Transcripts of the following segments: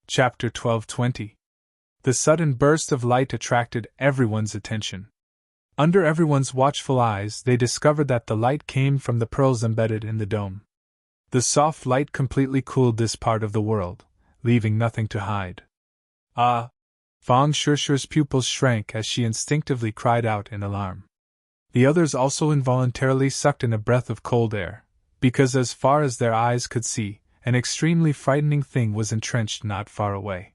Chapter 12:20. The sudden burst of light attracted everyone's attention. Under everyone's watchful eyes, they discovered that the light came from the pearls embedded in the dome. The soft light completely cooled this part of the world, leaving nothing to hide. Ah! Fang Shishi's pupils shrank as she instinctively cried out in alarm. The others also involuntarily sucked in a breath of cold air, because as far as their eyes could see, an extremely frightening thing was entrenched not far away.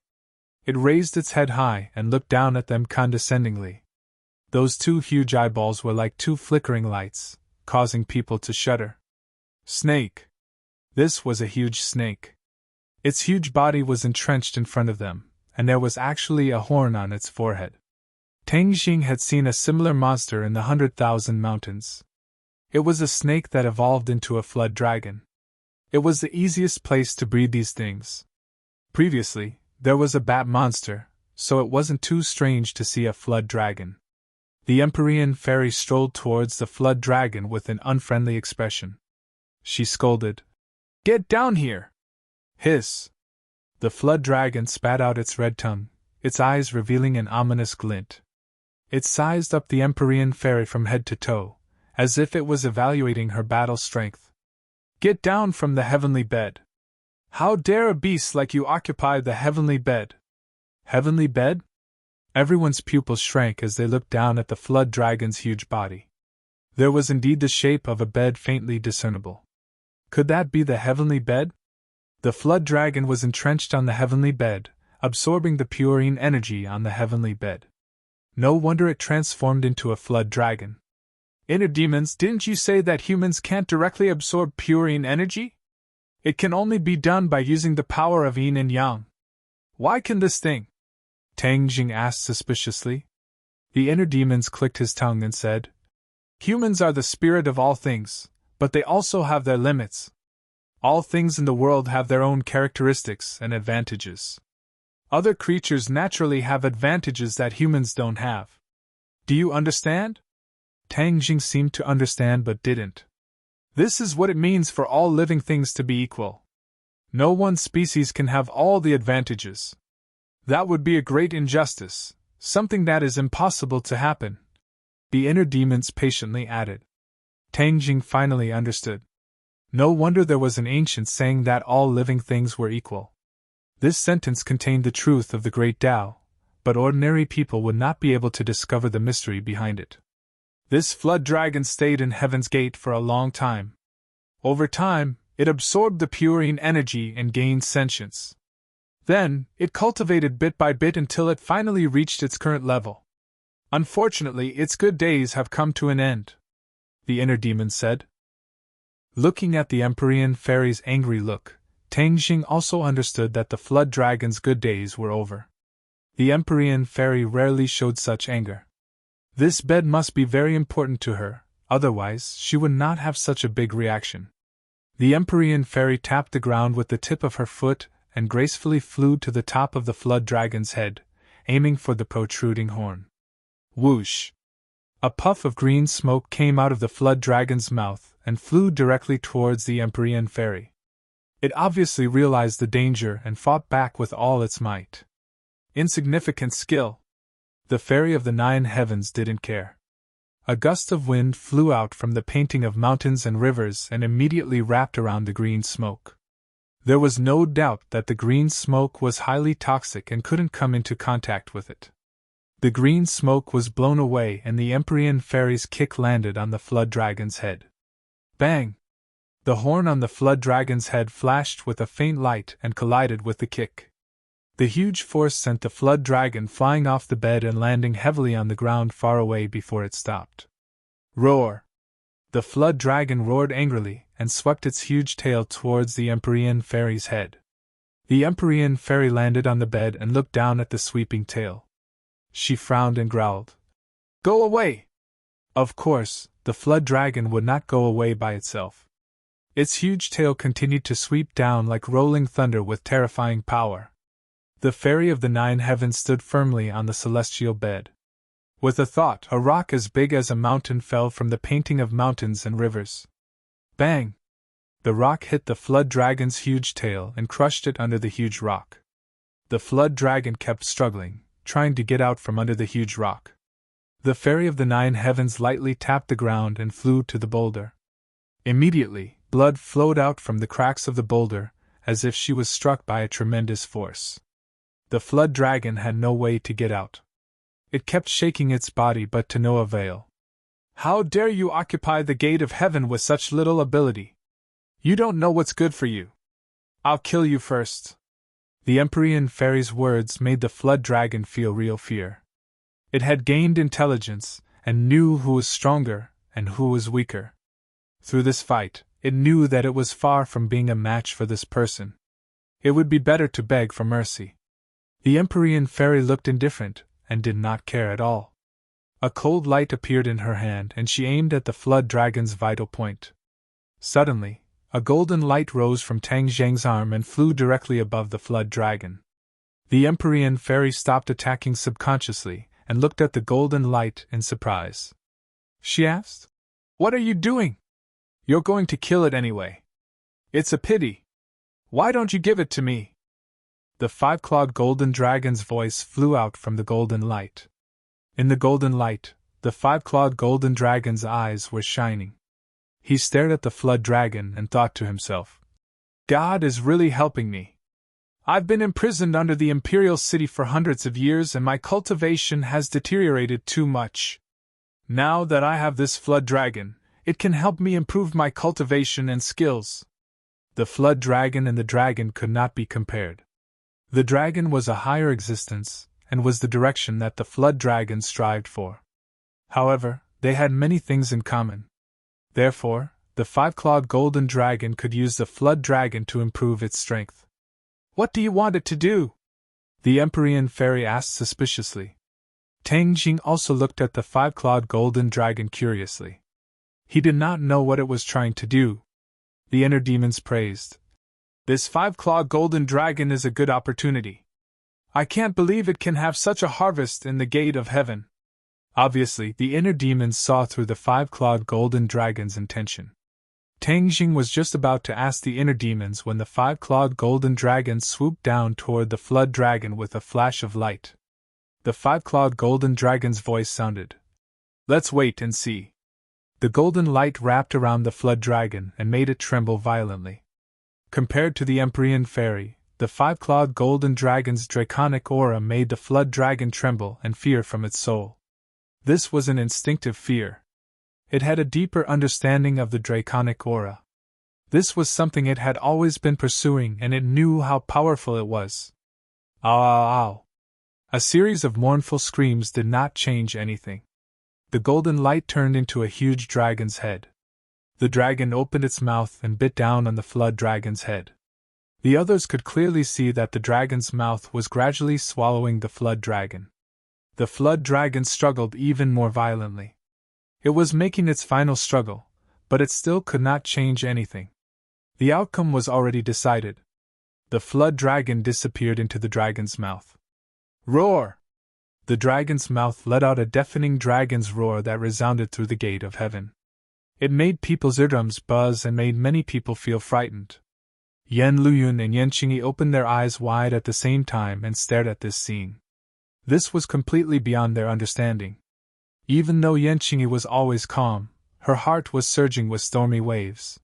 It raised its head high and looked down at them condescendingly. Those two huge eyeballs were like two flickering lights, causing people to shudder. Snake! This was a huge snake. Its huge body was entrenched in front of them, and there was actually a horn on its forehead. Tang Jing had seen a similar monster in the 100,000 Mountains. It was a snake that evolved into a flood dragon. It was the easiest place to breed these things. Previously, there was a bat monster, so it wasn't too strange to see a flood dragon. The Empyrean fairy strolled towards the flood dragon with an unfriendly expression. She scolded, "Get down here!" Hiss! The flood dragon spat out its red tongue, its eyes revealing an ominous glint. It sized up the Empyrean fairy from head to toe, as if it was evaluating her battle strength. "Get down from the heavenly bed! How dare a beast like you occupy the heavenly bed?" Heavenly bed? Everyone's pupils shrank as they looked down at the flood dragon's huge body. There was indeed the shape of a bed faintly discernible. Could that be the heavenly bed? The flood dragon was entrenched on the heavenly bed, absorbing the purine energy on the heavenly bed. No wonder it transformed into a flood dragon. Inner demons, didn't you say that humans can't directly absorb purine energy? It can only be done by using the power of yin and yang. Why can this thing? Tang Jing asked suspiciously. The inner demons clicked his tongue and said, "Humans are the spirit of all things, but they also have their limits. All things in the world have their own characteristics and advantages. Other creatures naturally have advantages that humans don't have. Do you understand?" Tang Jing seemed to understand but didn't. "This is what it means for all living things to be equal. No one species can have all the advantages. That would be a great injustice, something that is impossible to happen," the inner demons patiently added. Tang Jing finally understood. No wonder there was an ancient saying that all living things were equal. This sentence contained the truth of the great Tao, but ordinary people would not be able to discover the mystery behind it. This flood dragon stayed in Heaven's Gate for a long time. Over time, it absorbed the purine energy and gained sentience. Then, it cultivated bit by bit until it finally reached its current level. Unfortunately, its good days have come to an end, the inner demon said. Looking at the Empyrean fairy's angry look, Tang Jing also understood that the flood dragon's good days were over. The Empyrean fairy rarely showed such anger. This bed must be very important to her, otherwise she would not have such a big reaction. The Empyrean fairy tapped the ground with the tip of her foot and gracefully flew to the top of the flood dragon's head, aiming for the protruding horn. Whoosh! A puff of green smoke came out of the flood dragon's mouth and flew directly towards the Empyrean fairy. It obviously realized the danger and fought back with all its might. Insignificant skill. The fairy of the 9 heavens didn't care. A gust of wind flew out from the painting of mountains and rivers and immediately wrapped around the green smoke. There was no doubt that the green smoke was highly toxic and couldn't come into contact with it. The green smoke was blown away and the Empyrean fairy's kick landed on the flood dragon's head. Bang! The horn on the flood dragon's head flashed with a faint light and collided with the kick. The huge force sent the flood dragon flying off the bed and landing heavily on the ground far away before it stopped. Roar! The flood dragon roared angrily and swept its huge tail towards the Empyrean fairy's head. The Empyrean fairy landed on the bed and looked down at the sweeping tail. She frowned and growled. "Go away!" Of course, the flood dragon would not go away by itself. Its huge tail continued to sweep down like rolling thunder with terrifying power. The fairy of the 9 heavens stood firmly on the celestial bed. With a thought, a rock as big as a mountain fell from the painting of mountains and rivers. Bang! The rock hit the flood dragon's huge tail and crushed it under the huge rock. The flood dragon kept struggling, trying to get out from under the huge rock. The fairy of the 9 heavens lightly tapped the ground and flew to the boulder. Immediately, blood flowed out from the cracks of the boulder, as if she was struck by a tremendous force. The flood dragon had no way to get out. It kept shaking its body, but to no avail. "How dare you occupy the gate of heaven with such little ability? You don't know what's good for you. I'll kill you first." The Empyrean fairy's words made the flood dragon feel real fear. It had gained intelligence, and knew who was stronger and who was weaker. Through this fight, it knew that it was far from being a match for this person. It would be better to beg for mercy. The Empyrean fairy looked indifferent, and did not care at all. A cold light appeared in her hand, and she aimed at the flood dragon's vital point. Suddenly, a golden light rose from Tang Zheng's arm and flew directly above the flood dragon. The Empyrean fairy stopped attacking subconsciously, and looked at the golden light in surprise. She asked, "What are you doing? You're going to kill it anyway. It's a pity. Why don't you give it to me?" The 5-clawed golden dragon's voice flew out from the golden light. In the golden light, the 5-clawed golden dragon's eyes were shining. He stared at the flood dragon and thought to himself, "God is really helping me. I've been imprisoned under the imperial city for hundreds of years, and my cultivation has deteriorated too much. Now that I have this flood dragon, it can help me improve my cultivation and skills." The flood dragon and the dragon could not be compared. The dragon was a higher existence, and was the direction that the flood dragon strived for. However, they had many things in common. Therefore, the 5-clawed golden dragon could use the flood dragon to improve its strength. "What do you want it to do?" the Empyrean fairy asked suspiciously. Tang Jing also looked at the 5-clawed golden dragon curiously. He did not know what it was trying to do. The inner demons praised. "This 5-clawed golden dragon is a good opportunity. I can't believe it can have such a harvest in the gate of heaven." Obviously, the inner demons saw through the 5-clawed golden dragon's intention. Tang Jing was just about to ask the inner demons when the 5-clawed golden dragon swooped down toward the flood dragon with a flash of light. The 5-clawed golden dragon's voice sounded, "Let's wait and see." The golden light wrapped around the flood dragon and made it tremble violently. Compared to the Empyrean fairy, the 5-clawed golden dragon's draconic aura made the flood dragon tremble and fear from its soul. This was an instinctive fear. It had a deeper understanding of the draconic aura. This was something it had always been pursuing, and it knew how powerful it was. Ow, ow, ow. A series of mournful screams did not change anything. The golden light turned into a huge dragon's head. The dragon opened its mouth and bit down on the flood dragon's head. The others could clearly see that the dragon's mouth was gradually swallowing the flood dragon. The flood dragon struggled even more violently. It was making its final struggle, but it still could not change anything. The outcome was already decided. The flood dragon disappeared into the dragon's mouth. Roar! The dragon's mouth let out a deafening dragon's roar that resounded through the gate of heaven. It made people's eardrums buzz and made many people feel frightened. Yan Luyun and Yan Qingyi opened their eyes wide at the same time and stared at this scene. This was completely beyond their understanding. Even though Yan Qingyi was always calm, her heart was surging with stormy waves.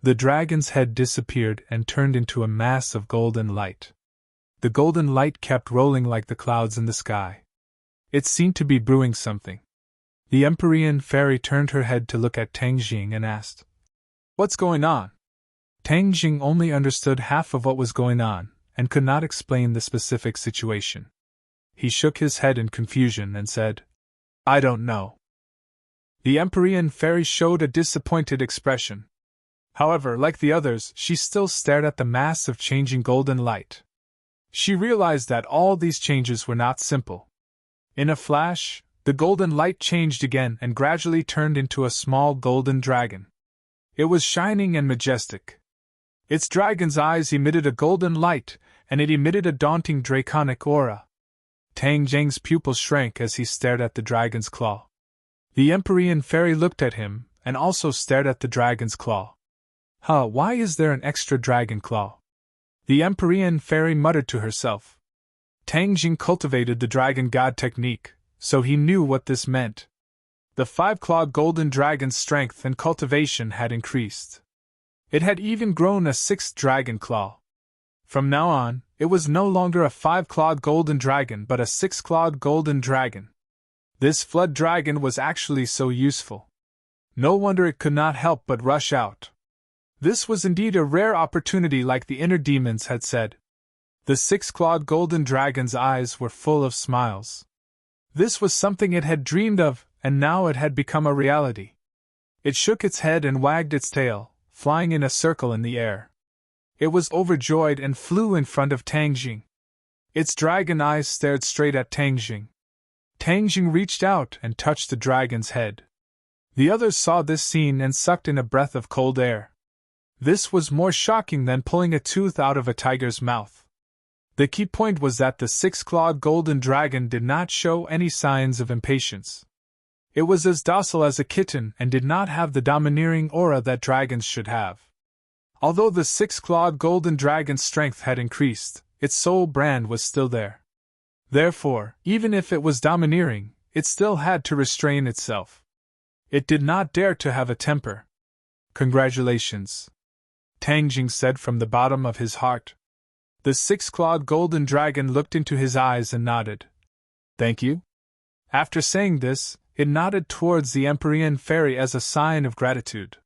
The dragon's head disappeared and turned into a mass of golden light. The golden light kept rolling like the clouds in the sky. It seemed to be brewing something. The Empyrean fairy turned her head to look at Tang Jing and asked, "What's going on?" Tang Jing only understood half of what was going on, and could not explain the specific situation. He shook his head in confusion and said, "I don't know." The Empyrean fairy showed a disappointed expression. However, like the others, she still stared at the mass of changing golden light. She realized that all these changes were not simple. In a flash, the golden light changed again and gradually turned into a small golden dragon. It was shining and majestic. Its dragon's eyes emitted a golden light, and it emitted a daunting draconic aura. Tang Jing's pupils shrank as he stared at the dragon's claw. The Empyrean fairy looked at him, and also stared at the dragon's claw. Why is there an extra dragon claw? The Empyrean fairy muttered to herself. Tang Jing cultivated the dragon god technique, so he knew what this meant. The five-clawed golden dragon's strength and cultivation had increased. It had even grown a sixth dragon claw. From now on, it was no longer a five-clawed golden dragon but a six-clawed golden dragon. This flood dragon was actually so useful. No wonder it could not help but rush out. This was indeed a rare opportunity, like the inner demons had said. The six-clawed golden dragon's eyes were full of smiles. This was something it had dreamed of, and now it had become a reality. It shook its head and wagged its tail, flying in a circle in the air. It was overjoyed and flew in front of Tang Jing. Its dragon eyes stared straight at Tang Jing. Tang Jing reached out and touched the dragon's head. The others saw this scene and sucked in a breath of cold air. This was more shocking than pulling a tooth out of a tiger's mouth. The key point was that the six-clawed golden dragon did not show any signs of impatience. It was as docile as a kitten and did not have the domineering aura that dragons should have. Although the six-clawed golden dragon's strength had increased, its soul brand was still there. Therefore, even if it was domineering, it still had to restrain itself. It did not dare to have a temper. "Congratulations," Tang Jing said from the bottom of his heart. The six-clawed golden dragon looked into his eyes and nodded. "Thank you?" After saying this, it nodded towards the Empyrean fairy as a sign of gratitude.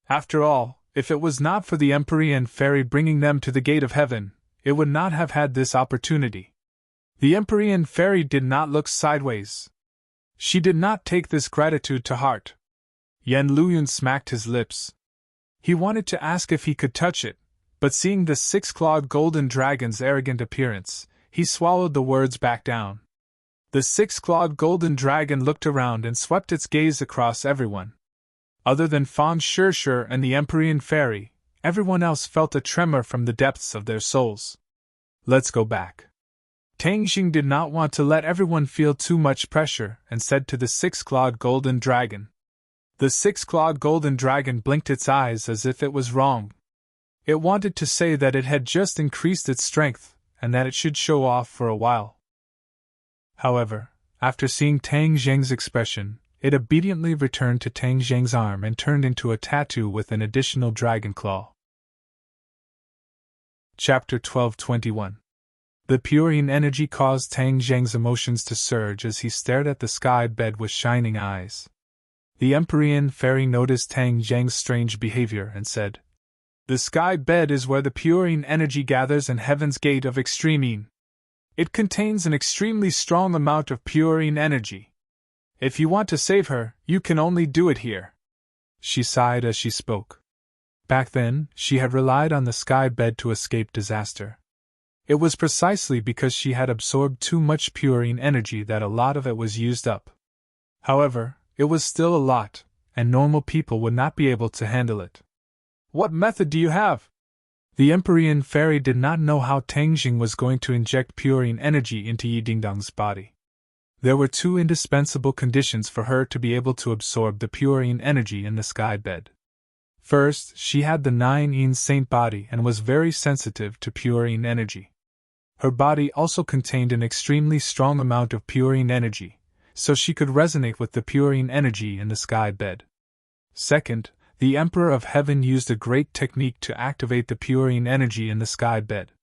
After all, if it was not for the Empyrean fairy bringing them to the gate of heaven, it would not have had this opportunity. The Empyrean fairy did not look sideways. She did not take this gratitude to heart. Yan Luyun smacked his lips. He wanted to ask if he could touch it, but seeing the six-clawed golden dragon's arrogant appearance, he swallowed the words back down. The six-clawed golden dragon looked around and swept its gaze across everyone. Other than Fang Shishir and the Empyrean fairy, everyone else felt a tremor from the depths of their souls. "Let's go back." Tang Jing did not want to let everyone feel too much pressure and said to the six-clawed golden dragon. The six-clawed golden dragon blinked its eyes as if it was wrong. It wanted to say that it had just increased its strength and that it should show off for a while. However, after seeing Tang Jing's expression, it obediently returned to Tang Jing's arm and turned into a tattoo with an additional dragon claw. Chapter 12:21. The purine energy caused Tang Jing's emotions to surge as he stared at the sky bed with shining eyes. The Empyrean fairy noticed Tang Jing's strange behavior and said, "The sky bed is where the purine energy gathers in Heaven's Gate of Extreme. It contains an extremely strong amount of purine energy. If you want to save her, you can only do it here." She sighed as she spoke. Back then, she had relied on the sky bed to escape disaster. It was precisely because she had absorbed too much purine energy that a lot of it was used up. However, it was still a lot, and normal people would not be able to handle it. "What method do you have?" The Empyrean fairy did not know how Tang Jing was going to inject purine energy into Yi Dingdang's body. There were two indispensable conditions for her to be able to absorb the purine energy in the sky bed. First, she had the 9 saint body and was very sensitive to purine energy. Her body also contained an extremely strong amount of purine energy, so she could resonate with the purine energy in the sky bed. Second, the Emperor of Heaven used a great technique to activate the purine energy in the sky bed.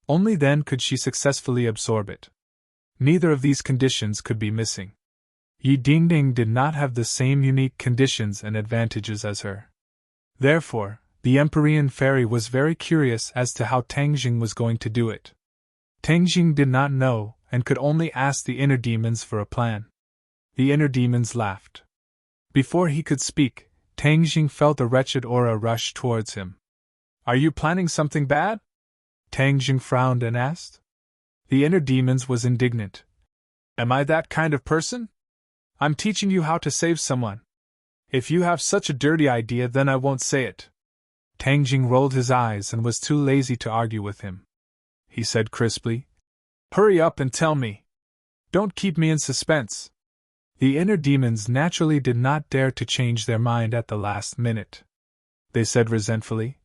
Only then could she successfully absorb it. Neither of these conditions could be missing. Yi Dingding did not have the same unique conditions and advantages as her. Therefore, the Empyrean fairy was very curious as to how Tang Jing was going to do it. Tang Jing did not know, and could only ask the inner demons for a plan. The inner demons laughed. Before he could speak, Tang Jing felt a wretched aura rush towards him. "Are you planning something bad?" Tang Jing frowned and asked. The inner demons was indignant. "Am I that kind of person? I'm teaching you how to save someone. If you have such a dirty idea, then I won't say it." Tang Jing rolled his eyes and was too lazy to argue with him. He said crisply, "Hurry up and tell me. Don't keep me in suspense." The inner demons naturally did not dare to change their mind at the last minute. They said resentfully,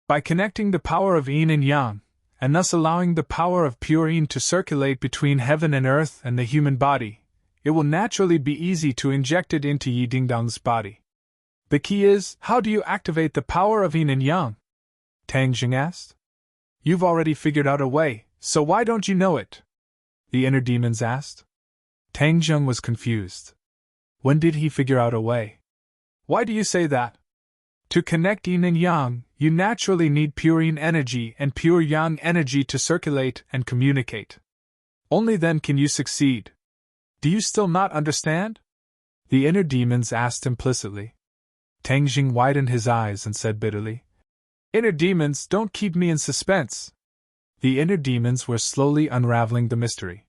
"By connecting the power of yin and yang, and thus allowing the power of pure yin to circulate between heaven and earth and the human body, it will naturally be easy to inject it into Yi Dingdang's body. The key is, how do you activate the power of yin and yang? Tang Jing asked. You've already figured out a way, so why don't you know it? The inner demons asked. Tang Jing was confused. When did he figure out a way? Why do you say that? To connect yin and yang, you naturally need pure yin energy and pure yang energy to circulate and communicate. Only then can you succeed. Do you still not understand? The inner demons asked implicitly. Tang Jing widened his eyes and said bitterly, Inner demons, don't keep me in suspense. The inner demons were slowly unraveling the mystery.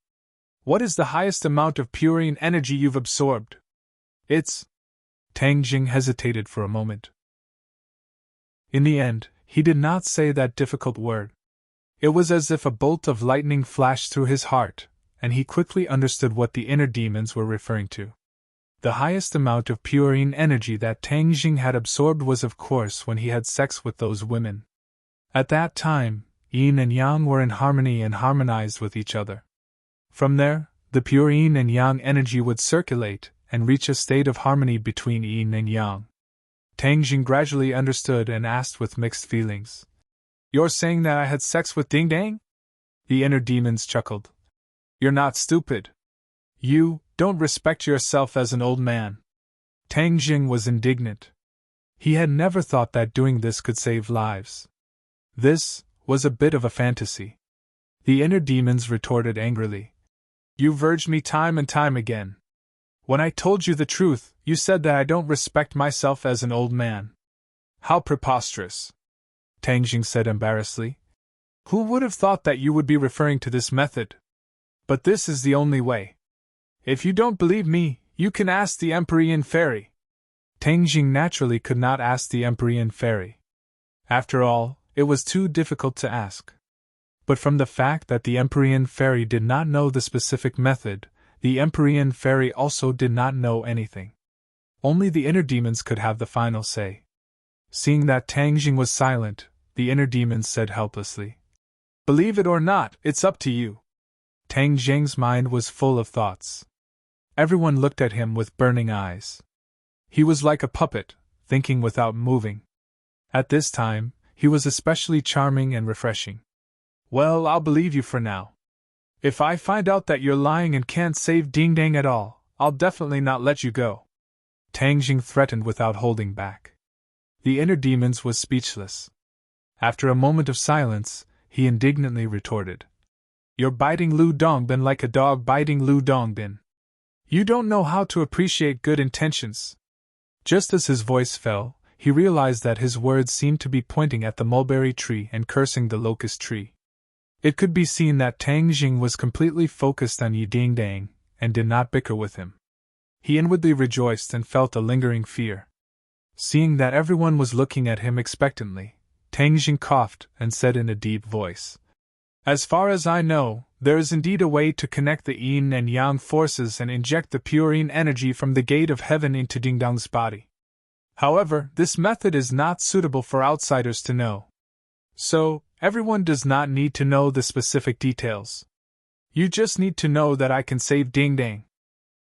What is the highest amount of pure yin energy you've absorbed? It's... Tang Jing hesitated for a moment. In the end, he did not say that difficult word. It was as if a bolt of lightning flashed through his heart, and he quickly understood what the inner demons were referring to. The highest amount of pure yin energy that Tang Jing had absorbed was, of course, when he had sex with those women. At that time, yin and yang were in harmony and harmonized with each other. From there, the pure yin and yang energy would circulate and reach a state of harmony between yin and yang. Tang Jing gradually understood and asked with mixed feelings. You're saying that I had sex with Ding Dang? The inner demons chuckled. You're not stupid. You don't respect yourself as an old man. Tang Jing was indignant. He had never thought that doing this could save lives. This was a bit of a fantasy. The inner demons retorted angrily. You've urged me time and time again. When I told you the truth, you said that I don't respect myself as an old man. How preposterous! Tang Jing said embarrassedly. Who would have thought that you would be referring to this method? But this is the only way. If you don't believe me, you can ask the Empyrean Fairy. Tang Jing naturally could not ask the Empyrean Fairy. After all, it was too difficult to ask. But from the fact that the Empyrean Fairy did not know the specific method, the Empyrean Fairy also did not know anything. Only the inner demons could have the final say. Seeing that Tang Jing was silent, the inner demons said helplessly, Believe it or not, it's up to you. Tang Jing's mind was full of thoughts. Everyone looked at him with burning eyes. He was like a puppet, thinking without moving. At this time, he was especially charming and refreshing. Well, I'll believe you for now. If I find out that you're lying and can't save Ding Dang at all, I'll definitely not let you go. Tang Jing threatened without holding back. The inner demons was speechless. After a moment of silence, he indignantly retorted. You're biting Lu Dongbin like a dog biting Lu Dongbin. You don't know how to appreciate good intentions. Just as his voice fell, he realized that his words seemed to be pointing at the mulberry tree and cursing the locust tree. It could be seen that Tang Jing was completely focused on Yi Dingdang, and did not bicker with him. He inwardly rejoiced and felt a lingering fear. Seeing that everyone was looking at him expectantly, Tang Jing coughed and said in a deep voice, As far as I know, there is indeed a way to connect the yin and yang forces and inject the pure yin energy from the gate of heaven into Dingdang's body. However, this method is not suitable for outsiders to know. So, everyone does not need to know the specific details. You just need to know that I can save Dingdang.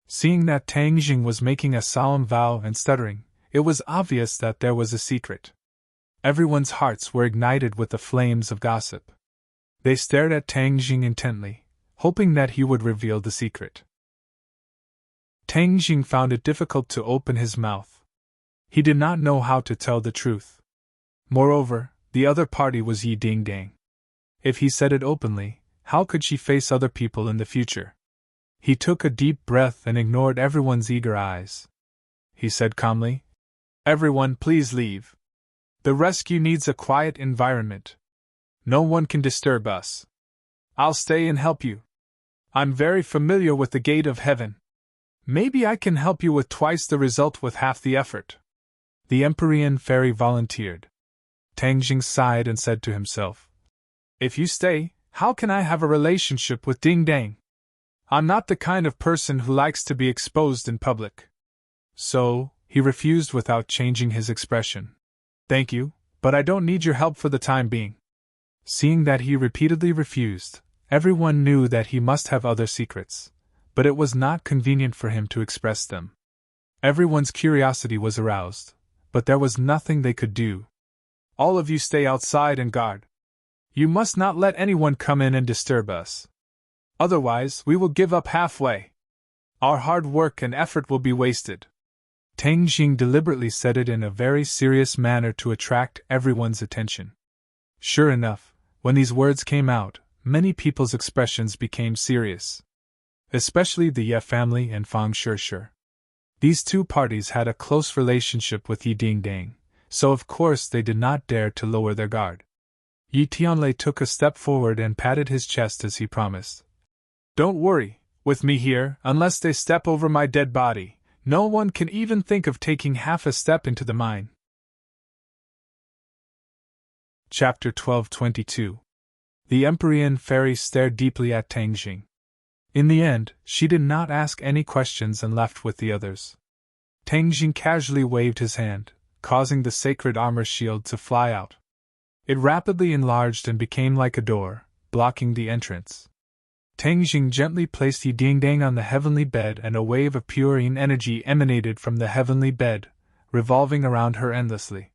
Seeing that Tang Jing was making a solemn vow and stuttering, it was obvious that there was a secret. Everyone's hearts were ignited with the flames of gossip. They stared at Tang Jing intently, hoping that he would reveal the secret. Tang Jing found it difficult to open his mouth. He did not know how to tell the truth. Moreover, the other party was Yi Dingdang. If he said it openly, how could she face other people in the future? He took a deep breath and ignored everyone's eager eyes. He said calmly, Everyone, please leave. The rescue needs a quiet environment. No one can disturb us. I'll stay and help you. I'm very familiar with the gate of heaven. Maybe I can help you with twice the result with half the effort. The Empyrean Fairy volunteered. Tang Jing sighed and said to himself, If you stay, how can I have a relationship with Dingdang? I'm not the kind of person who likes to be exposed in public. So, he refused without changing his expression. Thank you, but I don't need your help for the time being. Seeing that he repeatedly refused, everyone knew that he must have other secrets, but it was not convenient for him to express them. Everyone's curiosity was aroused, but there was nothing they could do. All of you stay outside and guard. You must not let anyone come in and disturb us. Otherwise, we will give up halfway. Our hard work and effort will be wasted. Tang Jing deliberately said it in a very serious manner to attract everyone's attention. Sure enough, when these words came out, many people's expressions became serious. Especially the Ye family and Fang Shishir. These two parties had a close relationship with Yi Dingdang, so of course they did not dare to lower their guard. Yi Tianlei took a step forward and patted his chest as he promised. Don't worry, with me here, unless they step over my dead body, no one can even think of taking half a step into the mine. Chapter 12:22. The Empyrean fairy stared deeply at Tang Jing. In the end, she did not ask any questions and left with the others. Tang Jing casually waved his hand, causing the sacred armor shield to fly out. It rapidly enlarged and became like a door, blocking the entrance. Tang Jing gently placed Yi Dingdang on the heavenly bed, and a wave of purine energy emanated from the heavenly bed, revolving around her endlessly.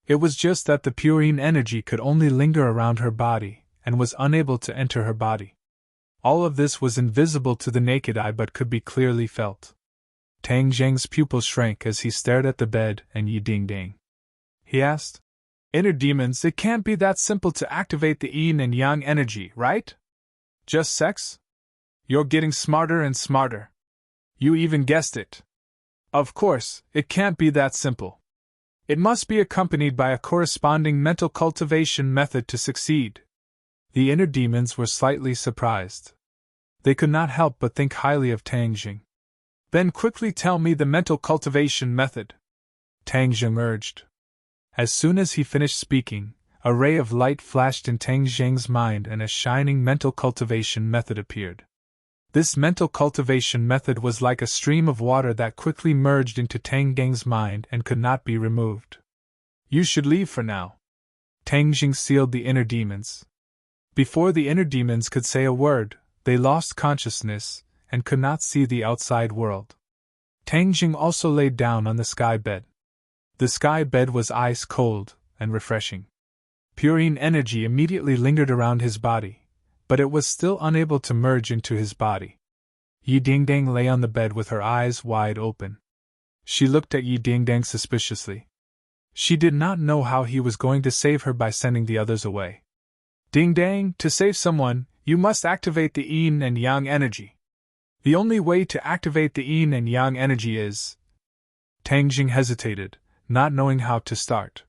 It was just that the purine energy could only linger around her body, and was unable to enter her body. All of this was invisible to the naked eye but could be clearly felt. Tang Jing's pupils shrank as he stared at the bed and Yi Dingdang. He asked, Inner demons, it can't be that simple to activate the yin and yang energy, right? Just sex? You're getting smarter and smarter. You even guessed it. Of course, it can't be that simple. It must be accompanied by a corresponding mental cultivation method to succeed. The inner demons were slightly surprised. They could not help but think highly of Tang Jing. Then quickly tell me the mental cultivation method, Tang Jing urged. As soon as he finished speaking, a ray of light flashed in Tang Jing's mind and a shining mental cultivation method appeared. This mental cultivation method was like a stream of water that quickly merged into Tang Jing's mind and could not be removed. You should leave for now. Tang Jing sealed the inner demons. Before the inner demons could say a word, they lost consciousness and could not see the outside world. Tang Jing also laid down on the sky bed. The sky bed was ice cold and refreshing. Purine energy immediately lingered around his body, but it was still unable to merge into his body. Yi Dingdang lay on the bed with her eyes wide open. She looked at Yi Dingdang suspiciously. She did not know how he was going to save her by sending the others away. Dingdang, to save someone, you must activate the yin and yang energy. The only way to activate the yin and yang energy is... Tang Jing hesitated, not knowing how to start.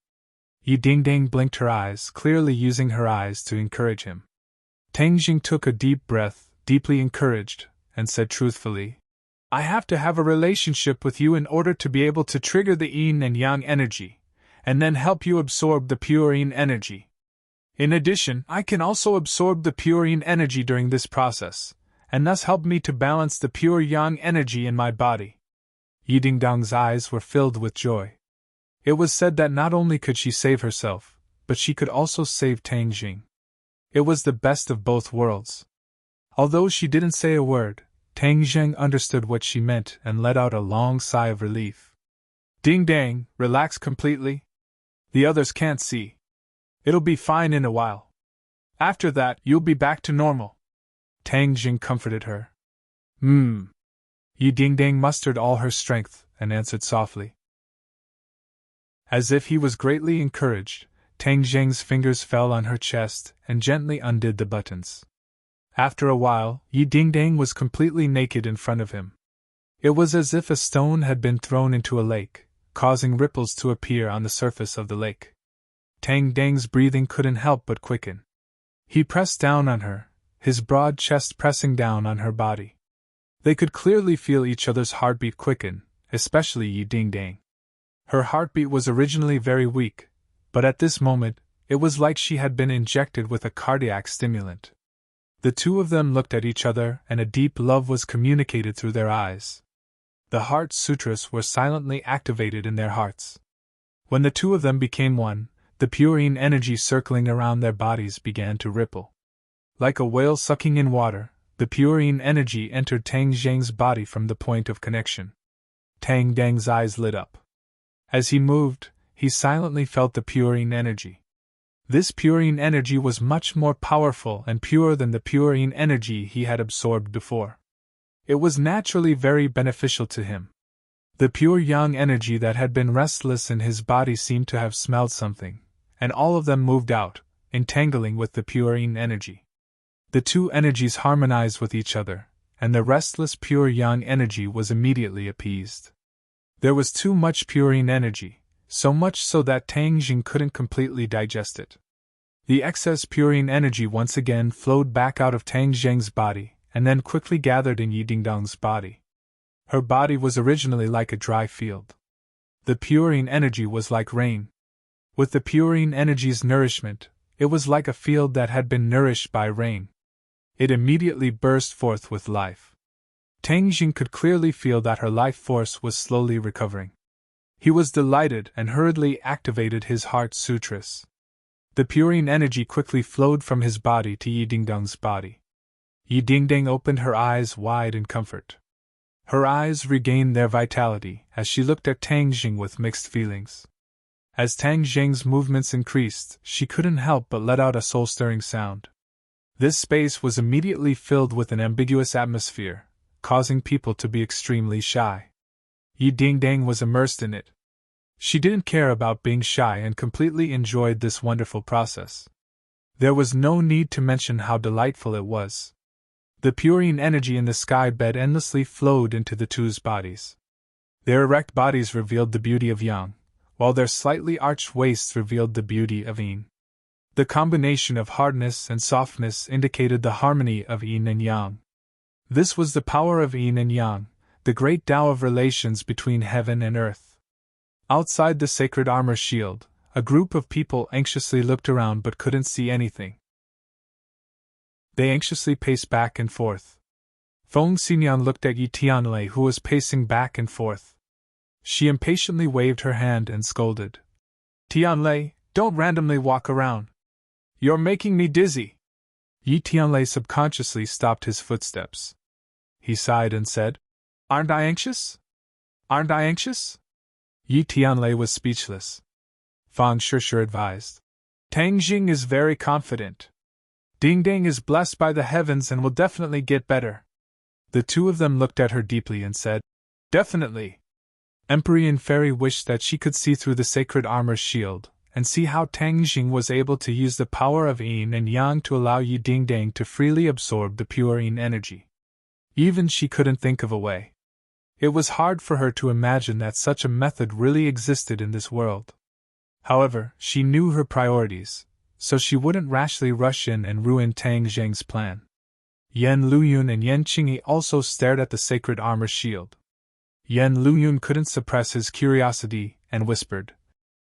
Yi Dingdang blinked her eyes, clearly using her eyes to encourage him. Tang Jing took a deep breath, deeply encouraged, and said truthfully, I have to have a relationship with you in order to be able to trigger the yin and yang energy, and then help you absorb the pure yin energy. In addition, I can also absorb the pure yin energy during this process, and thus help me to balance the pure yang energy in my body. Yi Dingdang's eyes were filled with joy. It was said that not only could she save herself, but she could also save Tang Jing. It was the best of both worlds. Although she didn't say a word, Tang Jing understood what she meant and let out a long sigh of relief. Dingdang, relax completely. The others can't see. It'll be fine in a while. After that, you'll be back to normal. Tang Jing comforted her. Yi Dingdang mustered all her strength and answered softly. As if he was greatly encouraged, Tang Jing's fingers fell on her chest and gently undid the buttons. After a while, Yi Dingdang was completely naked in front of him. It was as if a stone had been thrown into a lake, causing ripples to appear on the surface of the lake. Tang Dang's breathing couldn't help but quicken. He pressed down on her, his broad chest pressing down on her body. They could clearly feel each other's heartbeat quicken, especially Yi Dingdang. Her heartbeat was originally very weak, but at this moment, it was like she had been injected with a cardiac stimulant. The two of them looked at each other and a deep love was communicated through their eyes. The heart sutras were silently activated in their hearts. When the two of them became one, The purine energy circling around their bodies began to ripple. Like a whale sucking in water, the purine energy entered Tang Zheng's body from the point of connection. Tang Deng's eyes lit up. As he moved, he silently felt the purine energy. This purine energy was much more powerful and pure than the purine energy he had absorbed before. It was naturally very beneficial to him. The pure yang energy that had been restless in his body seemed to have smelled something, and all of them moved out, entangling with the purine energy. The two energies harmonized with each other, and the restless pure yang energy was immediately appeased. There was too much purine energy, so much so that Tang Jing couldn't completely digest it. The excess purine energy once again flowed back out of Tang Zheng's body, and then quickly gathered in Yi Dingdong's body. Her body was originally like a dry field. The purine energy was like rain. With the purine energy's nourishment, it was like a field that had been nourished by rain. It immediately burst forth with life. Tang Jing could clearly feel that her life force was slowly recovering. He was delighted and hurriedly activated his heart sutras. The purine energy quickly flowed from his body to Yi Dingdong's body. Yi Dingdong opened her eyes wide in comfort. Her eyes regained their vitality as she looked at Tang Jing with mixed feelings. As Tang Jing's movements increased, she couldn't help but let out a soul-stirring sound. This space was immediately filled with an ambiguous atmosphere, causing people to be extremely shy. Yi Dingdong was immersed in it. She didn't care about being shy and completely enjoyed this wonderful process. There was no need to mention how delightful it was. The purine energy in the sky bed endlessly flowed into the two's bodies. Their erect bodies revealed the beauty of yang, while their slightly arched waists revealed the beauty of yin. The combination of hardness and softness indicated the harmony of yin and yang. This was the power of yin and yang, the great Tao of relations between heaven and earth. Outside the sacred armor shield, a group of people anxiously looked around but couldn't see anything. They anxiously paced back and forth. Feng Xinyan looked at Yi Tianlei, who was pacing back and forth. She impatiently waved her hand and scolded. Tianlei, don't randomly walk around. You're making me dizzy. Yi Tianlei subconsciously stopped his footsteps. He sighed and said, Aren't I anxious? Aren't I anxious? Yi Tianlei was speechless. Fang Shishir advised. Tang Jing is very confident. Dingdong is blessed by the heavens and will definitely get better. The two of them looked at her deeply and said, Definitely. Emperor Fairy wished that she could see through the sacred armor's shield, and see how Tang Jing was able to use the power of yin and yang to allow Yi Dingdong to freely absorb the pure yin energy. Even she couldn't think of a way. It was hard for her to imagine that such a method really existed in this world. However, she knew her priorities, so she wouldn't rashly rush in and ruin Tang Zheng's plan. Yan Luyun and Yan Qingyi also stared at the sacred armor shield. Yan Luyun couldn't suppress his curiosity and whispered,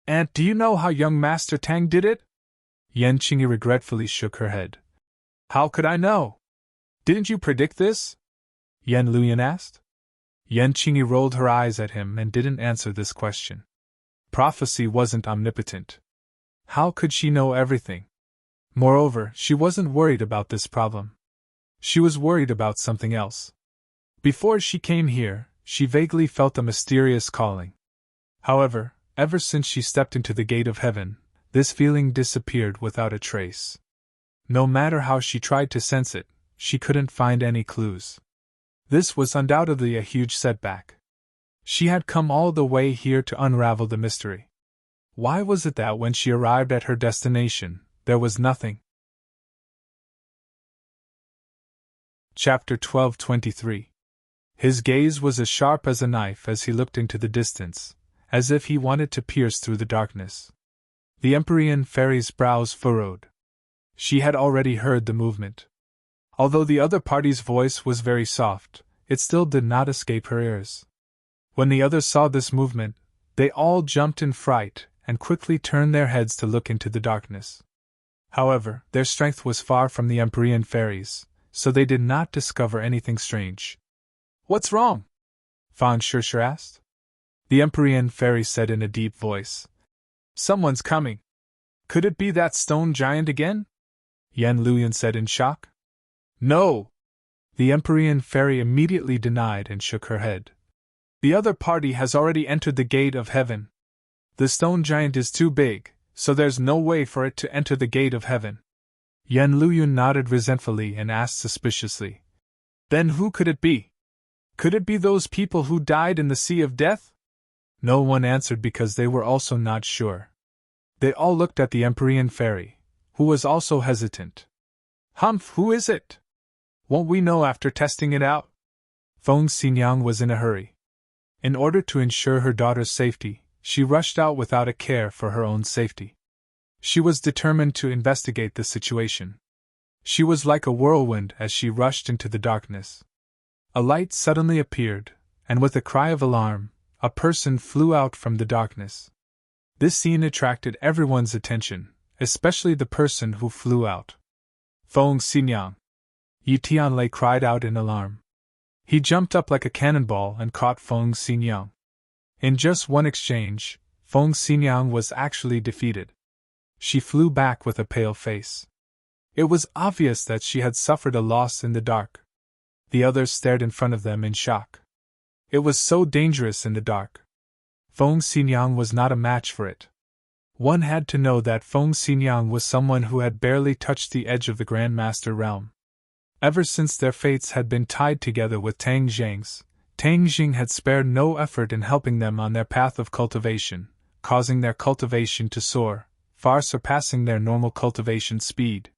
Aunt, do you know how young Master Tang did it? Yan Qingyi regretfully shook her head. How could I know? Didn't you predict this? Yan Luyun asked. Yan Qingyi rolled her eyes at him and didn't answer this question. Prophecy wasn't omnipotent. How could she know everything? Moreover, she wasn't worried about this problem. She was worried about something else. Before she came here, she vaguely felt a mysterious calling. However, ever since she stepped into the gate of heaven, this feeling disappeared without a trace. No matter how she tried to sense it, she couldn't find any clues. This was undoubtedly a huge setback. She had come all the way here to unravel the mystery. Why was it that when she arrived at her destination, there was nothing? Chapter 12:23. His gaze was as sharp as a knife as he looked into the distance, as if he wanted to pierce through the darkness. The Empyrean Fairy's brows furrowed. She had already heard the movement. Although the other party's voice was very soft, it still did not escape her ears. When the others saw this movement, they all jumped in fright and quickly turned their heads to look into the darkness. However, their strength was far from the Empyrean Fairy's, so they did not discover anything strange. What's wrong? Fan Shishir asked. The Empyrean Fairy said in a deep voice. Someone's coming. Could it be that stone giant again? Yan Luyan said in shock. No! The Empyrean fairy immediately denied and shook her head. The other party has already entered the gate of heaven. The stone giant is too big, so there's no way for it to enter the gate of heaven. Yan Luyan nodded resentfully and asked suspiciously. Then who could it be? Could it be those people who died in the Sea of Death? No one answered because they were also not sure. They all looked at the Empyrean fairy, who was also hesitant. Humph, who is it? Won't we know after testing it out? Feng Xinyang was in a hurry. In order to ensure her daughter's safety, she rushed out without a care for her own safety. She was determined to investigate the situation. She was like a whirlwind as she rushed into the darkness. A light suddenly appeared, and with a cry of alarm, a person flew out from the darkness. This scene attracted everyone's attention, especially the person who flew out. Feng Xinyang! Yi Tianlei cried out in alarm. He jumped up like a cannonball and caught Feng Xinyang. In just one exchange, Feng Xinyang was actually defeated. She flew back with a pale face. It was obvious that she had suffered a loss in the dark. The others stared in front of them in shock. It was so dangerous in the dark. Feng Xinyang was not a match for it. One had to know that Feng Xinyang was someone who had barely touched the edge of the Grandmaster realm. Ever since their fates had been tied together with Tang Zheng's, Tang Jing had spared no effort in helping them on their path of cultivation, causing their cultivation to soar, far surpassing their normal cultivation speed.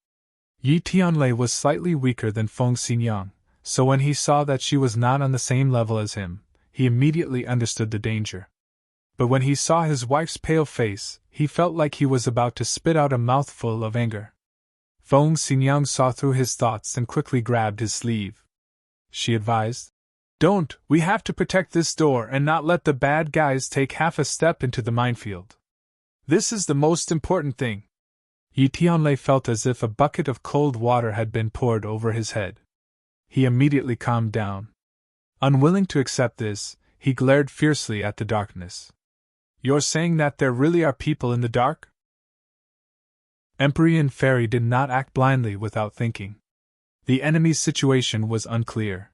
Yi Tianlei was slightly weaker than Feng Xinyang, so when he saw that she was not on the same level as him, he immediately understood the danger. But when he saw his wife's pale face, he felt like he was about to spit out a mouthful of anger. Feng Xinyang saw through his thoughts and quickly grabbed his sleeve. She advised, "Don't, we have to protect this door and not let the bad guys take half a step into the minefield. This is the most important thing." Yi Tianlei felt as if a bucket of cold water had been poured over his head. He immediately calmed down. Unwilling to accept this, he glared fiercely at the darkness. "You're saying that there really are people in the dark?" Empyrean Fairy did not act blindly without thinking. The enemy's situation was unclear.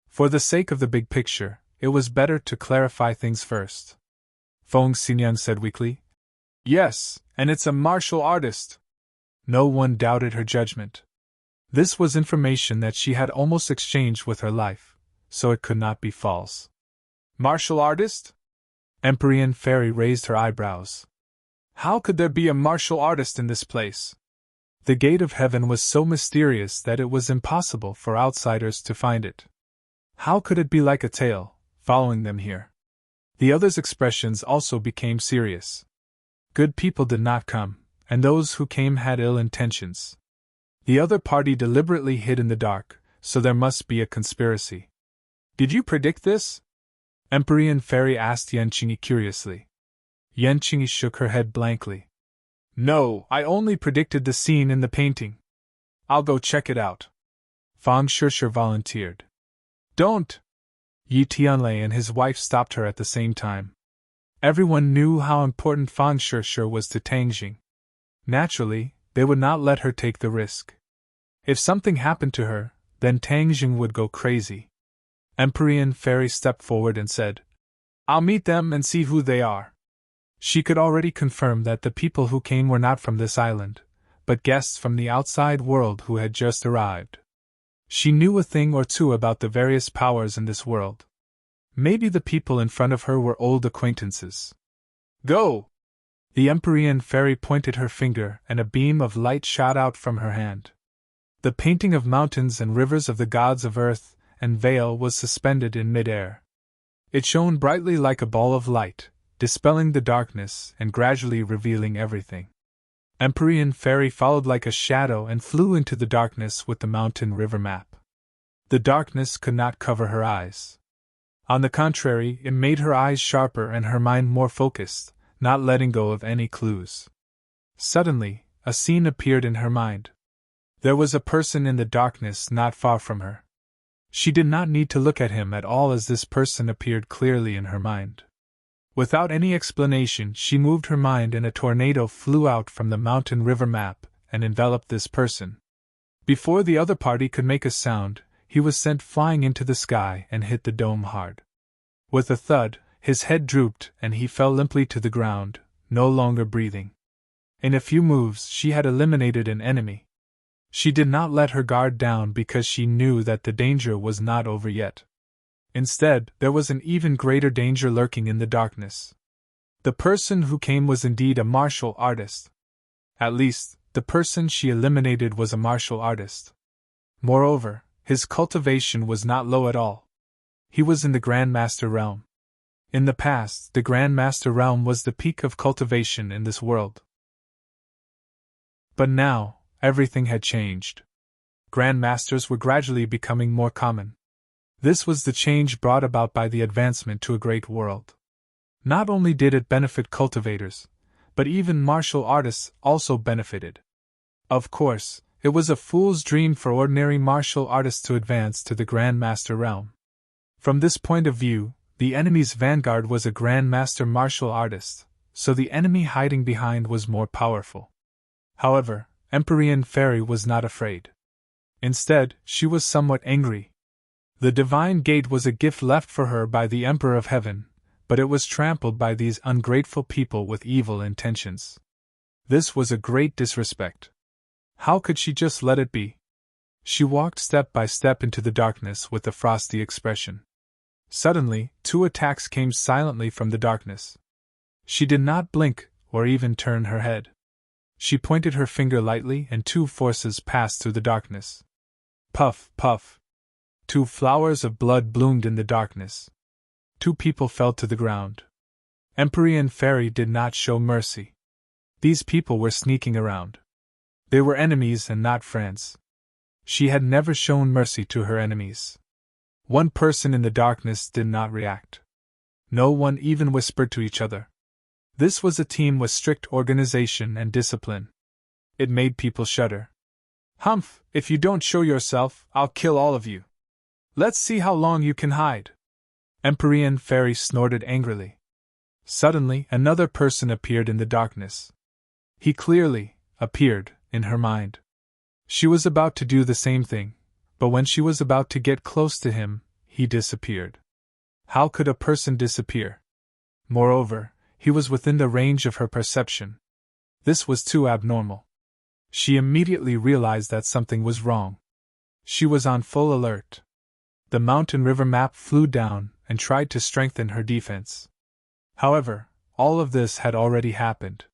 For the sake of the big picture, it was better to clarify things first. Feng Xinyang said weakly, "Yes, and it's a martial artist." No one doubted her judgment. This was information that she had almost exchanged with her life, so it could not be false. "Martial artist?" Empyrean Fairy raised her eyebrows. "How could there be a martial artist in this place?" The gate of heaven was so mysterious that it was impossible for outsiders to find it. How could it be like a tail, following them here? The others' expressions also became serious. Good people did not come, and those who came had ill intentions. The other party deliberately hid in the dark, so there must be a conspiracy. "Did you predict this?" Empyrean Fairy asked Yanqingyi curiously. Yanqingyi shook her head blankly. "No, I only predicted the scene in the painting. I'll go check it out." Fang Shishir volunteered. "Don't!" Yi Tianlei and his wife stopped her at the same time. Everyone knew how important Fang Shishir was to Tang Jing. Naturally, they would not let her take the risk. If something happened to her, then Tang Jing would go crazy. Empyrean Fairy stepped forward and said, "I'll meet them and see who they are." She could already confirm that the people who came were not from this island, but guests from the outside world who had just arrived. She knew a thing or two about the various powers in this world. Maybe the people in front of her were old acquaintances. "Go!" The Empyrean Fairy pointed her finger and a beam of light shot out from her hand. The painting of mountains and rivers of the gods of earth and veil was suspended in mid-air. It shone brightly like a ball of light, dispelling the darkness and gradually revealing everything. Empyrean Fairy followed like a shadow and flew into the darkness with the mountain river map. The darkness could not cover her eyes. On the contrary, it made her eyes sharper and her mind more focused, not letting go of any clues. Suddenly, a scene appeared in her mind. There was a person in the darkness not far from her. She did not need to look at him at all as this person appeared clearly in her mind. Without any explanation, she moved her mind and a tornado flew out from the mountain river map and enveloped this person. Before the other party could make a sound, he was sent flying into the sky and hit the dome hard. With a thud, his head drooped and he fell limply to the ground, no longer breathing. In a few moves, she had eliminated an enemy. She did not let her guard down because she knew that the danger was not over yet. Instead, there was an even greater danger lurking in the darkness. The person who came was indeed a martial artist. At least, the person she eliminated was a martial artist. Moreover, his cultivation was not low at all. He was in the Grandmaster realm. In the past, the Grandmaster realm was the peak of cultivation in this world. But now, everything had changed. Grandmasters were gradually becoming more common. This was the change brought about by the advancement to a great world. Not only did it benefit cultivators, but even martial artists also benefited. Of course, it was a fool's dream for ordinary martial artists to advance to the Grandmaster realm. From this point of view, the enemy's vanguard was a Grandmaster martial artist, so the enemy hiding behind was more powerful. However, Empyrean Fairy was not afraid. Instead, she was somewhat angry. The divine gate was a gift left for her by the Emperor of Heaven, but it was trampled by these ungrateful people with evil intentions. This was a great disrespect. How could she just let it be? She walked step by step into the darkness with a frosty expression. Suddenly, 2 attacks came silently from the darkness. She did not blink or even turn her head. She pointed her finger lightly and 2 forces passed through the darkness. Puff, puff. 2 flowers of blood bloomed in the darkness. 2 people fell to the ground. Empyrean Fairy did not show mercy. These people were sneaking around. They were enemies and not friends. She had never shown mercy to her enemies. 1 person in the darkness did not react. No one even whispered to each other. This was a team with strict organization and discipline. It made people shudder. Humph, if you don't show yourself, I'll kill all of you. Let's see how long you can hide. Empyrean Fairy snorted angrily. Suddenly, another person appeared in the darkness. He clearly appeared in her mind. She was about to do the same thing, but when she was about to get close to him, he disappeared. How could a person disappear? Moreover, he was within the range of her perception. This was too abnormal. She immediately realized that something was wrong. She was on full alert. The mountain river map flew down and tried to strengthen her defense. However, all of this had already happened.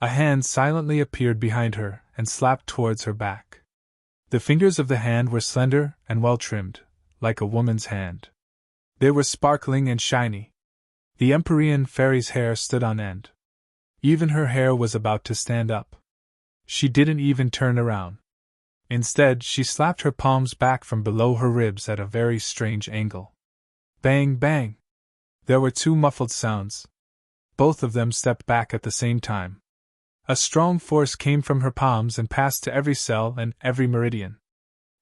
A hand silently appeared behind her and slapped towards her back. The fingers of the hand were slender and well trimmed, like a woman's hand. They were sparkling and shiny. The Empyrean Fairy's hair stood on end. Even her hair was about to stand up. She didn't even turn around. Instead, she slapped her palms back from below her ribs at a very strange angle. Bang, bang! There were 2 muffled sounds. Both of them stepped back at the same time. A strong force came from her palms and passed to every cell and every meridian.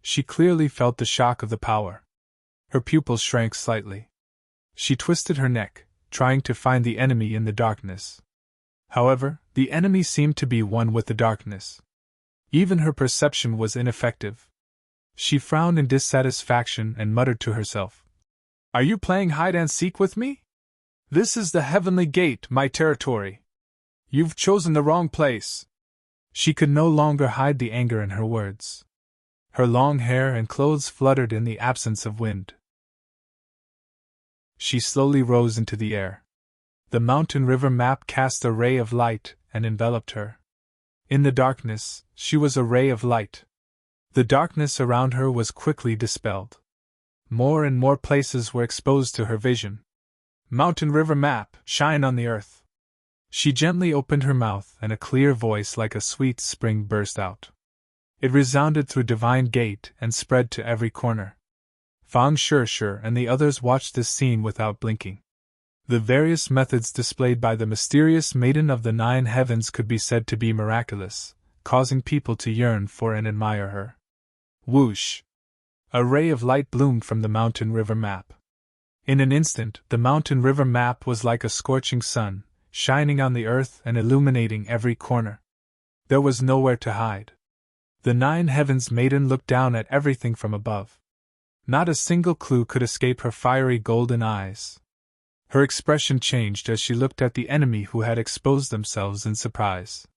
She clearly felt the shock of the power. Her pupils shrank slightly. She twisted her neck, trying to find the enemy in the darkness. However, the enemy seemed to be one with the darkness. Even her perception was ineffective. She frowned in dissatisfaction and muttered to herself, "Are you playing hide-and-seek with me? This is the Heavenly Gate, my territory. You've chosen the wrong place." She could no longer hide the anger in her words. Her long hair and clothes fluttered in the absence of wind. She slowly rose into the air. The mountain river map cast a ray of light and enveloped her. In the darkness, she was a ray of light. The darkness around her was quickly dispelled. More and more places were exposed to her vision. Mountain river map, shine on the earth. She gently opened her mouth and a clear voice like a sweet spring burst out. It resounded through Divine Gate and spread to every corner. Fang Shirshir and the others watched this scene without blinking. The various methods displayed by the mysterious Maiden of the 9 Heavens could be said to be miraculous, causing people to yearn for and admire her. Whoosh! A ray of light bloomed from the mountain river map. In an instant, the mountain river map was like a scorching sun, shining on the earth and illuminating every corner. There was nowhere to hide. The 9 Heavens Maiden looked down at everything from above. Not a single clue could escape her fiery golden eyes. Her expression changed as she looked at the enemy who had exposed themselves in surprise.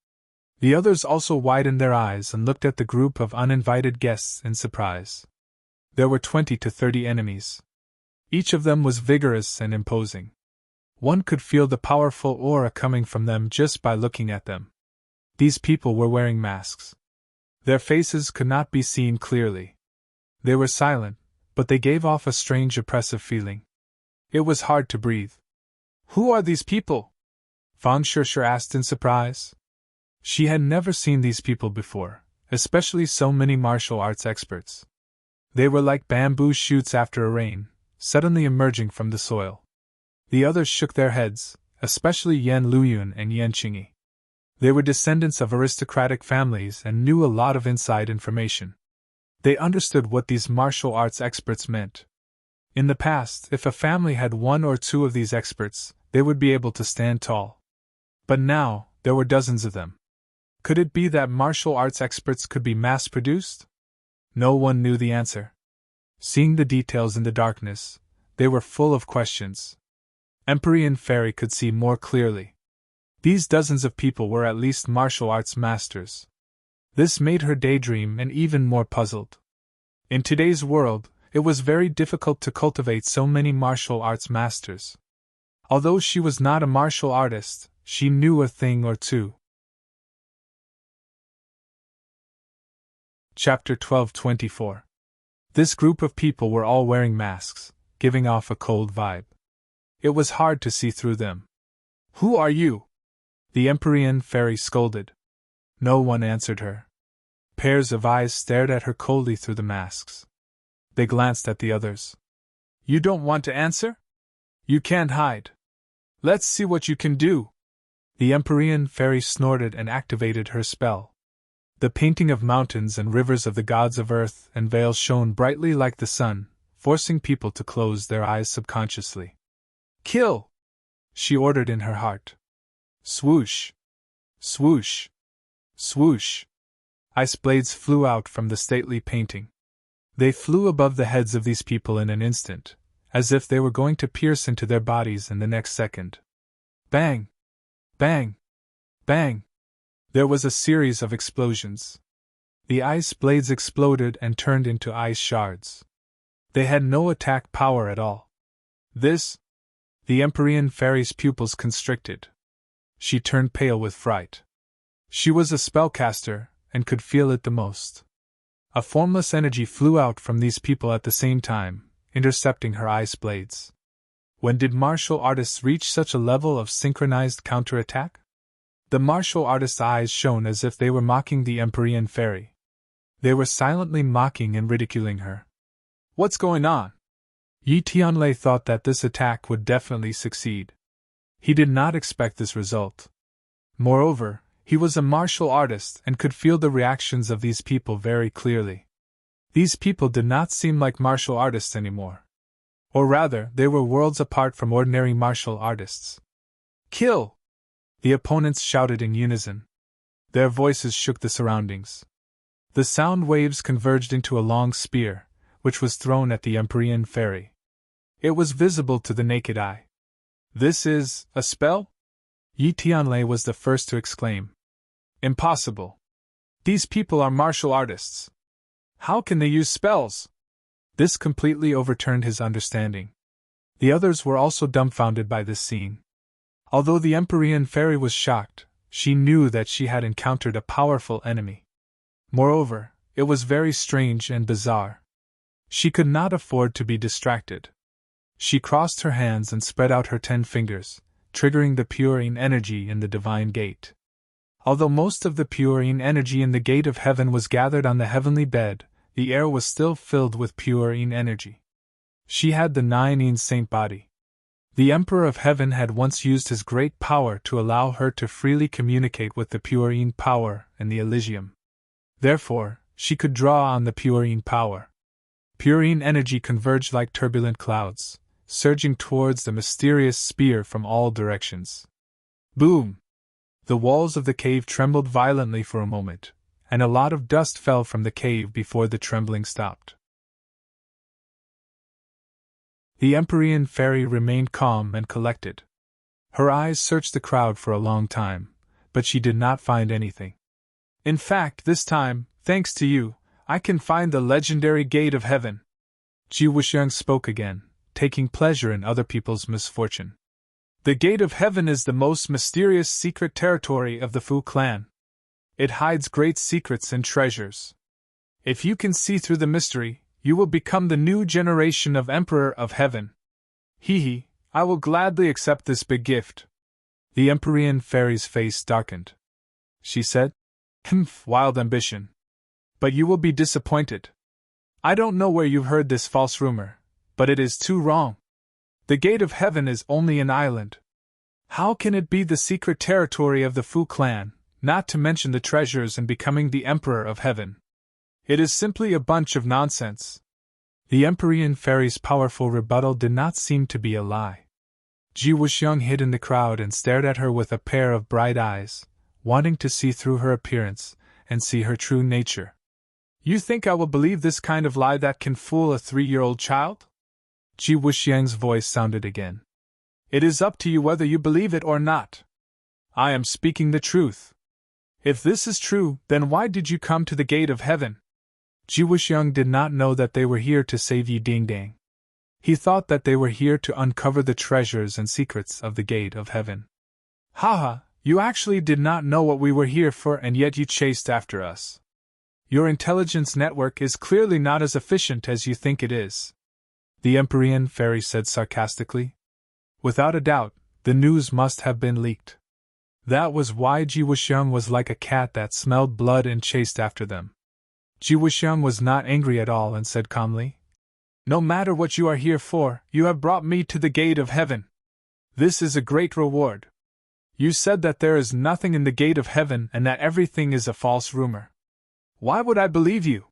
The others also widened their eyes and looked at the group of uninvited guests in surprise. There were 20 to 30 enemies. Each of them was vigorous and imposing. One could feel the powerful aura coming from them just by looking at them. These people were wearing masks. Their faces could not be seen clearly. They were silent, but they gave off a strange oppressive feeling. It was hard to breathe. "Who are these people?" Von Schurcher asked in surprise. She had never seen these people before, especially so many martial arts experts. They were like bamboo shoots after a rain, suddenly emerging from the soil. The others shook their heads, especially Yan Luyun and Yan Qingyi. They were descendants of aristocratic families and knew a lot of inside information. They understood what these martial arts experts meant. In the past, if a family had 1 or 2 of these experts, they would be able to stand tall. But now, there were dozens of them. Could it be that martial arts experts could be mass-produced? No one knew the answer. Seeing the details in the darkness, they were full of questions. Empyrean Fairy could see more clearly. These dozens of people were at least martial arts masters. This made her daydream and even more puzzled. In today's world, it was very difficult to cultivate so many martial arts masters. Although she was not a martial artist, she knew a thing or two. Chapter 12:24. This group of people were all wearing masks, giving off a cold vibe. It was hard to see through them. "Who are you?" the Empyrean Fairy scolded. No one answered her. Pairs of eyes stared at her coldly through the masks. They glanced at the others. "You don't want to answer? You can't hide. Let's see what you can do." The Empyrean Fairy snorted and activated her spell. The painting of mountains and rivers of the gods of earth and veil shone brightly like the sun, forcing people to close their eyes subconsciously. "Kill!" she ordered in her heart. Swoosh! Swoosh! Swoosh! Ice blades flew out from the stately painting. They flew above the heads of these people in an instant, as if they were going to pierce into their bodies in the next second. Bang! Bang! Bang! There was a series of explosions. The ice blades exploded and turned into ice shards. They had no attack power at all. This? The Empyrean Fairy's pupils constricted. She turned pale with fright. She was a spellcaster, and could feel it the most. A formless energy flew out from these people at the same time, intercepting her ice blades. When did martial artists reach such a level of synchronized counterattack? The martial artist's eyes shone as if they were mocking the Empyrean Fairy. They were silently mocking and ridiculing her. "What's going on?" Yi Tianlei thought that this attack would definitely succeed. He did not expect this result. Moreover, he was a martial artist and could feel the reactions of these people very clearly. These people did not seem like martial artists anymore. Or rather, they were worlds apart from ordinary martial artists. "Kill!" the opponents shouted in unison. Their voices shook the surroundings. The sound waves converged into a long spear, which was thrown at the Empyrean Fairy. It was visible to the naked eye. "This is a spell?" Yi Tianlei was the first to exclaim. "Impossible. These people are martial artists. How can they use spells?" This completely overturned his understanding. The others were also dumbfounded by this scene. Although the Empyrean Fairy was shocked, she knew that she had encountered a powerful enemy. Moreover, it was very strange and bizarre. She could not afford to be distracted. She crossed her hands and spread out her 10 fingers, triggering the purine energy in the divine gate. Although most of the purine energy in the gate of heaven was gathered on the heavenly bed, the air was still filled with purine energy. She had the 9 saint body. The Emperor of Heaven had once used his great power to allow her to freely communicate with the purine power in the Elysium. Therefore, she could draw on the purine power. Purine energy converged like turbulent clouds, surging towards the mysterious spear from all directions. Boom! The walls of the cave trembled violently for a moment, and a lot of dust fell from the cave before the trembling stopped. The Empyrean fairy remained calm and collected. Her eyes searched the crowd for a long time, but she did not find anything. In fact, this time, thanks to you, I can find the legendary Gate of Heaven. Ji Wuxiang spoke again, taking pleasure in other people's misfortune. The Gate of Heaven is the most mysterious secret territory of the Fu clan. It hides great secrets and treasures. If you can see through the mystery, you will become the new generation of Emperor of Heaven. Hee, I will gladly accept this big gift. The Empyrean fairy's face darkened. She said, Wild ambition. But you will be disappointed. I don't know where you've heard this false rumor, but it is too wrong. The Gate of Heaven is only an island. How can it be the secret territory of the Fu clan, not to mention the treasures and becoming the Emperor of Heaven? It is simply a bunch of nonsense. The Empyrean fairy's powerful rebuttal did not seem to be a lie. Ji Wuxiang hid in the crowd and stared at her with a pair of bright eyes, wanting to see through her appearance and see her true nature. You think I will believe this kind of lie that can fool a 3-year-old child? Ji Wuxiang's voice sounded again. It is up to you whether you believe it or not. I am speaking the truth. If this is true, then why did you come to the Gate of Heaven? Ji Wuxiang did not know that they were here to save Yi Dingdang. He thought that they were here to uncover the treasures and secrets of the Gate of Heaven. Haha, you actually did not know what we were here for, and yet you chased after us. Your intelligence network is clearly not as efficient as you think it is. The Empyrean fairy said sarcastically. Without a doubt, the news must have been leaked. That was why Ji Wuxiang was like a cat that smelled blood and chased after them. Ji Wuxiang was not angry at all and said calmly, No matter what you are here for, you have brought me to the Gate of Heaven. This is a great reward. You said that there is nothing in the Gate of Heaven and that everything is a false rumor. Why would I believe you?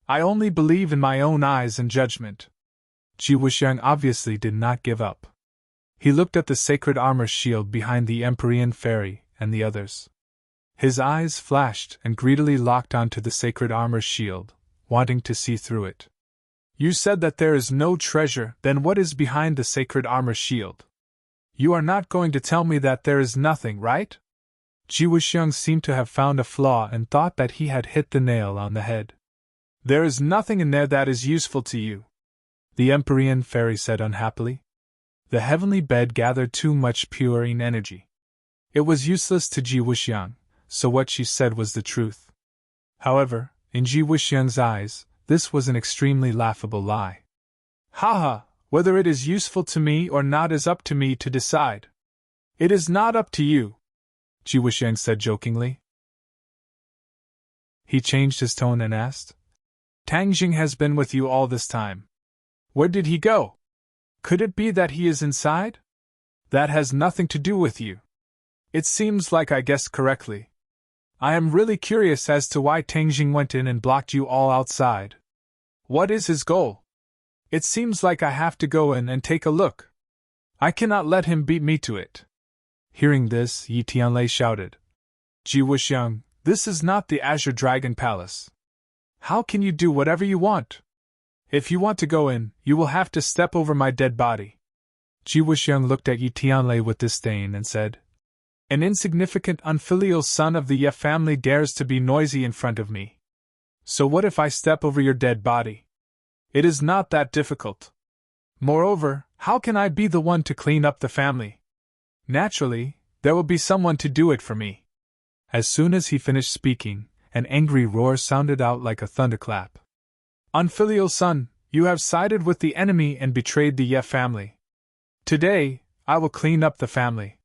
I only believe in my own eyes and judgment. Ji Wuxiang obviously did not give up. He looked at the sacred armor shield behind the Empyrean fairy and the others. His eyes flashed and greedily locked onto the sacred armor shield, wanting to see through it. You said that there is no treasure, then what is behind the sacred armor shield? You are not going to tell me that there is nothing, right? Ji Wuxiang seemed to have found a flaw and thought that he had hit the nail on the head. There is nothing in there that is useful to you, the Empyrean fairy said unhappily. The heavenly bed gathered too much pure energy. It was useless to Ji Wuxiang, so what she said was the truth. However, in Ji Wuxiang's eyes, this was an extremely laughable lie. Haha, whether it is useful to me or not is up to me to decide. It is not up to you, Ji Wuxiang said jokingly. He changed his tone and asked, Tang Jing has been with you all this time. Where did he go? Could it be that he is inside? That has nothing to do with you. It seems like I guessed correctly. I am really curious as to why Tang Jing went in and blocked you all outside. What is his goal? It seems like I have to go in and take a look. I cannot let him beat me to it. Hearing this, Yi Tianlei shouted, Ji Wuxiang, this is not the Azure Dragon Palace. How can you do whatever you want? If you want to go in, you will have to step over my dead body. Ji Wuxiang looked at Yi Tianlei with disdain and said, An insignificant unfilial son of the Ye family dares to be noisy in front of me. So what if I step over your dead body? It is not that difficult. Moreover, how can I be the one to clean up the family? Naturally, there will be someone to do it for me. As soon as he finished speaking, an angry roar sounded out like a thunderclap. Unfilial son, you have sided with the enemy and betrayed the Ye family. Today, I will clean up the family.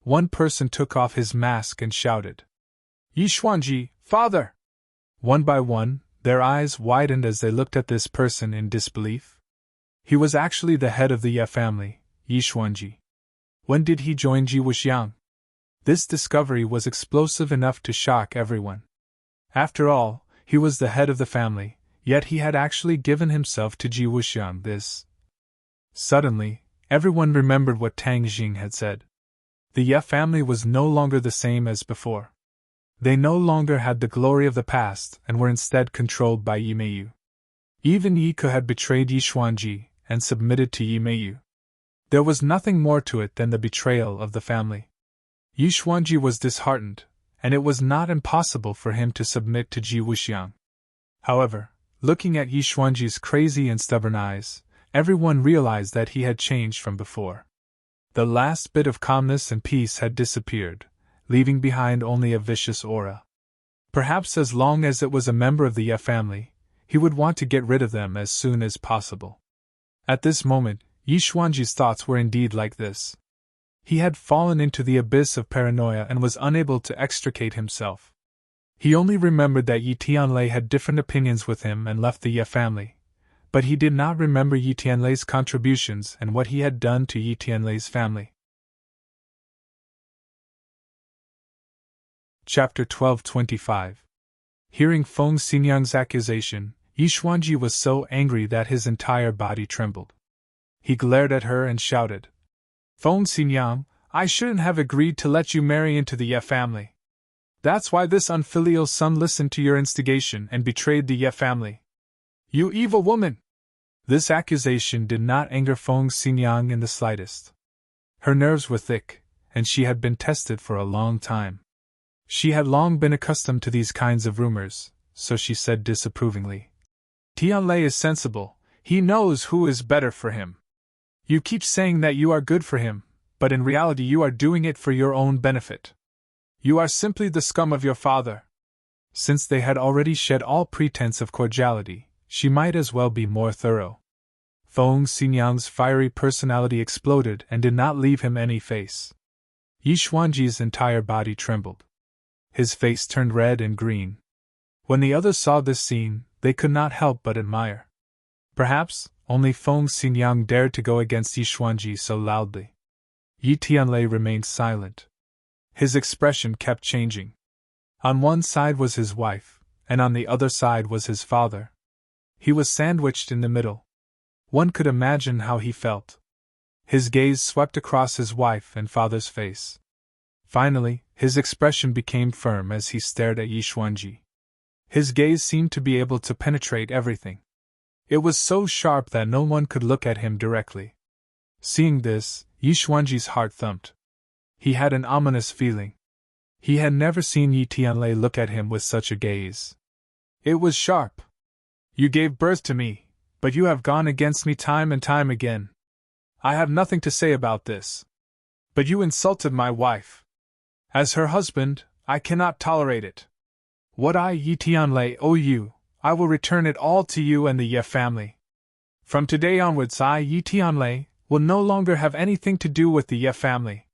One person took off his mask and shouted, Yi Xuanji, father! One by one, their eyes widened as they looked at this person in disbelief. He was actually the head of the Ye family, Yi Xuanji. When did he join Ji Wuxiang? This discovery was explosive enough to shock everyone. After all, he was the head of the family, yet he had actually given himself to Ji Wuxiang. Suddenly, everyone remembered what Tang Jing had said. The Ye family was no longer the same as before. They no longer had the glory of the past and were instead controlled by Yi Meiyu. Even Yi Ke had betrayed Yi Xuanji and submitted to Yi Meiyu. There was nothing more to it than the betrayal of the family. Yi Xuanji was disheartened, and it was not impossible for him to submit to Ji Wuxiang. However, looking at Yi Xuanji's crazy and stubborn eyes, everyone realized that he had changed from before. The last bit of calmness and peace had disappeared, leaving behind only a vicious aura. Perhaps as long as it was a member of the Ye family, he would want to get rid of them as soon as possible. At this moment, Yi Xuanji's thoughts were indeed like this. He had fallen into the abyss of paranoia and was unable to extricate himself. He only remembered that Yi Tianlei had different opinions with him and left the Ye family, but he did not remember Yi Tianlei's contributions and what he had done to Yi Tianlei's family. Chapter 12:25. Hearing Feng Xinyang's accusation, Yi Xuanji was so angry that his entire body trembled. He glared at her and shouted, "Feng Xinyang, I shouldn't have agreed to let you marry into the Ye family. That's why this unfilial son listened to your instigation and betrayed the Ye family. You evil woman!" This accusation did not anger Feng Xinyang in the slightest. Her nerves were thick, and she had been tested for a long time. She had long been accustomed to these kinds of rumors, so she said disapprovingly, "Tianlei is sensible, he knows who is better for him. You keep saying that you are good for him, but in reality you are doing it for your own benefit. You are simply the scum of your father." Since they had already shed all pretense of cordiality, she might as well be more thorough. Feng Xinyang's fiery personality exploded and did not leave him any face. Yi Xuanji's entire body trembled. His face turned red and green. When the others saw this scene, they could not help but admire. Perhaps only Feng Xinyang dared to go against Yi Xuanji so loudly. Yi Tianlei remained silent. His expression kept changing. On one side was his wife, and on the other side was his father. He was sandwiched in the middle. One could imagine how he felt. His gaze swept across his wife and father's face. Finally, his expression became firm as he stared at Yi Xuanji. His gaze seemed to be able to penetrate everything. It was so sharp that no one could look at him directly. Seeing this, Yi Xuanji's heart thumped. He had an ominous feeling. He had never seen Yi Tianlei look at him with such a gaze. It was sharp. "You gave birth to me, but you have gone against me time and time again. I have nothing to say about this. But you insulted my wife. As her husband, I cannot tolerate it. What I, Yi Tianlei, owe you, I will return it all to you and the Ye family. From today onwards I, Yi Tianlei, will no longer have anything to do with the Ye family."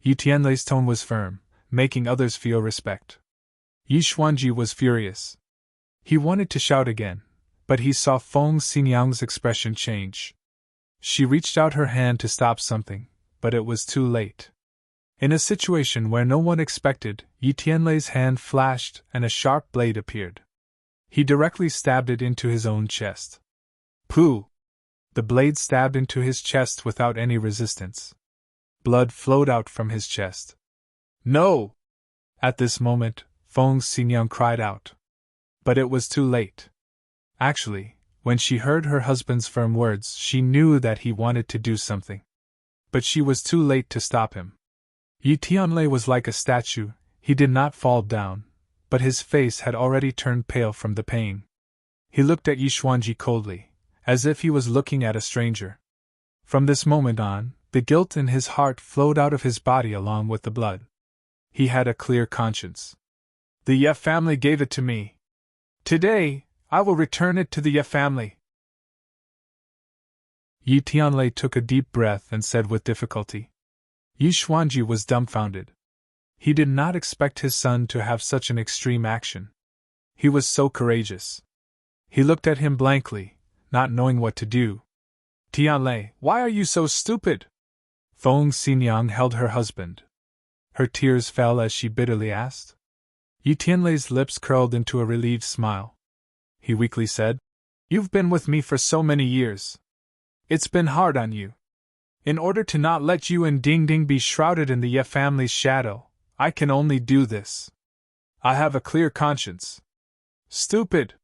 Yi Tianlei's tone was firm, making others feel respect. Yi Xuanji was furious. He wanted to shout again, but he saw Feng Xinyang's expression change. She reached out her hand to stop something, but it was too late. In a situation where no one expected, Yi Tianlei's hand flashed and a sharp blade appeared. He directly stabbed it into his own chest. Pooh! The blade stabbed into his chest without any resistance. Blood flowed out from his chest. "No!" At this moment, Feng Xinyang cried out. But it was too late. Actually, when she heard her husband's firm words, she knew that he wanted to do something. But she was too late to stop him. Yi Tianlei was like a statue. He did not fall down, but his face had already turned pale from the pain. He looked at Yi Xuanji coldly, as if he was looking at a stranger. From this moment on, the guilt in his heart flowed out of his body along with the blood. He had a clear conscience. "The Ye family gave it to me. Today, I will return it to the Ye family." Yi Tianlei took a deep breath and said with difficulty. Yi Xuanji was dumbfounded. He did not expect his son to have such an extreme action. He was so courageous. He looked at him blankly, not knowing what to do. "Tianlei, why are you so stupid?" Feng Xinyang held her husband. Her tears fell as she bitterly asked. Yi Tianlei's lips curled into a relieved smile. He weakly said, "You've been with me for so many years. It's been hard on you. In order to not let you and Ding Ding be shrouded in the Ye family's shadow, I can only do this. I have a clear conscience. Stupid!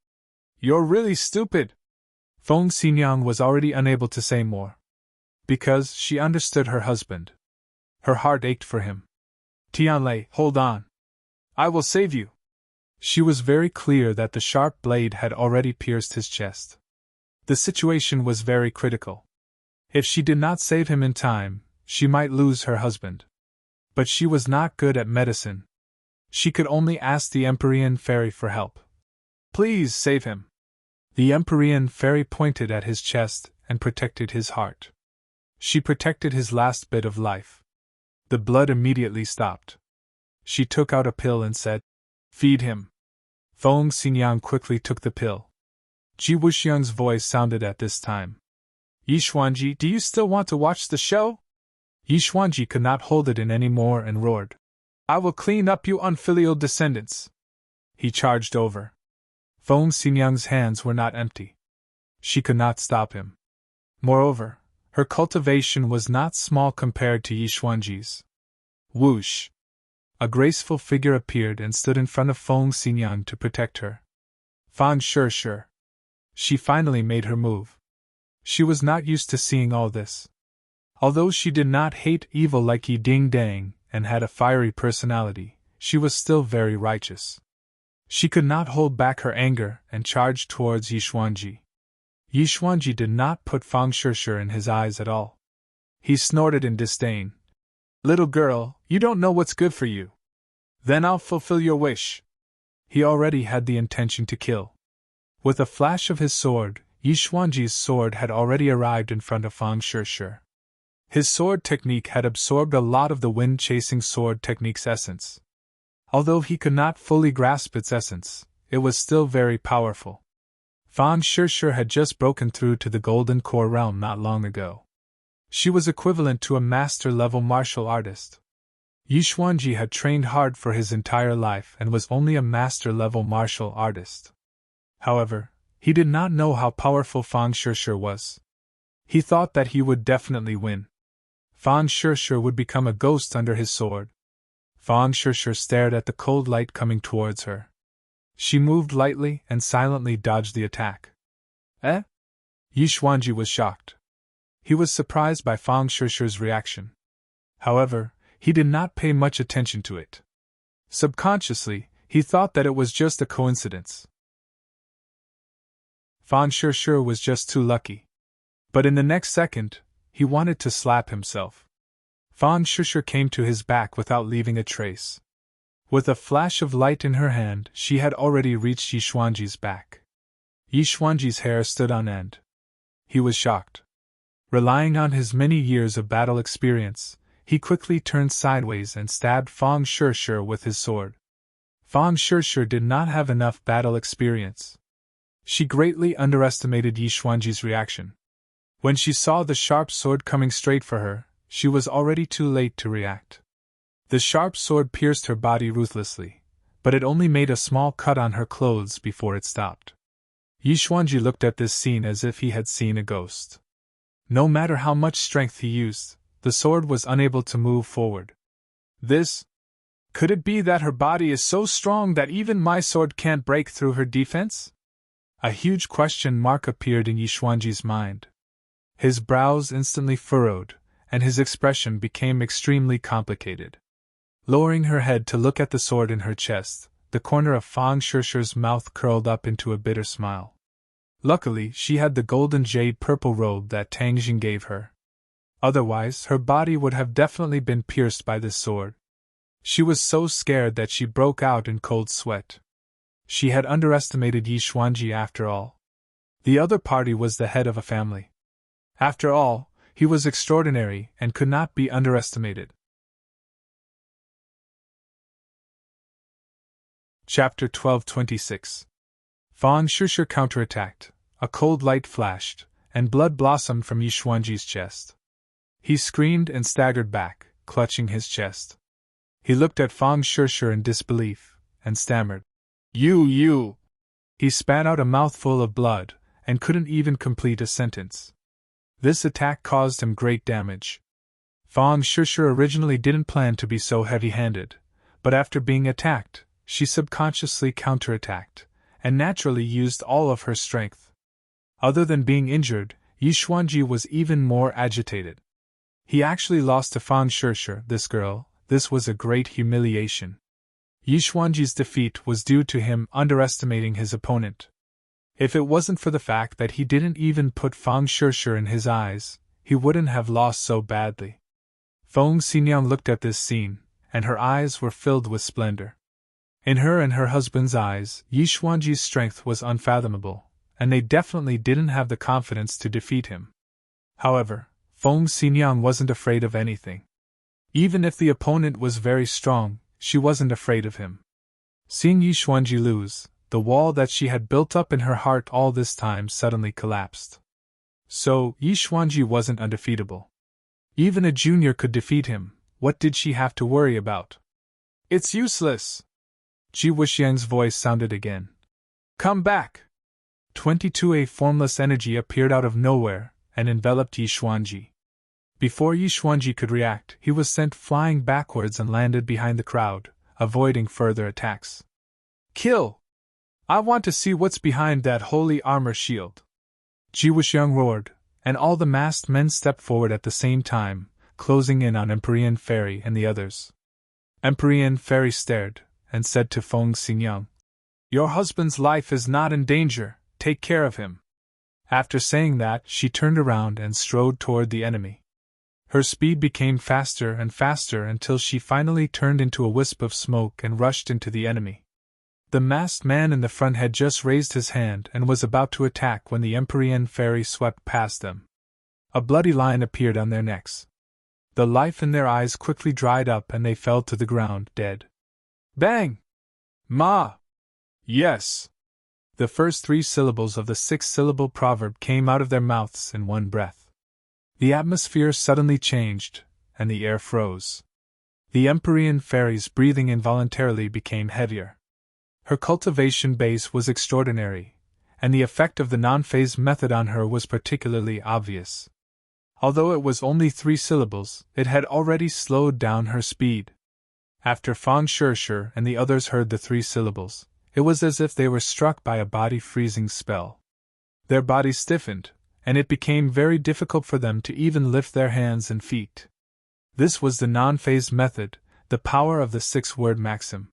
You're really stupid! Feng Xinyang was already unable to say more. Because she understood her husband. Her heart ached for him. Tianlei, hold on. I will save you. She was very clear that the sharp blade had already pierced his chest. The situation was very critical. If she did not save him in time, she might lose her husband. But she was not good at medicine. She could only ask the Empyrean fairy for help. Please save him. The Empyrean fairy pointed at his chest and protected his heart. She protected his last bit of life. The blood immediately stopped. She took out a pill and said, "Feed him." Feng Xinyang quickly took the pill. Ji Wuxiang's voice sounded at this time. "Yixuanji, do you still want to watch the show?" Yixuanji could not hold it in any more and roared, "I will clean up you unfilial descendants." He charged over. Feng Xinyang's hands were not empty. She could not stop him. Moreover, her cultivation was not small compared to Yixuanji's. Whoosh! A graceful figure appeared and stood in front of Feng Xinyang to protect her. Fan Shishir. She finally made her move. She was not used to seeing all this. Although she did not hate evil like Yi Ding Dang and had a fiery personality, she was still very righteous. She could not hold back her anger and charged towards Yixuanji. Yixuanji did not put Fang Shishir in his eyes at all. He snorted in disdain. "Little girl, you don't know what's good for you. Then I'll fulfill your wish." He already had the intention to kill. With a flash of his sword, Yixuanji's sword had already arrived in front of Fang Shishir. His sword technique had absorbed a lot of the wind-chasing sword technique's essence. Although he could not fully grasp its essence, it was still very powerful. Fan Shishir had just broken through to the Golden Core realm not long ago. She was equivalent to a master-level martial artist. Yixuanji had trained hard for his entire life and was only a master-level martial artist. However, he did not know how powerful Fan Shishir was. He thought that he would definitely win. Fan Shishir would become a ghost under his sword. Fan Shishir stared at the cold light coming towards her. She moved lightly and silently dodged the attack. Eh? Yixuanji was shocked. He was surprised by Fang Shishir's reaction. However, he did not pay much attention to it. Subconsciously, he thought that it was just a coincidence. Fan Shishir was just too lucky. But in the next second, he wanted to slap himself. Fan Shishir came to his back without leaving a trace. With a flash of light in her hand, she had already reached Yixuanji's back. Yixuanji's hair stood on end. He was shocked. Relying on his many years of battle experience, he quickly turned sideways and stabbed Fang Shishir with his sword. Fang Shishir did not have enough battle experience. She greatly underestimated Yixuanji's reaction. When she saw the sharp sword coming straight for her, she was already too late to react. The sharp sword pierced her body ruthlessly, but it only made a small cut on her clothes before it stopped. Yixuanji looked at this scene as if he had seen a ghost. No matter how much strength he used, the sword was unable to move forward. This? Could it be that her body is so strong that even my sword can't break through her defense? A huge question mark appeared in Yixuanji's mind. His brows instantly furrowed, and his expression became extremely complicated. Lowering her head to look at the sword in her chest, the corner of Fang Shishir's mouth curled up into a bitter smile. Luckily, she had the golden jade purple robe that Tangjin gave her. Otherwise, her body would have definitely been pierced by this sword. She was so scared that she broke out in cold sweat. She had underestimated Yixuanji after all. The other party was the head of a family. After all, he was extraordinary and could not be underestimated. Chapter 1226. Fang Shishir counterattacked, a cold light flashed, and blood blossomed from Yixuanji's chest. He screamed and staggered back, clutching his chest. He looked at Fang Shishir in disbelief, and stammered, You! He spat out a mouthful of blood, and couldn't even complete a sentence. This attack caused him great damage. Feng Shishu originally didn't plan to be so heavy-handed, but after being attacked, she subconsciously counterattacked, and naturally used all of her strength. Other than being injured, Yi Xuanji was even more agitated. He actually lost to Feng Shishu, this girl. This was a great humiliation. Yi Xuanji's defeat was due to him underestimating his opponent. If it wasn't for the fact that he didn't even put Feng Shishu in his eyes, he wouldn't have lost so badly. Feng Xinjiang looked at this scene, and her eyes were filled with splendor. In her and her husband's eyes, Yi Xuanji's strength was unfathomable, and they definitely didn't have the confidence to defeat him. However, Feng Xinjiang wasn't afraid of anything. Even if the opponent was very strong, she wasn't afraid of him. Seeing Yi Xuanji lose, the wall that she had built up in her heart all this time suddenly collapsed. So, Yi Xuanji wasn't undefeatable. Even a junior could defeat him. What did she have to worry about? It's useless! Ji Wuxiang's voice sounded again. Come back! 22. A formless energy appeared out of nowhere and enveloped Yi Xuanji. Before Yi Xuanji could react, he was sent flying backwards and landed behind the crowd, avoiding further attacks. Kill! I want to see what's behind that holy armor shield! Ji Wuxiang roared, and all the masked men stepped forward at the same time, closing in on Emperor Fairy and the others. Emperor Fairy stared, and said to Feng Xinjiang, Your husband's life is not in danger, take care of him. After saying that, she turned around and strode toward the enemy. Her speed became faster and faster until she finally turned into a wisp of smoke and rushed into the enemy. The masked man in the front had just raised his hand and was about to attack when the Emperor Fairy swept past them. A bloody line appeared on their necks. The life in their eyes quickly dried up and they fell to the ground, dead. Bang! Ma! Yes! The first 3 syllables of the 6-syllable proverb came out of their mouths in one breath. The atmosphere suddenly changed, and the air froze. The Emperor Fairy's breathing involuntarily became heavier. Her cultivation base was extraordinary, and the effect of the non-phase method on her was particularly obvious. Although it was only 3 syllables, it had already slowed down her speed. After Feng Shishu and the others heard the 3 syllables, it was as if they were struck by a body-freezing spell. Their bodies stiffened, and it became very difficult for them to even lift their hands and feet. This was the non-phase method, the power of the 6-word maxim.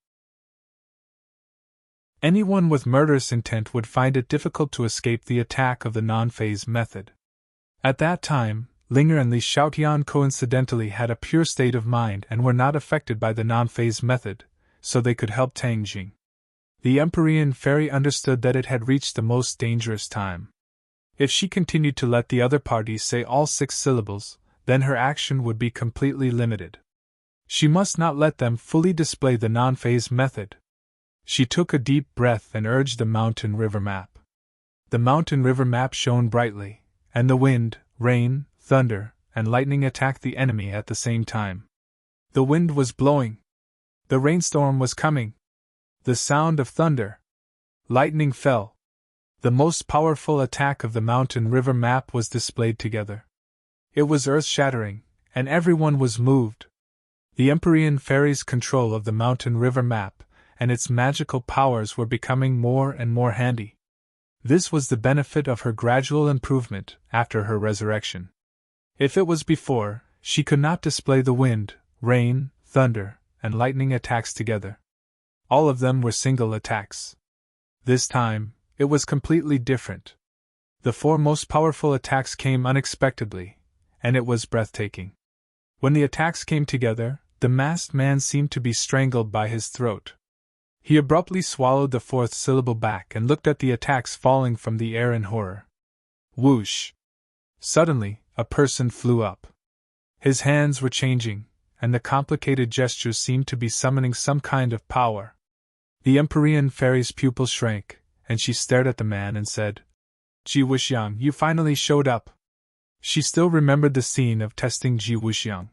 Anyone with murderous intent would find it difficult to escape the attack of the non-phase method. At that time, Linger and Li Xiaotian coincidentally had a pure state of mind and were not affected by the non-phase method, so they could help Tang Jing. The Emperor Fairy understood that it had reached the most dangerous time. If she continued to let the other parties say all 6 syllables, then her action would be completely limited. She must not let them fully display the non-phase method. She took a deep breath and urged the mountain river map. The mountain river map shone brightly, and the wind, rain, thunder, and lightning attacked the enemy at the same time. The wind was blowing. The rainstorm was coming. The sound of thunder. Lightning fell. The most powerful attack of the mountain river map was displayed together. It was earth-shattering, and everyone was moved. The Emperor Fairy's control of the mountain river map and its magical powers were becoming more and more handy. This was the benefit of her gradual improvement after her resurrection. If it was before, she could not display the wind, rain, thunder, and lightning attacks together. All of them were single attacks. This time, it was completely different. The 4 most powerful attacks came unexpectedly, and it was breathtaking. When the attacks came together, the masked man seemed to be strangled by his throat. He abruptly swallowed the 4th syllable back and looked at the attacks falling from the air in horror. Whoosh! Suddenly, a person flew up. His hands were changing, and the complicated gestures seemed to be summoning some kind of power. The Emperor Fairy's pupils shrank, and she stared at the man and said, Ji Wuxiang, you finally showed up. She still remembered the scene of testing Ji Wuxiang.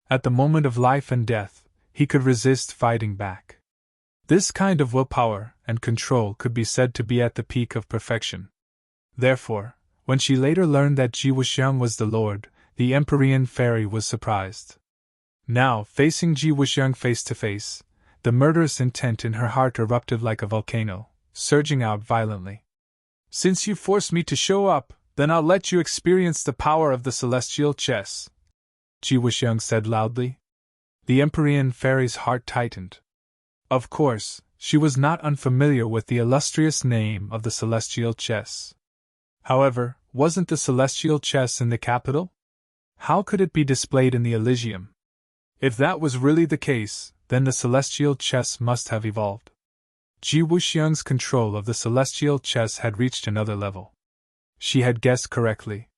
At the moment of life and death, he could resist fighting back. This kind of willpower and control could be said to be at the peak of perfection. Therefore, When she later learned that Ji Wuxiang was the Lord, the Empyrean fairy was surprised. Now, facing Ji Wuxiang face to face, the murderous intent in her heart erupted like a volcano, surging out violently. "Since you forced me to show up, then I'll let you experience the power of the celestial chess," Ji Wuxiang said loudly. The Empyrean fairy's heart tightened. Of course, she was not unfamiliar with the illustrious name of the celestial chess. However, wasn't the celestial chess in the capital? How could it be displayed in the Elysium? If that was really the case, then the celestial chess must have evolved. Ji Wuxiang's control of the celestial chess had reached another level. She had guessed correctly.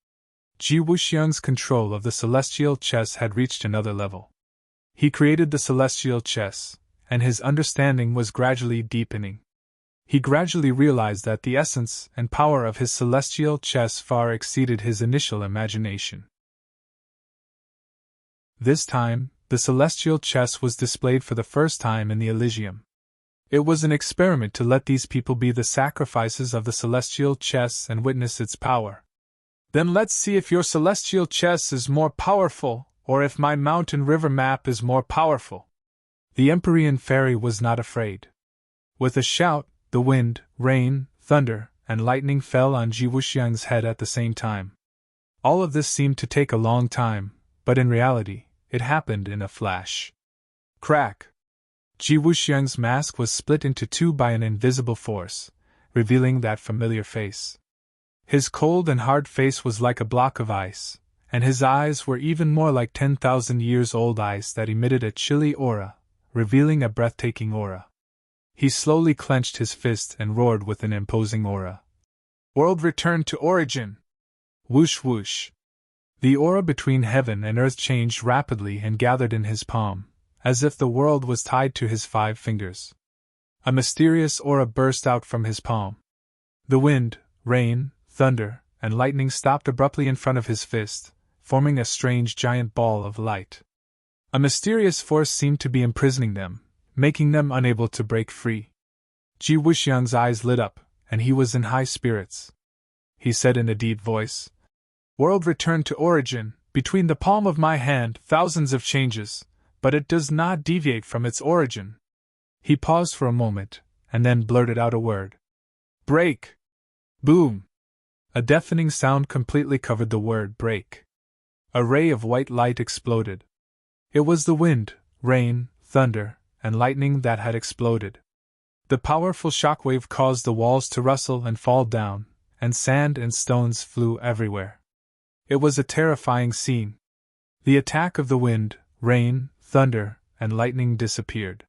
Ji Wuxiang's control of the celestial chess had reached another level. He created the celestial chess, and his understanding was gradually deepening. He gradually realized that the essence and power of his celestial chess far exceeded his initial imagination. This time, the celestial chess was displayed for the first time in the Elysium. It was an experiment to let these people be the sacrifices of the celestial chess and witness its power. "Then let's see if your celestial chess is more powerful, or if my mountain river map is more powerful." The Empyrean fairy was not afraid. With a shout, the wind, rain, thunder, and lightning fell on Ji Wuxiang's head at the same time. All of this seemed to take a long time, but in reality, it happened in a flash. Crack! Ji Wuxiang's mask was split into two by an invisible force, revealing that familiar face. His cold and hard face was like a block of ice, and his eyes were even more like 10,000 years old ice that emitted a chilly aura, revealing a breathtaking aura. He slowly clenched his fist and roared with an imposing aura. "World returned to origin!" Whoosh whoosh! The aura between heaven and earth changed rapidly and gathered in his palm, as if the world was tied to his 5 fingers. A mysterious aura burst out from his palm. The wind, rain, thunder, and lightning stopped abruptly in front of his fist, forming a strange giant ball of light. A mysterious force seemed to be imprisoning them, making them unable to break free. Ji Wuxiang's eyes lit up, and he was in high spirits. He said in a deep voice, "World returned to origin, between the palm of my hand, thousands of changes, but it does not deviate from its origin." He paused for a moment, and then blurted out a word. "Break!" Boom! A deafening sound completely covered the word break. A ray of white light exploded. It was the wind, rain, thunder, and lightning that had exploded. The powerful shockwave caused the walls to rustle and fall down, and sand and stones flew everywhere. It was a terrifying scene. The attack of the wind, rain, thunder, and lightning disappeared.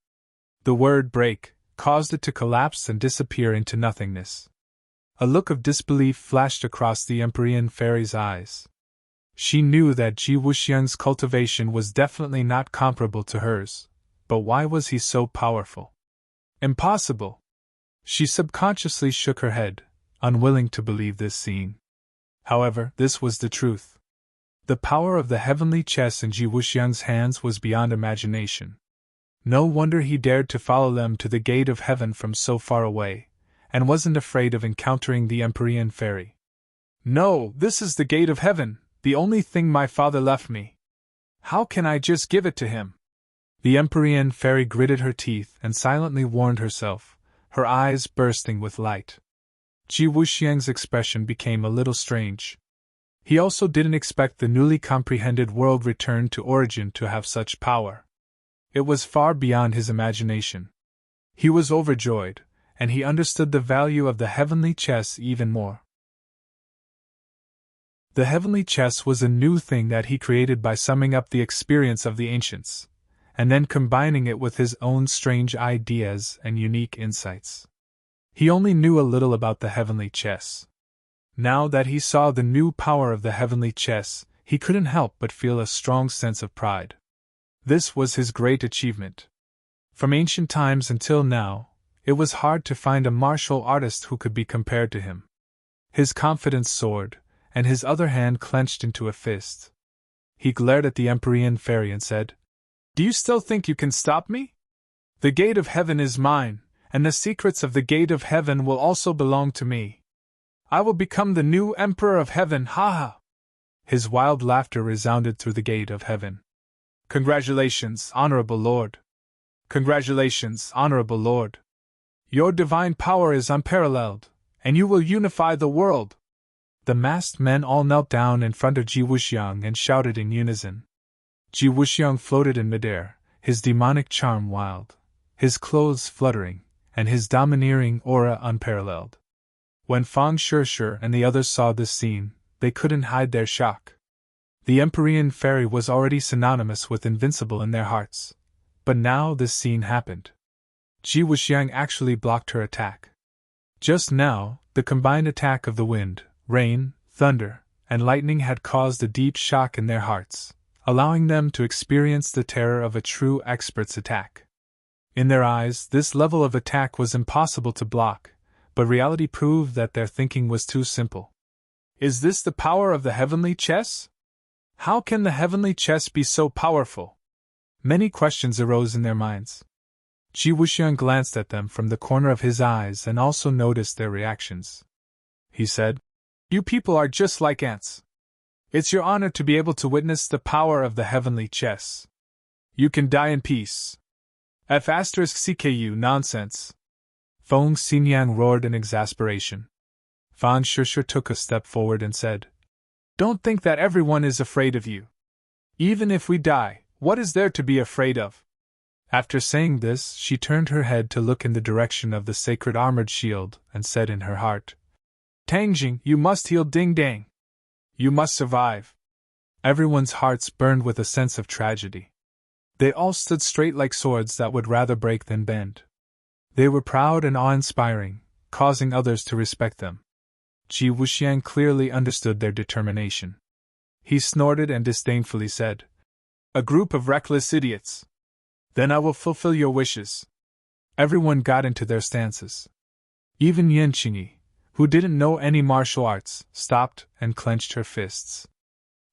The word break caused it to collapse and disappear into nothingness. A look of disbelief flashed across the Empyrean fairy's eyes. She knew that Ji Wuxiang's cultivation was definitely not comparable to hers, but why was he so powerful? Impossible! She subconsciously shook her head, unwilling to believe this scene. However, this was the truth. The power of the heavenly chess in Ji Wuxiang's hands was beyond imagination. No wonder he dared to follow them to the gate of heaven from so far away, and wasn't afraid of encountering the Empyrean fairy. "No, this is the gate of heaven, the only thing my father left me. How can I just give it to him?" The Empyrean fairy gritted her teeth and silently warned herself, her eyes bursting with light. Ji Wuxiang's expression became a little strange. He also didn't expect the newly comprehended world returned to origin to have such power. It was far beyond his imagination. He was overjoyed, and he understood the value of the heavenly chess even more. The heavenly chess was a new thing that he created by summing up the experience of the ancients, and then combining it with his own strange ideas and unique insights. He only knew a little about the heavenly chess. Now that he saw the new power of the heavenly chess, he couldn't help but feel a strong sense of pride. This was his great achievement. From ancient times until now, it was hard to find a martial artist who could be compared to him. His confidence soared, and his other hand clenched into a fist. He glared at the Empyrean fairy and said, "Do you still think you can stop me? The gate of heaven is mine, and the secrets of the gate of heaven will also belong to me. I will become the new Emperor of Heaven, ha ha! His wild laughter resounded through the gate of heaven. Congratulations, Honorable Lord! Congratulations, Honorable Lord! Your divine power is unparalleled, and you will unify the world! The masked men all knelt down in front of Ji Wuxiang and shouted in unison. Ji Wuxiang floated in midair, his demonic charm wild, his clothes fluttering, and his domineering aura unparalleled. When Fang Shishir and the others saw this scene, they couldn't hide their shock. The Empyrean fairy was already synonymous with invincible in their hearts, but now this scene happened. Ji Wuxiang actually blocked her attack. Just now, the combined attack of the wind, rain, thunder, and lightning had caused a deep shock in their hearts, allowing them to experience the terror of a true expert's attack. In their eyes, this level of attack was impossible to block, but reality proved that their thinking was too simple. Is this the power of the heavenly chess? How can the heavenly chess be so powerful? Many questions arose in their minds. Ji Wuxiang glanced at them from the corner of his eyes and also noticed their reactions. He said, "You people are just like ants. It's your honor to be able to witness the power of the heavenly chess. You can die in peace. *CKU nonsense. Feng Xinyang roared in exasperation. Fang Shishir took a step forward and said, "Don't think that everyone is afraid of you. Even if we die, what is there to be afraid of?" After saying this, she turned her head to look in the direction of the sacred armored shield and said in her heart, "Tangjing, you must heal Ding Dang. You must survive." Everyone's hearts burned with a sense of tragedy. They all stood straight like swords that would rather break than bend. They were proud and awe-inspiring, causing others to respect them. Ji Wuxiang clearly understood their determination. He snorted and disdainfully said, "A group of reckless idiots. Then I will fulfill your wishes." Everyone got into their stances. Even Yan Qingyi, who didn't know any martial arts, stopped and clenched her fists.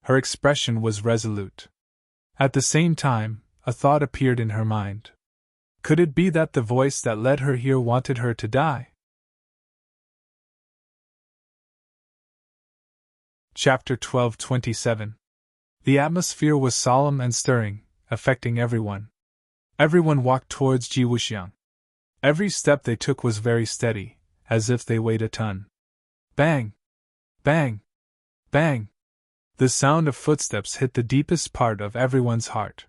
Her expression was resolute. At the same time, a thought appeared in her mind. Could it be that the voice that led her here wanted her to die? Chapter 12:27. The atmosphere was solemn and stirring, affecting everyone. Everyone walked towards Ji Wuxiang. Every step they took was very steady, as if they weighed a ton. Bang! Bang! Bang! The sound of footsteps hit the deepest part of everyone's heart.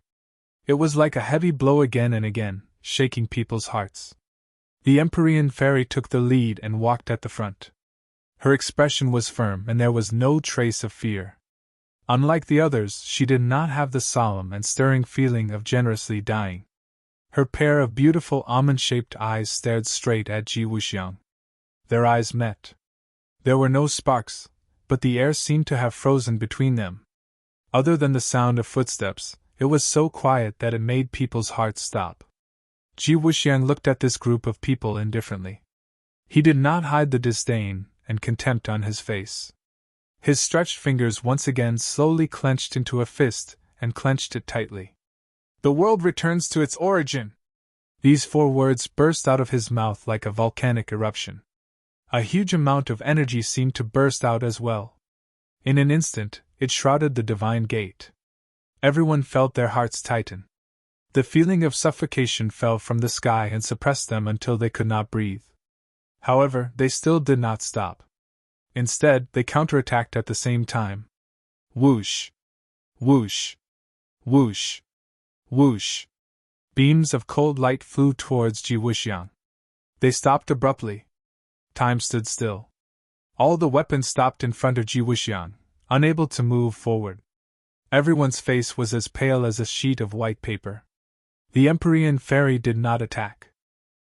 It was like a heavy blow again and again, shaking people's hearts. The Empyrean fairy took the lead and walked at the front. Her expression was firm and there was no trace of fear. Unlike the others, she did not have the solemn and stirring feeling of generously dying. Her pair of beautiful almond-shaped eyes stared straight at Ji Wuxiang. Their eyes met. There were no sparks, but the air seemed to have frozen between them. Other than the sound of footsteps, it was so quiet that it made people's hearts stop. Ji Wuxiang looked at this group of people indifferently. He did not hide the disdain and contempt on his face. His stretched fingers once again slowly clenched into a fist and clenched it tightly. "The world returns to its origin." These 4 words burst out of his mouth like a volcanic eruption. A huge amount of energy seemed to burst out as well. In an instant, it shrouded the divine gate. Everyone felt their hearts tighten. The feeling of suffocation fell from the sky and suppressed them until they could not breathe. However, they still did not stop. Instead, they counterattacked at the same time. Whoosh! Whoosh! Whoosh! Whoosh! Beams of cold light flew towards Ji Wuxiang. They stopped abruptly. Time stood still. All the weapons stopped in front of Ji Wuxiang, unable to move forward. Everyone's face was as pale as a sheet of white paper. The Empyrean fairy did not attack.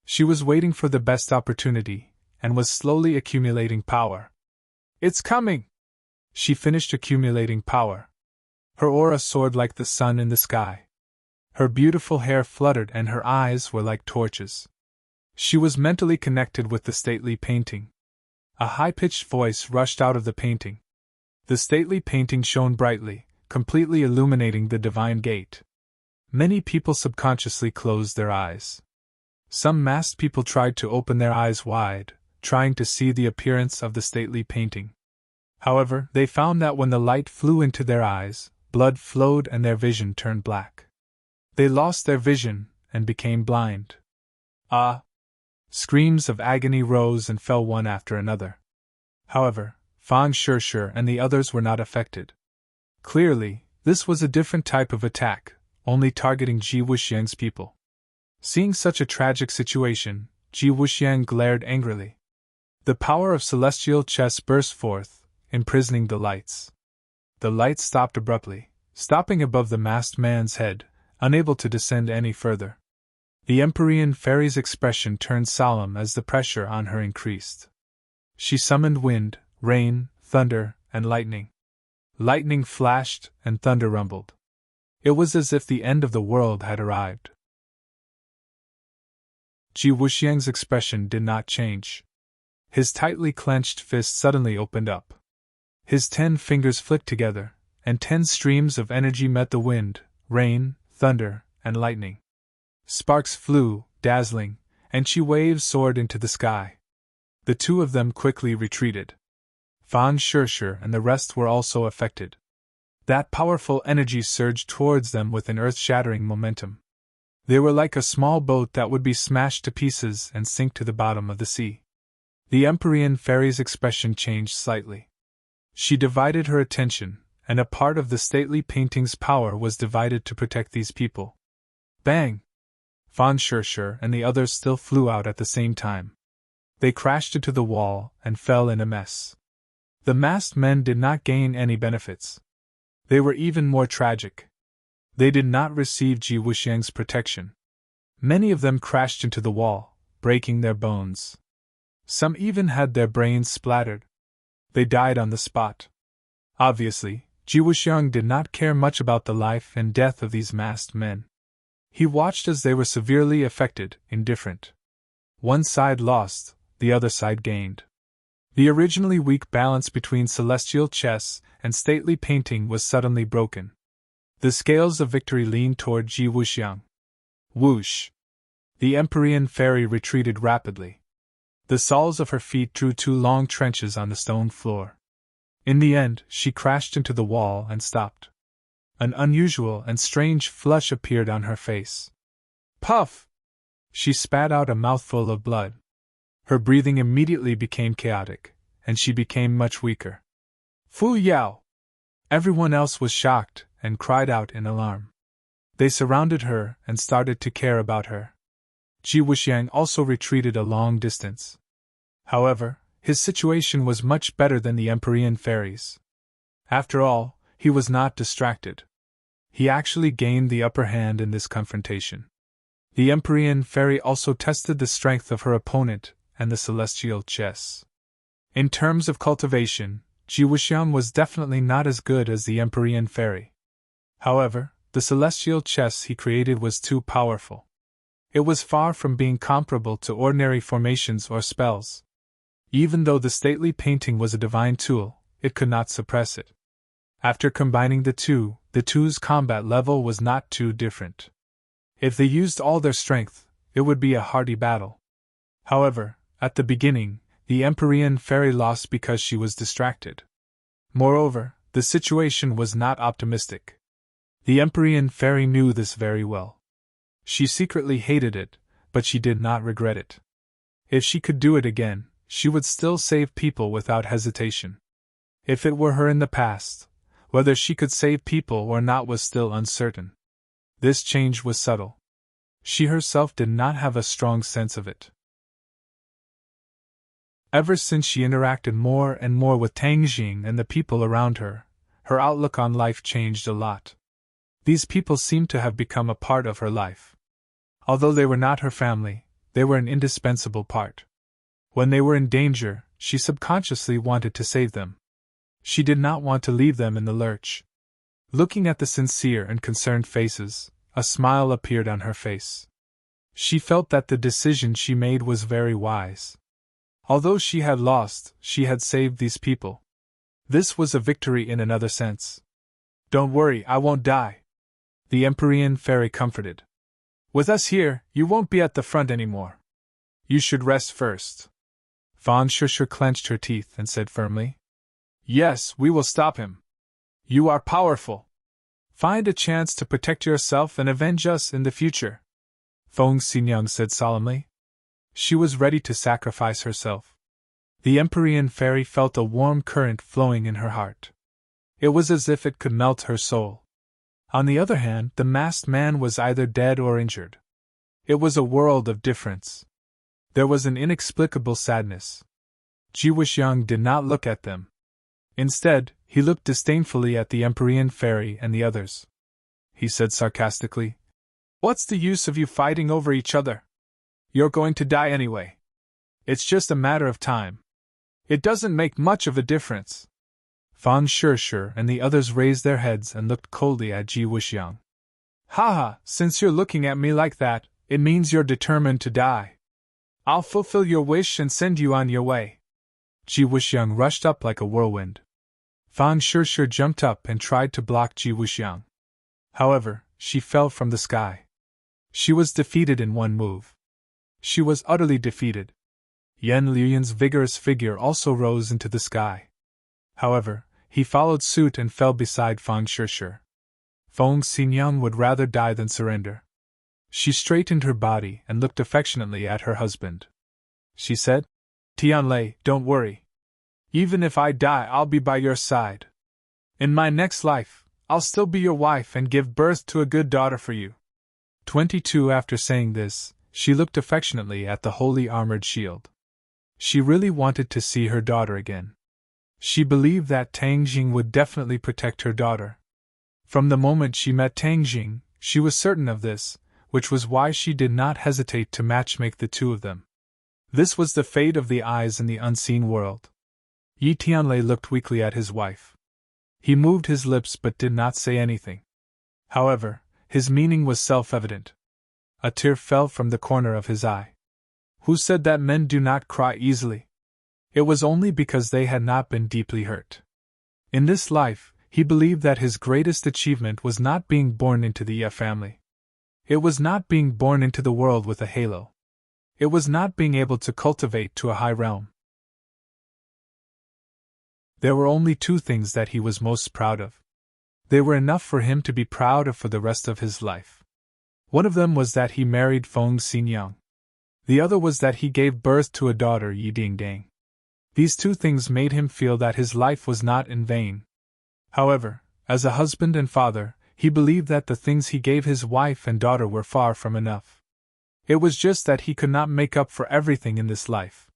She was waiting for the best opportunity, and was slowly accumulating power. "It's coming!" She finished accumulating power. Her aura soared like the sun in the sky. Her beautiful hair fluttered and her eyes were like torches. She was mentally connected with the stately painting. A high-pitched voice rushed out of the painting. The stately painting shone brightly, completely illuminating the divine gate. Many people subconsciously closed their eyes. Some masked people tried to open their eyes wide, trying to see the appearance of the stately painting. However, they found that when the light flew into their eyes, blood flowed and their vision turned black. They lost their vision and became blind. Ah! Screams of agony rose and fell one after another. However, Fan Shishu and the others were not affected. Clearly, this was a different type of attack, only targeting Ji Wuxiang's people. Seeing such a tragic situation, Ji Wuxiang glared angrily. The power of celestial chess burst forth, imprisoning the lights. The lights stopped abruptly, stopping above the masked man's head, unable to descend any further. The Empyrean fairy's expression turned solemn as the pressure on her increased. She summoned wind, rain, thunder, and lightning. Lightning flashed and thunder rumbled. It was as if the end of the world had arrived. Ji Wuxiang's expression did not change. His tightly clenched fist suddenly opened up. His 10 fingers flicked together, and 10 streams of energy met the wind, rain, thunder, and lightning. Sparks flew, dazzling, and chi waves soared into the sky. The two of them quickly retreated. Fan Shishu and the rest were also affected. That powerful energy surged towards them with an earth-shattering momentum. They were like a small boat that would be smashed to pieces and sink to the bottom of the sea. The Empyrean fairy's expression changed slightly. She divided her attention, and a part of the stately painting's power was divided to protect these people. Bang! Fan Shishu and the others still flew out at the same time. They crashed into the wall and fell in a mess. The masked men did not gain any benefits. They were even more tragic. They did not receive Ji Wuxiang's protection. Many of them crashed into the wall, breaking their bones. Some even had their brains splattered. They died on the spot. Obviously, Ji Wuxiang did not care much about the life and death of these masked men. He watched as they were severely affected, indifferent. One side lost, the other side gained. The originally weak balance between celestial chess and stately painting was suddenly broken. The scales of victory leaned toward Ji Wuxiang. Whoosh! The Empyrean fairy retreated rapidly. The soles of her feet drew 2 long trenches on the stone floor. In the end, she crashed into the wall and stopped. An unusual and strange flush appeared on her face. Puff! She spat out a mouthful of blood. Her breathing immediately became chaotic, and she became much weaker. Fu Yao! Everyone else was shocked and cried out in alarm. They surrounded her and started to care about her. Ji Wuxiang also retreated a long distance. However, his situation was much better than the Empyrean fairies. After all, he was not distracted. He actually gained the upper hand in this confrontation. The Empyrean fairy also tested the strength of her opponent and the celestial chess. In terms of cultivation, Ji Wuxiang was definitely not as good as the Empyrean fairy. However, the celestial chess he created was too powerful. It was far from being comparable to ordinary formations or spells. Even though the stately painting was a divine tool, it could not suppress it. After combining the two's combat level was not too different. If they used all their strength, it would be a hearty battle. However, at the beginning, the Empyrean fairy lost because she was distracted. Moreover, the situation was not optimistic. The Empyrean fairy knew this very well. She secretly hated it, but she did not regret it. If she could do it again, she would still save people without hesitation. If it were her in the past, whether she could save people or not was still uncertain. This change was subtle. She herself did not have a strong sense of it. Ever since she interacted more and more with Tang Jing and the people around her, her outlook on life changed a lot. These people seemed to have become a part of her life. Although they were not her family, they were an indispensable part. When they were in danger, she subconsciously wanted to save them. She did not want to leave them in the lurch. Looking at the sincere and concerned faces, a smile appeared on her face. She felt that the decision she made was very wise. Although she had lost, she had saved these people. This was a victory in another sense. Don't worry, I won't die. The Empyrean fairy comforted. With us here, you won't be at the front anymore. You should rest first. Von Schuscher clenched her teeth and said firmly, "Yes, we will stop him. You are powerful. Find a chance to protect yourself and avenge us in the future," Feng Xinyang said solemnly. She was ready to sacrifice herself. The Empyrean fairy felt a warm current flowing in her heart. It was as if it could melt her soul. On the other hand, the masked man was either dead or injured. It was a world of difference. There was an inexplicable sadness. Ji Wuxiang did not look at them. Instead, he looked disdainfully at the Empyrean fairy and the others. He said sarcastically, "What's the use of you fighting over each other? You're going to die anyway. It's just a matter of time. It doesn't make much of a difference." Von Schuscher and the others raised their heads and looked coldly at Ji Wuxiang. "Haha, since you're looking at me like that, it means you're determined to die. I'll fulfill your wish and send you on your way." Ji Wuxiang rushed up like a whirlwind. Von Schuscher jumped up and tried to block Ji Wuxiang. However, she fell from the sky. She was defeated in one move. She was utterly defeated. Yan Liuyan's vigorous figure also rose into the sky. However, he followed suit and fell beside Feng Schuscher. Feng Xinyang would rather die than surrender. She straightened her body and looked affectionately at her husband. She said, "Tianlei, don't worry. Even if I die, I'll be by your side. In my next life, I'll still be your wife and give birth to a good daughter for you." 22 After saying this, she looked affectionately at the holy armored shield. She really wanted to see her daughter again. She believed that Tang Jing would definitely protect her daughter. From the moment she met Tang Jing, she was certain of this, which was why she did not hesitate to matchmake the two of them. This was the fate of the eyes in the unseen world. Yi Tianlei looked weakly at his wife. He moved his lips but did not say anything. However, his meaning was self-evident. A tear fell from the corner of his eye. Who said that men do not cry easily? It was only because they had not been deeply hurt. In this life, he believed that his greatest achievement was not being born into the Ye family. It was not being born into the world with a halo. It was not being able to cultivate to a high realm. There were only two things that he was most proud of. They were enough for him to be proud of for the rest of his life. One of them was that he married Feng Xinyang. The other was that he gave birth to a daughter, Yi Dingdang. These two things made him feel that his life was not in vain. However, as a husband and father, he believed that the things he gave his wife and daughter were far from enough. It was just that he could not make up for everything in this life.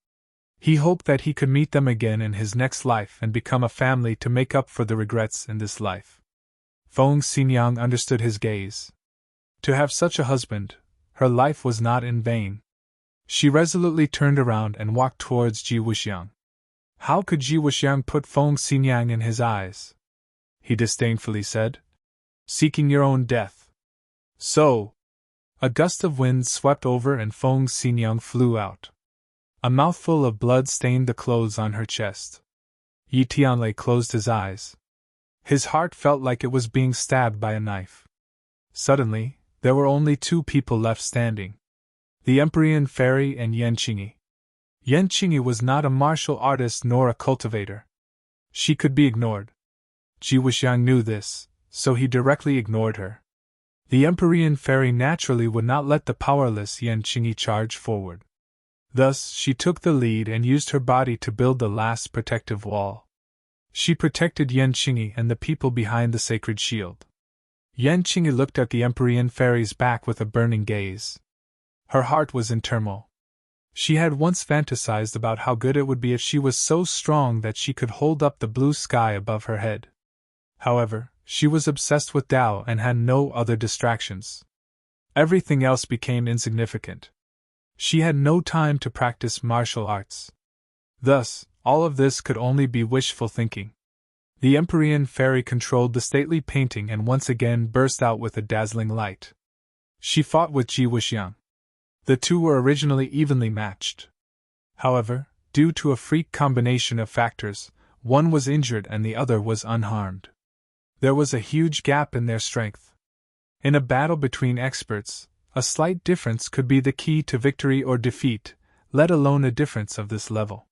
He hoped that he could meet them again in his next life and become a family to make up for the regrets in this life. Feng Xinyang understood his gaze. To have such a husband, her life was not in vain. She resolutely turned around and walked towards Ji Wuxiang. How could Ji Wuxiang put Feng Xinyang in his eyes? He disdainfully said, "Seeking your own death." So, a gust of wind swept over and Feng Xinyang flew out. A mouthful of blood stained the clothes on her chest. Yi Tianlei closed his eyes. His heart felt like it was being stabbed by a knife. Suddenly, there were only two people left standing. The Empyrean fairy and Yan Qingyi. Yan Qingyi was not a martial artist nor a cultivator. She could be ignored. Ji Wuxiang knew this, so he directly ignored her. The Empyrean fairy naturally would not let the powerless Yan Qingyi charge forward. Thus, she took the lead and used her body to build the last protective wall. She protected Yan Qingyi and the people behind the sacred shield. Yan Qingyi looked at the Empyrean fairy's back with a burning gaze. Her heart was in turmoil. She had once fantasized about how good it would be if she was so strong that she could hold up the blue sky above her head. However, she was obsessed with Tao and had no other distractions. Everything else became insignificant. She had no time to practice martial arts. Thus, all of this could only be wishful thinking. The Empyrean fairy controlled the stately painting and once again burst out with a dazzling light. She fought with Ji Wuxiang. The two were originally evenly matched. However, due to a freak combination of factors, one was injured and the other was unharmed. There was a huge gap in their strength. In a battle between experts, a slight difference could be the key to victory or defeat, let alone a difference of this level.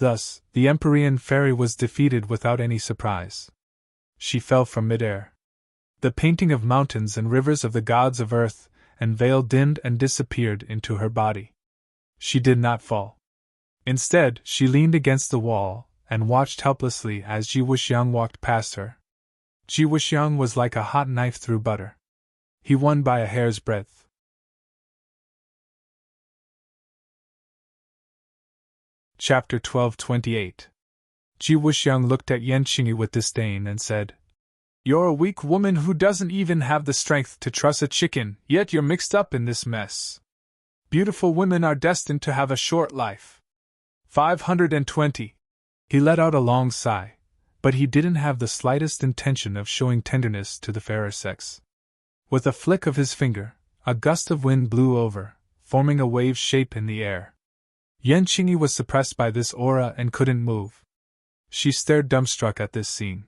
Thus, the Empyrean fairy was defeated without any surprise. She fell from midair. The painting of mountains and rivers of the gods of earth and veil dimmed and disappeared into her body. She did not fall. Instead, she leaned against the wall and watched helplessly as Ji Wuxiang walked past her. Ji Wuxiang was like a hot knife through butter. He won by a hair's breadth. Chapter 12:28. Ji Wuxiang looked at Yan Qingyi with disdain and said, "You're a weak woman who doesn't even have the strength to truss a chicken, yet you're mixed up in this mess. Beautiful women are destined to have a short life." 520. He let out a long sigh, but he didn't have the slightest intention of showing tenderness to the fairer sex. With a flick of his finger, a gust of wind blew over, forming a wave shape in the air. Yan Qingyi was suppressed by this aura and couldn't move. She stared dumbstruck at this scene.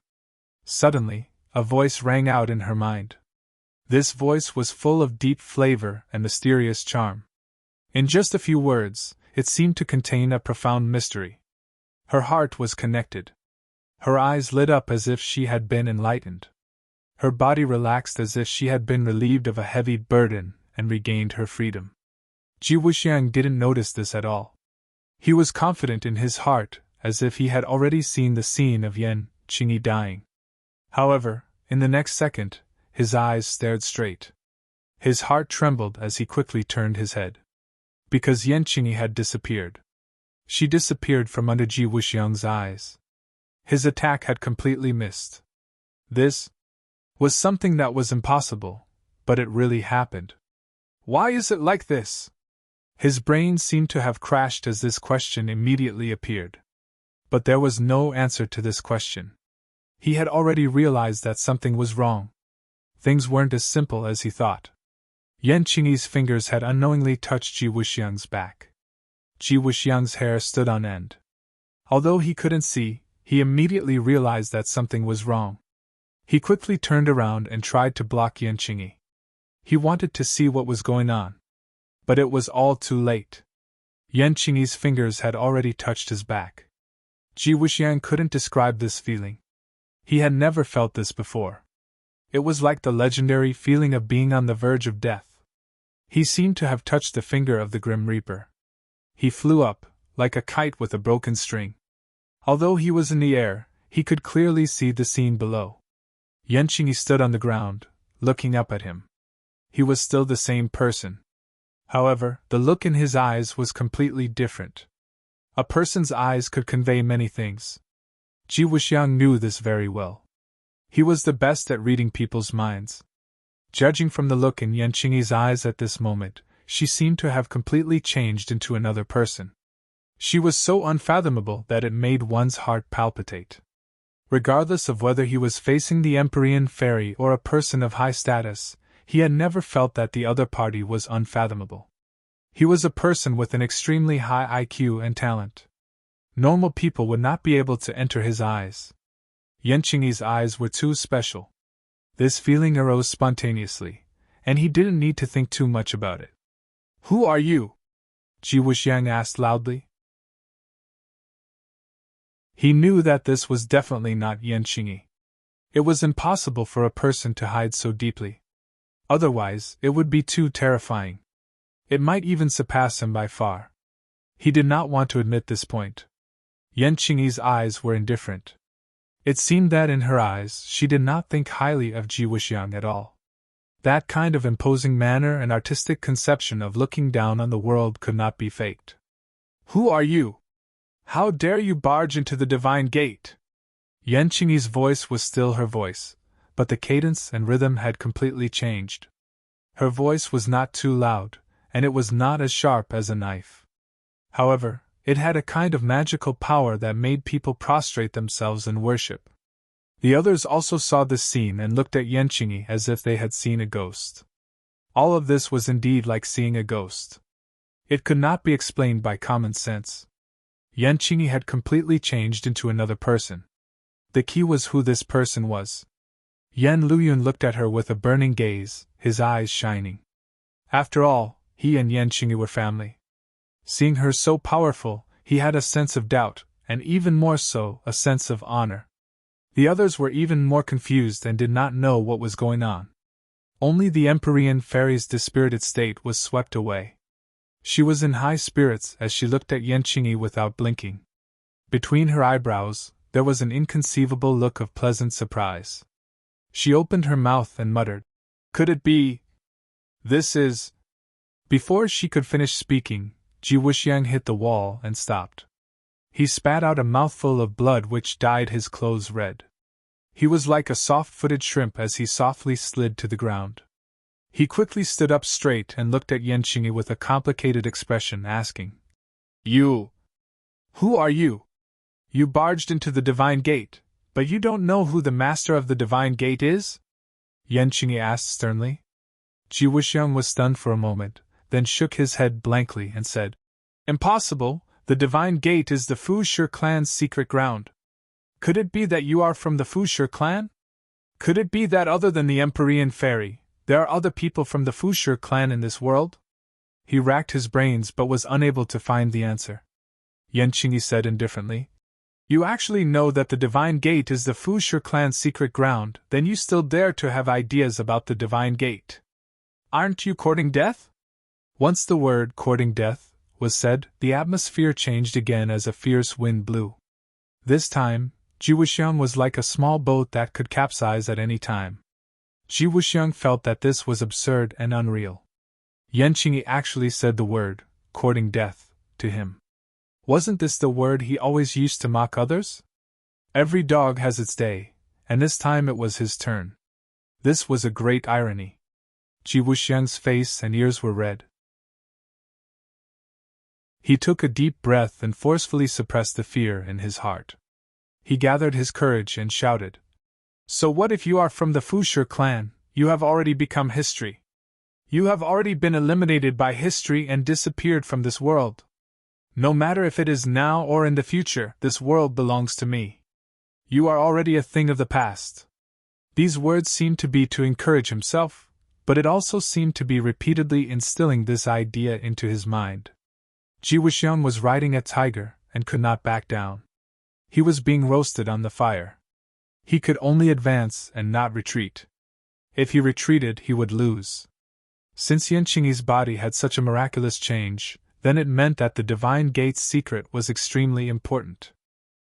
Suddenly, a voice rang out in her mind. This voice was full of deep flavor and mysterious charm. In just a few words, it seemed to contain a profound mystery. Her heart was connected. Her eyes lit up as if she had been enlightened. Her body relaxed as if she had been relieved of a heavy burden and regained her freedom. Ji Wuxiang didn't notice this at all. He was confident in his heart, as if he had already seen the scene of Yan Qingyi dying. However, in the next second, his eyes stared straight. His heart trembled as he quickly turned his head. Because Yan Qingyi had disappeared. She disappeared from under Ji Wuxiang's eyes. His attack had completely missed. This was something that was impossible, but it really happened. Why is it like this? His brain seemed to have crashed as this question immediately appeared. But there was no answer to this question. He had already realized that something was wrong. Things weren't as simple as he thought. Yan Qingyi's fingers had unknowingly touched Ji Wuxiang's back. Ji Wuxiang's hair stood on end. Although he couldn't see, he immediately realized that something was wrong. He quickly turned around and tried to block Yan Qingyi. He wanted to see what was going on. But it was all too late. Yan Qingyi's fingers had already touched his back. Ji Wuxiang couldn't describe this feeling. He had never felt this before. It was like the legendary feeling of being on the verge of death. He seemed to have touched the finger of the Grim Reaper. He flew up, like a kite with a broken string. Although he was in the air, he could clearly see the scene below. Yan Qingyi stood on the ground, looking up at him. He was still the same person. However, the look in his eyes was completely different. A person's eyes could convey many things. Ji Wuxiang knew this very well. He was the best at reading people's minds. Judging from the look in Yan Qingyi's eyes at this moment, she seemed to have completely changed into another person. She was so unfathomable that it made one's heart palpitate. Regardless of whether he was facing the Empyrean fairy or a person of high status, he had never felt that the other party was unfathomable. He was a person with an extremely high IQ and talent. Normal people would not be able to enter his eyes. Yan Qingyi's eyes were too special. This feeling arose spontaneously, and he didn't need to think too much about it. "Who are you?" Ji Wuxiang asked loudly. He knew that this was definitely not Yan Qingyi. It was impossible for a person to hide so deeply. Otherwise, it would be too terrifying. It might even surpass him by far. He did not want to admit this point. Yan Qingyi's eyes were indifferent. It seemed that in her eyes she did not think highly of Ji Wuxiang at all. That kind of imposing manner and artistic conception of looking down on the world could not be faked. "Who are you? How dare you barge into the divine gate?" Yan Qingyi's voice was still her voice, but the cadence and rhythm had completely changed. Her voice was not too loud, and it was not as sharp as a knife. However, it had a kind of magical power that made people prostrate themselves in worship. The others also saw this scene and looked at Yan Qingyi as if they had seen a ghost. All of this was indeed like seeing a ghost. It could not be explained by common sense. Yan Qingyi had completely changed into another person. The key was who this person was. Yan Luyun looked at her with a burning gaze, his eyes shining. After all, he and Yan Qingyi were family. Seeing her so powerful, he had a sense of doubt, and even more so, a sense of honor. The others were even more confused and did not know what was going on. Only the Empyrean fairy's dispirited state was swept away. She was in high spirits as she looked at Yanqingyi without blinking. Between her eyebrows, there was an inconceivable look of pleasant surprise. She opened her mouth and muttered, "Could it be? This is—" Before she could finish speaking, Ji Wuxiang hit the wall and stopped. He spat out a mouthful of blood which dyed his clothes red. He was like a soft-footed shrimp as he softly slid to the ground. He quickly stood up straight and looked at Yanqingyi with a complicated expression, asking, "You? Who are you? You barged into the Divine Gate, but you don't know who the master of the Divine Gate is?" Yanqingyi asked sternly. Ji Wuxiang was stunned for a moment, then shook his head blankly and said, "Impossible, the Divine Gate is the Fu-Shi clan's secret ground. Could it be that you are from the Fu-Shi clan? Could it be that other than the Empyrean fairy, there are other people from the Fu-Shi clan in this world?" He racked his brains but was unable to find the answer. Yanqingyi said indifferently, "You actually know that the Divine Gate is the Fu-Shi clan's secret ground, then you still dare to have ideas about the Divine Gate. Aren't you courting death?" Once the word "courting death" was said, the atmosphere changed again as a fierce wind blew. This time, Ji Wuxiang was like a small boat that could capsize at any time. Ji Wuxiang felt that this was absurd and unreal. Yanqingyi actually said the word, "courting death," to him. Wasn't this the word he always used to mock others? Every dog has its day, and this time it was his turn. This was a great irony. Ji Wuxiang's face and ears were red. He took a deep breath and forcefully suppressed the fear in his heart. He gathered his courage and shouted, "So what if you are from the Fu-Shi clan? You have already become history. You have already been eliminated by history and disappeared from this world. No matter if it is now or in the future, this world belongs to me. You are already a thing of the past." These words seemed to be to encourage himself, but it also seemed to be repeatedly instilling this idea into his mind. Ji Wuxiang was riding a tiger and could not back down. He was being roasted on the fire. He could only advance and not retreat. If he retreated, he would lose. Since Yanqingyi's body had such a miraculous change, then it meant that the Divine Gate's secret was extremely important.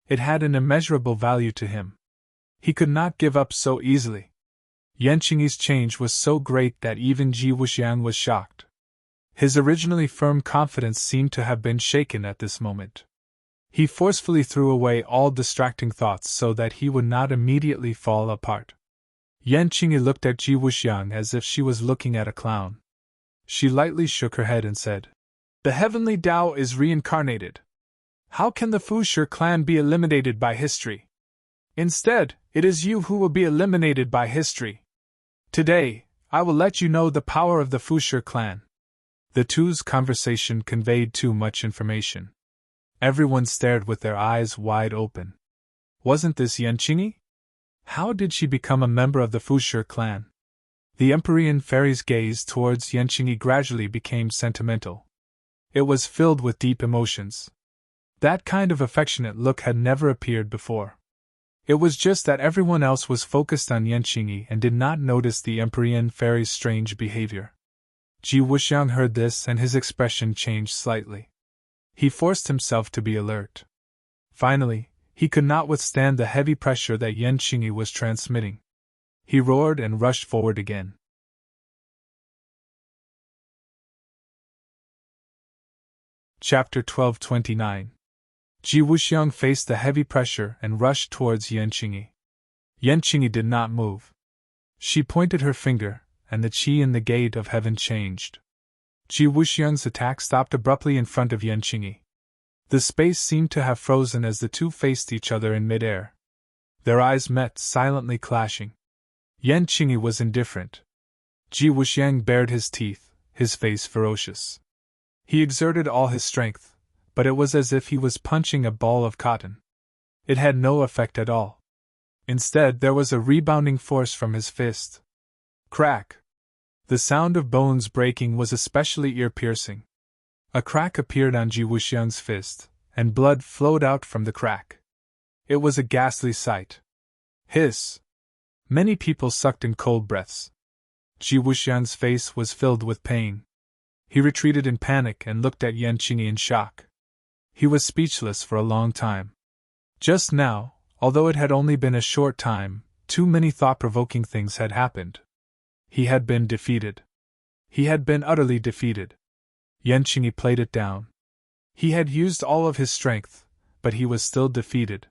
It had an immeasurable value to him. He could not give up so easily. Yanqingyi's change was so great that even Ji Wuxiang was shocked. His originally firm confidence seemed to have been shaken at this moment. He forcefully threw away all distracting thoughts so that he would not immediately fall apart. Yanqingyi looked at Ji Wuxiang as if she was looking at a clown. She lightly shook her head and said, "The heavenly Tao is reincarnated. How can the Fu-Shi clan be eliminated by history? Instead, it is you who will be eliminated by history. Today, I will let you know the power of the Fu-Shi clan." The two's conversation conveyed too much information. Everyone stared with their eyes wide open. Wasn't this Yanqingyi? How did she become a member of the Fu-Shi clan? The Empyrean fairy's gaze towards Yanqingyi gradually became sentimental. It was filled with deep emotions. That kind of affectionate look had never appeared before. It was just that everyone else was focused on Yanqingyi and did not notice the Empyrean fairy's strange behavior. Ji Wuxiang heard this and his expression changed slightly. He forced himself to be alert. Finally, he could not withstand the heavy pressure that Yanqingyi was transmitting. He roared and rushed forward again. Chapter 1229. Ji Wuxiang faced the heavy pressure and rushed towards Yanqingyi. Yanqingyi did not move. She pointed her finger, and the qi in the gate of heaven changed. Ji Wuxiang's attack stopped abruptly in front of Yanqingyi. The space seemed to have frozen as the two faced each other in midair. Their eyes met, silently clashing. Yanqingyi was indifferent. Ji Wuxiang bared his teeth, his face ferocious. He exerted all his strength, but it was as if he was punching a ball of cotton. It had no effect at all. Instead, there was a rebounding force from his fist. Crack! The sound of bones breaking was especially ear-piercing. A crack appeared on Ji Wuxiang's fist, and blood flowed out from the crack. It was a ghastly sight. Hiss! Many people sucked in cold breaths. Ji Wuxiang's face was filled with pain. He retreated in panic and looked at Yan Qingyi in shock. He was speechless for a long time. Just now, although it had only been a short time, too many thought-provoking things had happened. He had been defeated. He had been utterly defeated. Yan Qingyi played it down. He had used all of his strength, but he was still defeated.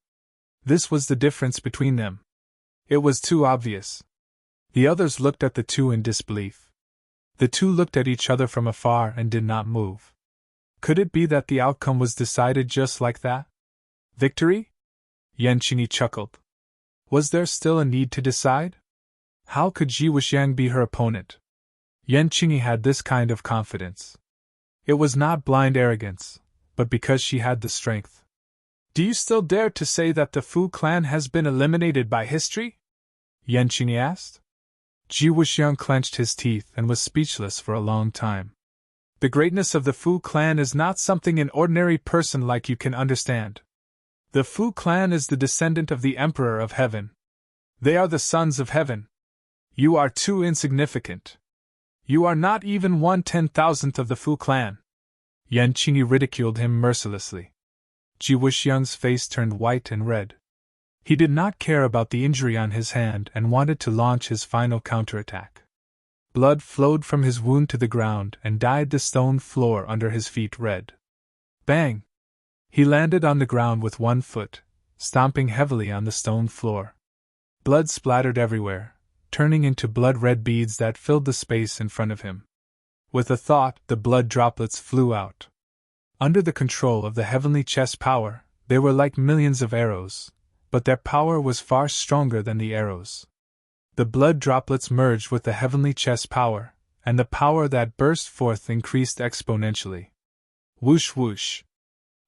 This was the difference between them. It was too obvious. The others looked at the two in disbelief. The two looked at each other from afar and did not move. Could it be that the outcome was decided just like that? Victory? Yan Qingyi chuckled. Was there still a need to decide? How could Ji Wuxiang be her opponent? Yan Qingyi had this kind of confidence. It was not blind arrogance, but because she had the strength. Do you still dare to say that the Fu clan has been eliminated by history? Yan Qingyi asked. Ji Wuxiang clenched his teeth and was speechless for a long time. The greatness of the Fu clan is not something an ordinary person like you can understand. The Fu clan is the descendant of the Emperor of Heaven. They are the sons of heaven. You are too insignificant. You are not even 1/10,000th of the Fu clan. Yan Qingyi ridiculed him mercilessly. Ji Wuxiang's face turned white and red. He did not care about the injury on his hand and wanted to launch his final counterattack. Blood flowed from his wound to the ground and dyed the stone floor under his feet red. Bang! He landed on the ground with one foot, stomping heavily on the stone floor. Blood splattered everywhere, turning into blood-red beads that filled the space in front of him. With a thought, the blood droplets flew out. Under the control of the heavenly chess power, they were like millions of arrows, but their power was far stronger than the arrows. The blood droplets merged with the heavenly chess power, and the power that burst forth increased exponentially. Whoosh whoosh!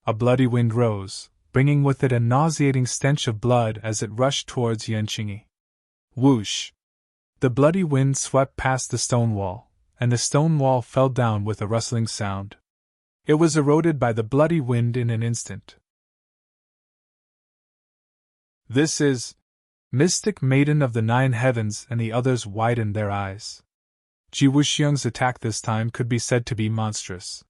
A bloody wind rose, bringing with it a nauseating stench of blood as it rushed towards Yan Qingyi. Whoosh! The bloody wind swept past the stone wall, and the stone wall fell down with a rustling sound. It was eroded by the bloody wind in an instant. This is Mystic Maiden of the Nine Heavens, and the others widened their eyes. Ji Wuxiang's attack this time could be said to be monstrous.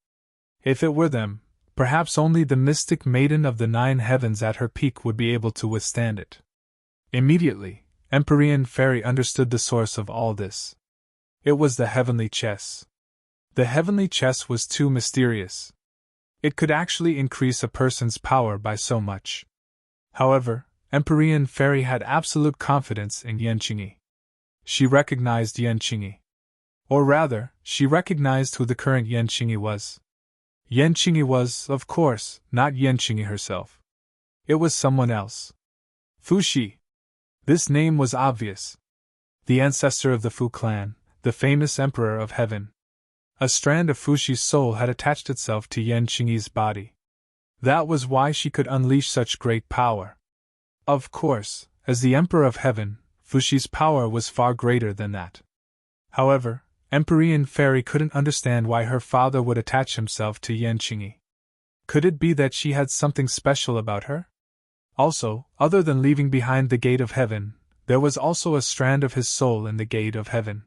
If it were them, perhaps only the Mystic Maiden of the Nine Heavens at her peak would be able to withstand it. Immediately, Empyrean Fairy understood the source of all this. It was the heavenly chess. The heavenly chess was too mysterious. It could actually increase a person's power by so much. However, Empyrean Fairy had absolute confidence in Yan Qingyi. She recognized Yan Qingyi. Or rather, she recognized who the current Yan Qingyi was. Yan Qingyi was, of course, not Yan Qingyi herself. It was someone else. Fu Shi. This name was obvious. The ancestor of the Fu clan, the famous Emperor of Heaven. A strand of Fu Shi's soul had attached itself to Yan Qingyi's body. That was why she could unleash such great power. Of course, as the Emperor of Heaven, Fu Shi's power was far greater than that. However, Empyrean Fairy couldn't understand why her father would attach himself to Yan Qingyi. Could it be that she had something special about her? Also, other than leaving behind the gate of heaven, there was also a strand of his soul in the gate of heaven.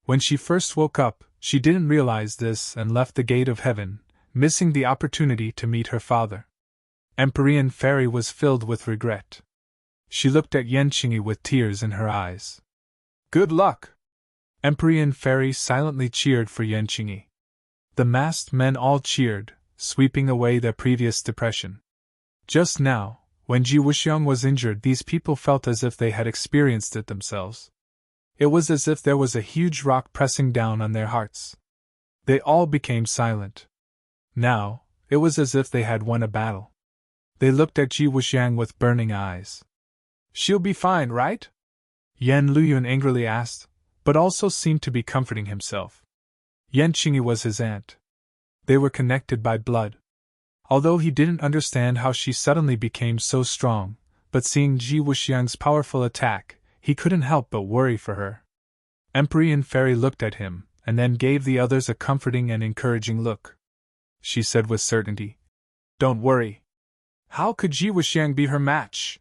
When she first woke up, she didn't realize this and left the gate of heaven, missing the opportunity to meet her father. Empyrean Fairy was filled with regret. She looked at Yan Qingyi with tears in her eyes. Good luck! Empyrean Fairy silently cheered for Yan Qingyi. The masked men all cheered, sweeping away their previous depression. Just now, when Ji Wuxiang was injured, these people felt as if they had experienced it themselves. It was as if there was a huge rock pressing down on their hearts. They all became silent. Now, it was as if they had won a battle. They looked at Ji Wuxiang with burning eyes. She'll be fine, right? Yan Luyun angrily asked, but also seemed to be comforting himself. Yan Qingyi was his aunt. They were connected by blood. Although he didn't understand how she suddenly became so strong, but seeing Ji Wuxiang's powerful attack, he couldn't help but worry for her. Empyrean Fairy looked at him, and then gave the others a comforting and encouraging look. She said with certainty, Don't worry. How could Ji Wuxiang be her match?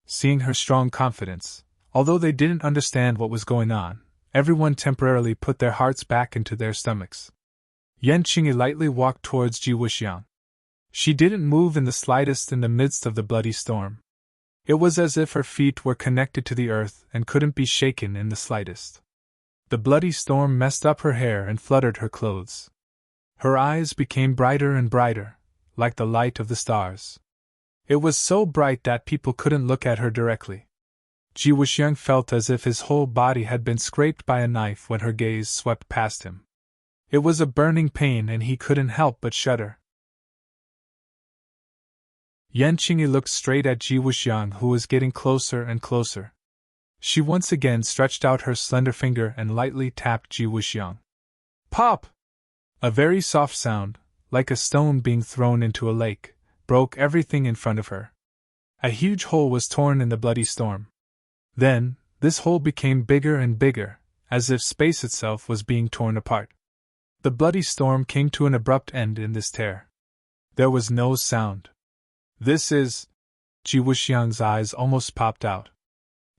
Seeing her strong confidence, although they didn't understand what was going on, everyone temporarily put their hearts back into their stomachs. Yan Qingyi lightly walked towards Ji Wuxiang. She didn't move in the slightest in the midst of the bloody storm. It was as if her feet were connected to the earth and couldn't be shaken in the slightest. The bloody storm messed up her hair and fluttered her clothes. Her eyes became brighter and brighter, like the light of the stars. It was so bright that people couldn't look at her directly. Ji Wuxiang felt as if his whole body had been scraped by a knife when her gaze swept past him. It was a burning pain and he couldn't help but shudder. Yan Qingyi looked straight at Ji Wuxiang, who was getting closer and closer. She once again stretched out her slender finger and lightly tapped Ji Wuxiang. Pop! A very soft sound, like a stone being thrown into a lake, broke everything in front of her. A huge hole was torn in the bloody storm. Then, this hole became bigger and bigger, as if space itself was being torn apart. The bloody storm came to an abrupt end in this tear. There was no sound. This is... Ji Wuxiang's eyes almost popped out.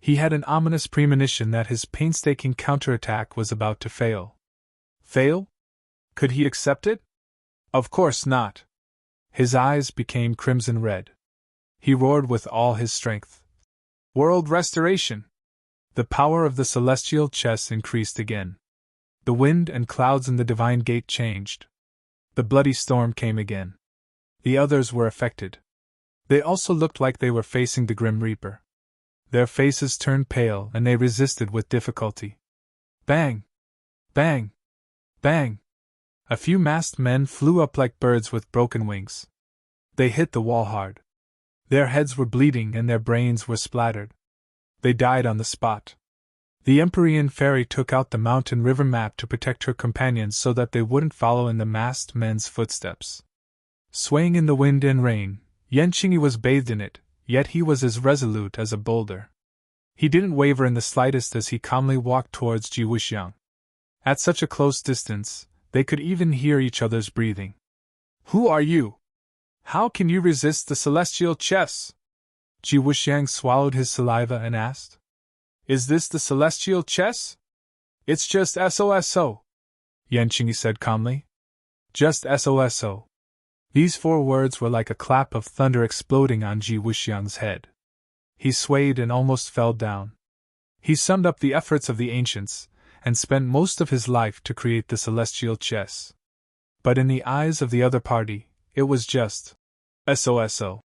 He had an ominous premonition that his painstaking counterattack was about to fail. Fail? Could he accept it? Of course not. His eyes became crimson red. He roared with all his strength. World restoration! The power of the celestial chess increased again. The wind and clouds in the divine gate changed. The bloody storm came again. The others were affected. They also looked like they were facing the Grim Reaper. Their faces turned pale and they resisted with difficulty. Bang! Bang! Bang! A few masked men flew up like birds with broken wings. They hit the wall hard. Their heads were bleeding and their brains were splattered. They died on the spot. The Empyrean fairy took out the mountain river map to protect her companions so that they wouldn't follow in the masked men's footsteps. Swaying in the wind and rain, Yan Qingyi was bathed in it, yet he was as resolute as a boulder. He didn't waver in the slightest as he calmly walked towards Ji Wuxiang. At such a close distance, they could even hear each other's breathing. Who are you? How can you resist the celestial chess? Ji Wuxiang swallowed his saliva and asked. Is this the celestial chess? It's just SOSO, Yan Qingyi said calmly. Just SOSO. These 4 words were like a clap of thunder exploding on Ji Wuxiang's head. He swayed and almost fell down. He summed up the efforts of the ancients, and spent most of his life to create the celestial chess. But in the eyes of the other party, it was just SOSO.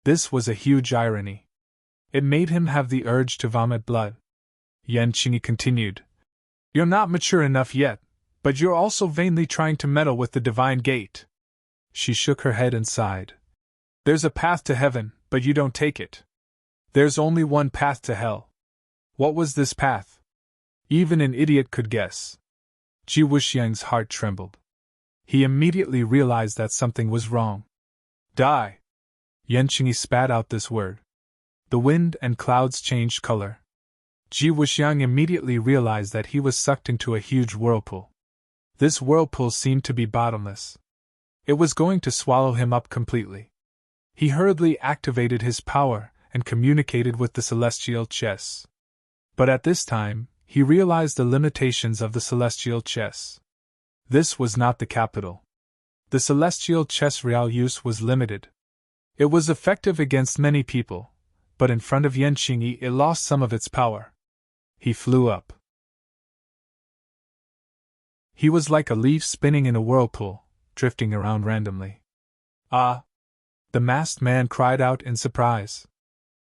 This was a huge irony. It made him have the urge to vomit blood. Yan Qingyi continued. You're not mature enough yet, but you're also vainly trying to meddle with the divine gate. She shook her head and sighed. There's a path to heaven, but you don't take it. There's only one path to hell. What was this path? Even an idiot could guess. Ji Wuxiang's heart trembled. He immediately realized that something was wrong. Die! Yan Qingyi spat out this word. The wind and clouds changed color. Ji Wuxiang immediately realized that he was sucked into a huge whirlpool. This whirlpool seemed to be bottomless. It was going to swallow him up completely. He hurriedly activated his power and communicated with the celestial chess. But at this time, he realized the limitations of the celestial chess. This was not the capital. The celestial chess real use was limited. It was effective against many people, but in front of Yan Qingyi it lost some of its power. He flew up. He was like a leaf spinning in a whirlpool, drifting around randomly. Ah! The masked man cried out in surprise.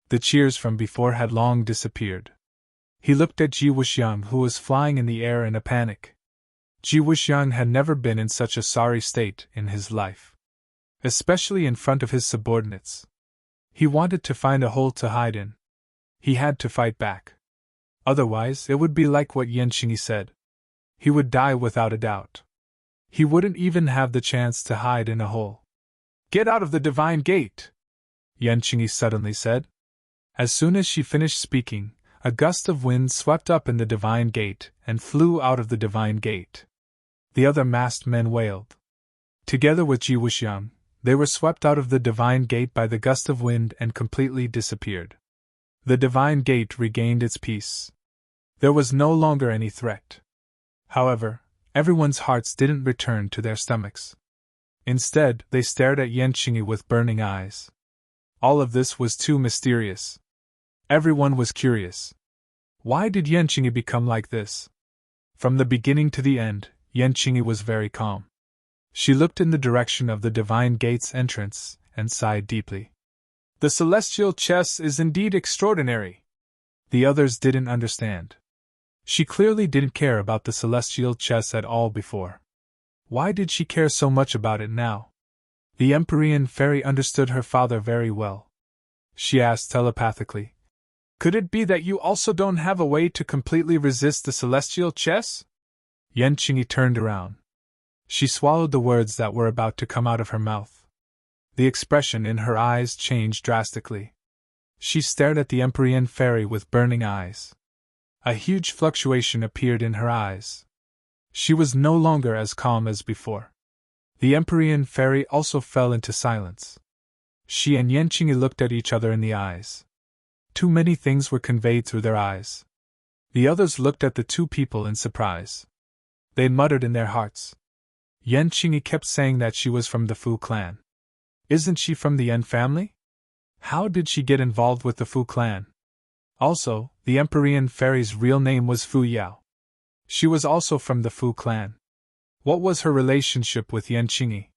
The cheers from before had long disappeared. He looked at Ji Wuxiang, who was flying in the air in a panic. Ji Wuxiang had never been in such a sorry state in his life. Especially in front of his subordinates. He wanted to find a hole to hide in. He had to fight back. Otherwise, it would be like what Yan Qingyi said. He would die without a doubt. He wouldn't even have the chance to hide in a hole. Get out of the divine gate! Yan Qingyi suddenly said. As soon as she finished speaking, a gust of wind swept up in the divine gate and flew out of the divine gate. The other masked men wailed. Together with Ji Wuxiang, They were swept out of the divine gate by the gust of wind and completely disappeared. The divine gate regained its peace. There was no longer any threat. However, everyone's hearts didn't return to their stomachs. Instead, they stared at Yanqing with burning eyes. All of this was too mysterious. Everyone was curious. Why did Yanqing become like this? From the beginning to the end, Yanqing was very calm. She looked in the direction of the divine gate's entrance and sighed deeply. The celestial chess is indeed extraordinary. The others didn't understand. She clearly didn't care about the celestial chess at all before. Why did she care so much about it now? The Empyrean fairy understood her father very well. She asked telepathically, "Could it be that you also don't have a way to completely resist the celestial chess?" Yanqing turned around. She swallowed the words that were about to come out of her mouth. The expression in her eyes changed drastically. She stared at the Empyrean fairy with burning eyes. A huge fluctuation appeared in her eyes. She was no longer as calm as before. The Empyrean fairy also fell into silence. She and Yanqing looked at each other in the eyes. Too many things were conveyed through their eyes. The others looked at the two people in surprise. They muttered in their hearts. Yanqing kept saying that she was from the Fu clan. Isn't she from the Yen family? How did she get involved with the Fu clan? Also, the Empyrean fairy's real name was Fu Yao. She was also from the Fu clan. What was her relationship with Yanqing?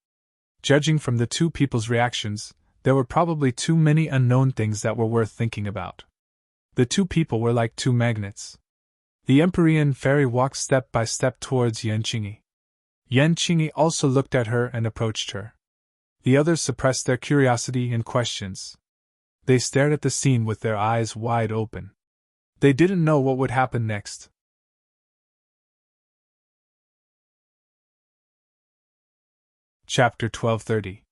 Judging from the two people's reactions, there were probably too many unknown things that were worth thinking about. The two people were like two magnets. The Empyrean fairy walked step by step towards Yanqing. Yanqing also looked at her and approached her. The others suppressed their curiosity and questions. They stared at the scene with their eyes wide open. They didn't know what would happen next. Chapter 1230.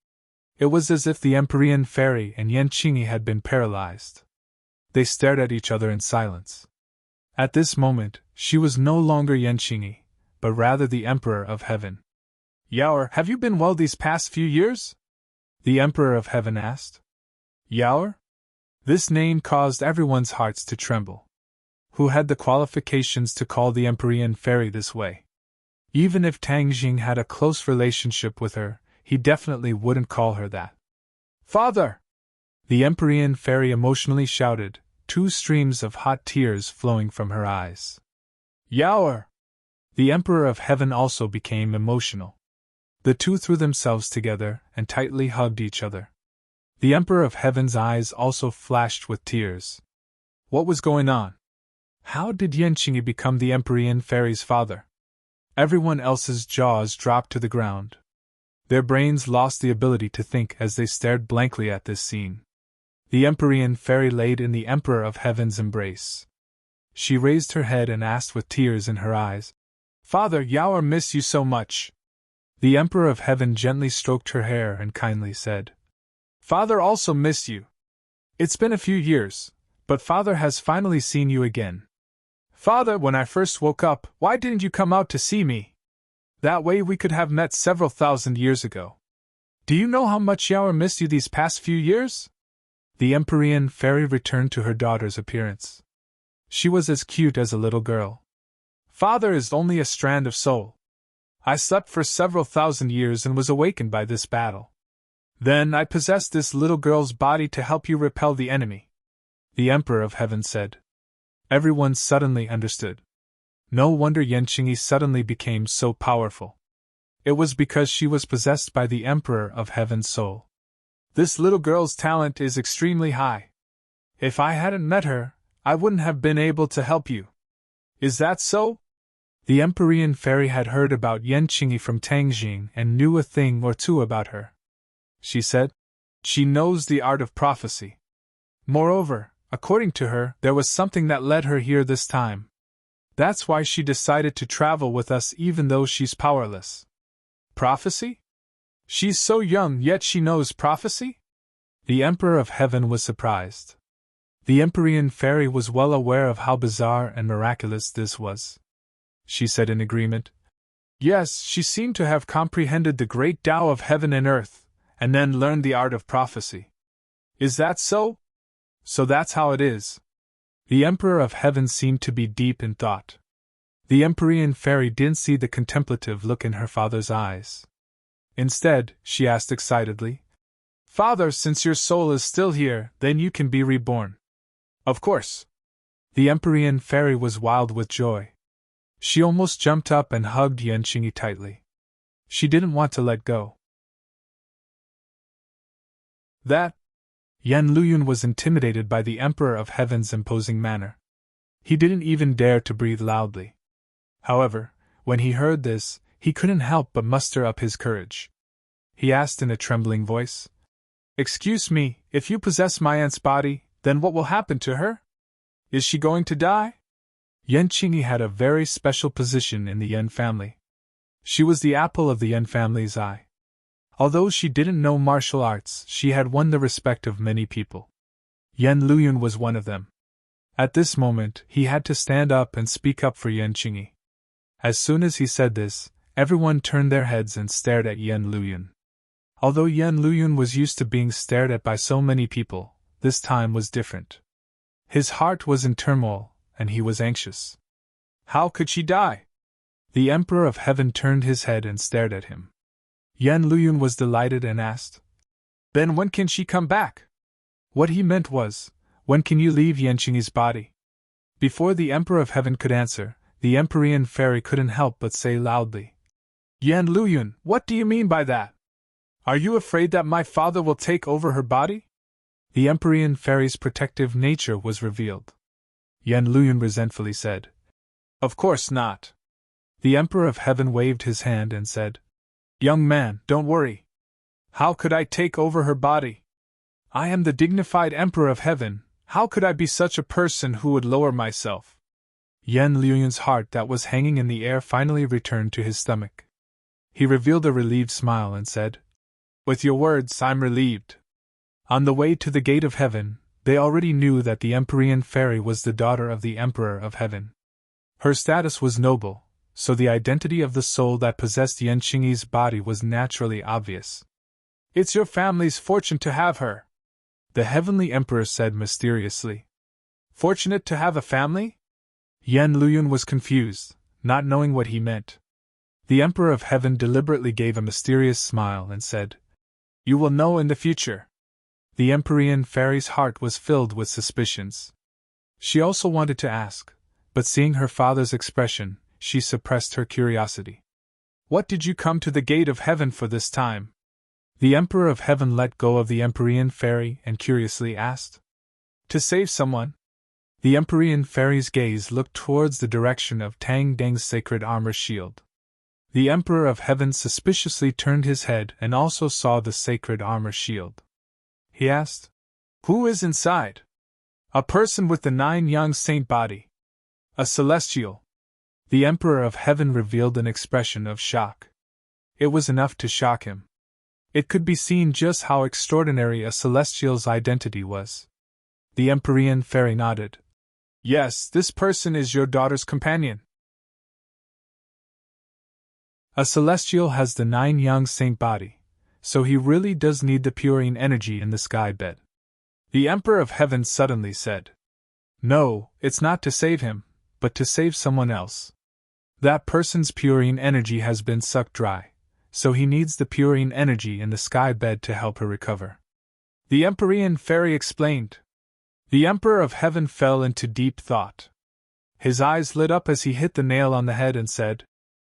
It was as if the Empyrean fairy and Yanqing had been paralyzed. They stared at each other in silence. At this moment, she was no longer Yanqing, but rather the Emperor of Heaven. "Yaoer, have you been well these past few years?" the Emperor of Heaven asked. Yaoer? This name caused everyone's hearts to tremble. Who had the qualifications to call the Empyrean fairy this way? Even if Tang Jing had a close relationship with her, he definitely wouldn't call her that. "Father!" the Empyrean fairy emotionally shouted, two streams of hot tears flowing from her eyes. "Yaoer!" The Emperor of Heaven also became emotional. The two threw themselves together and tightly hugged each other. The Emperor of Heaven's eyes also flashed with tears. What was going on? How did Yanqing become the Empyrean fairy's father? Everyone else's jaws dropped to the ground. Their brains lost the ability to think as they stared blankly at this scene. The Empyrean fairy laid in the Emperor of Heaven's embrace. She raised her head and asked with tears in her eyes, "Father, Yaoer miss you so much." The Emperor of Heaven gently stroked her hair and kindly said, "Father also missed you. It's been a few years, but Father has finally seen you again. Father, when I first woke up, why didn't you come out to see me? That way we could have met several thousand years ago. Do you know how much Yaoer missed you these past few years?" The Empyrean fairy returned to her daughter's appearance. She was as cute as a little girl. "Father is only a strand of soul. I slept for several thousand years and was awakened by this battle. Then I possessed this little girl's body to help you repel the enemy," the Emperor of Heaven said. Everyone suddenly understood. No wonder Yanqing suddenly became so powerful. It was because she was possessed by the Emperor of Heaven's soul. "This little girl's talent is extremely high. If I hadn't met her, I wouldn't have been able to help you. Is that so?" The Empyrean fairy had heard about Yanqing from Tang Jing and knew a thing or two about her. She said, "She knows the art of prophecy. Moreover, according to her, there was something that led her here this time. That's why she decided to travel with us even though she's powerless." "Prophecy? She's so young yet she knows prophecy?" The Emperor of Heaven was surprised. The Empyrean fairy was well aware of how bizarre and miraculous this was. She said in agreement, "Yes, she seemed to have comprehended the great Tao of heaven and earth, and then learned the art of prophecy. Is that so? So that's how it is. The Emperor of Heaven seemed to be deep in thought. The Empyrean fairy didn't see the contemplative look in her father's eyes. Instead, she asked excitedly, "Father, since your soul is still here, then you can be reborn." "Of course." The Empyrean fairy was wild with joy. She almost jumped up and hugged Yanqingyi tightly. She didn't want to let go. That Yan Luyun was intimidated by the Emperor of Heaven's imposing manner. He didn't even dare to breathe loudly. However, when he heard this, he couldn't help but muster up his courage. He asked in a trembling voice, "Excuse me, if you possess my aunt's body, then what will happen to her? Is she going to die?" Yanqingyi had a very special position in the Yan family. She was the apple of the Yan family's eye. Although she didn't know martial arts, she had won the respect of many people. Yan Luyun was one of them. At this moment, he had to stand up and speak up for Yanqingyi. As soon as he said this, everyone turned their heads and stared at Yan Luyun. Although Yan Luyun was used to being stared at by so many people, this time was different. His heart was in turmoil, and he was anxious. How could she die? The Emperor of Heaven turned his head and stared at him. Yan Luyun was delighted and asked, "Then when can she come back?" What he meant was, "When can you leave Yanqingyi's body?" Before the Emperor of Heaven could answer, the Empyrean fairy couldn't help but say loudly, "Yan Luyun, what do you mean by that? Are you afraid that my father will take over her body?" The Empyrean fairy's protective nature was revealed. Yan Luyun resentfully said, "Of course not." The Emperor of Heaven waved his hand and said, "Young man, don't worry. How could I take over her body? I am the dignified Emperor of Heaven. How could I be such a person who would lower myself?" Yan Luyun's heart that was hanging in the air finally returned to his stomach. He revealed a relieved smile and said, "With your words, I'm relieved." On the way to the gate of heaven, they already knew that the Empyrean fairy was the daughter of the Emperor of Heaven. Her status was noble, so the identity of the soul that possessed Yanqingyi's body was naturally obvious. "It's your family's fortune to have her," the Heavenly Emperor said mysteriously. "Fortunate to have a family?" Yan Luyun was confused, not knowing what he meant. The Emperor of Heaven deliberately gave a mysterious smile and said, "You will know in the future." The Empyrean fairy's heart was filled with suspicions. She also wanted to ask, but seeing her father's expression, she suppressed her curiosity. "What did you come to the gate of heaven for this time?" The Emperor of Heaven let go of the Empyrean fairy and curiously asked. "To save someone." The Empyrean fairy's gaze looked towards the direction of Tang Deng's sacred armor shield. The Emperor of Heaven suspiciously turned his head and also saw the sacred armor shield. He asked, "Who is inside?" "A person with the 9 young saint body. A celestial." The Emperor of Heaven revealed an expression of shock. It was enough to shock him. It could be seen just how extraordinary a celestial's identity was. The Empyrean fairy nodded. "Yes, this person is your daughter's companion." A celestial has the 9 young saint body, so he really does need the purine energy in the sky bed. The Emperor of Heaven suddenly said, "No, it's not to save him, but to save someone else. That person's purine energy has been sucked dry, so he needs the purine energy in the sky bed to help her recover." The Empyrean fairy explained. The Emperor of Heaven fell into deep thought. His eyes lit up as he hit the nail on the head and said,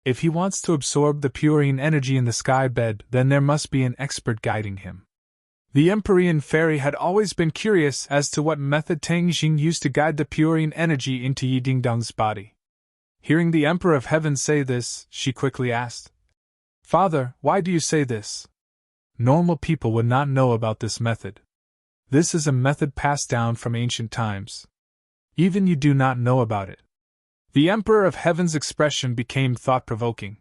"If he wants to absorb the purine energy in the sky bed, then there must be an expert guiding him." The Empyrean fairy had always been curious as to what method Tang Jing used to guide the purine energy into Yi Dingdong's body. Hearing the Emperor of Heaven say this, she quickly asked, "Father, why do you say this? Normal people would not know about this method. This is a method passed down from ancient times. Even you do not know about it." The Emperor of Heaven's expression became thought-provoking.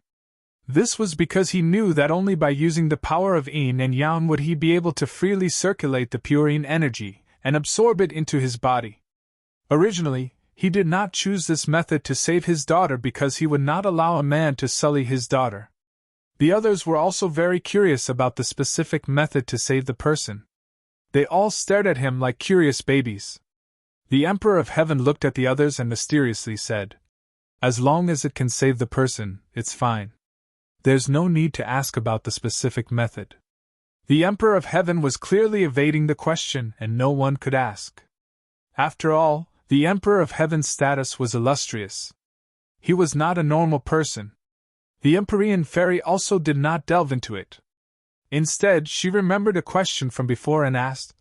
This was because he knew that only by using the power of yin and yang would he be able to freely circulate the purine energy and absorb it into his body. Originally, he did not choose this method to save his daughter because he would not allow a man to sully his daughter. The others were also very curious about the specific method to save the person. They all stared at him like curious babies. The Emperor of Heaven looked at the others and mysteriously said, "As long as it can save the person, it's fine. There's no need to ask about the specific method." The Emperor of Heaven was clearly evading the question, and no one could ask. After all, the Emperor of Heaven's status was illustrious. He was not a normal person. The Empyrean fairy also did not delve into it. Instead, she remembered a question from before and asked,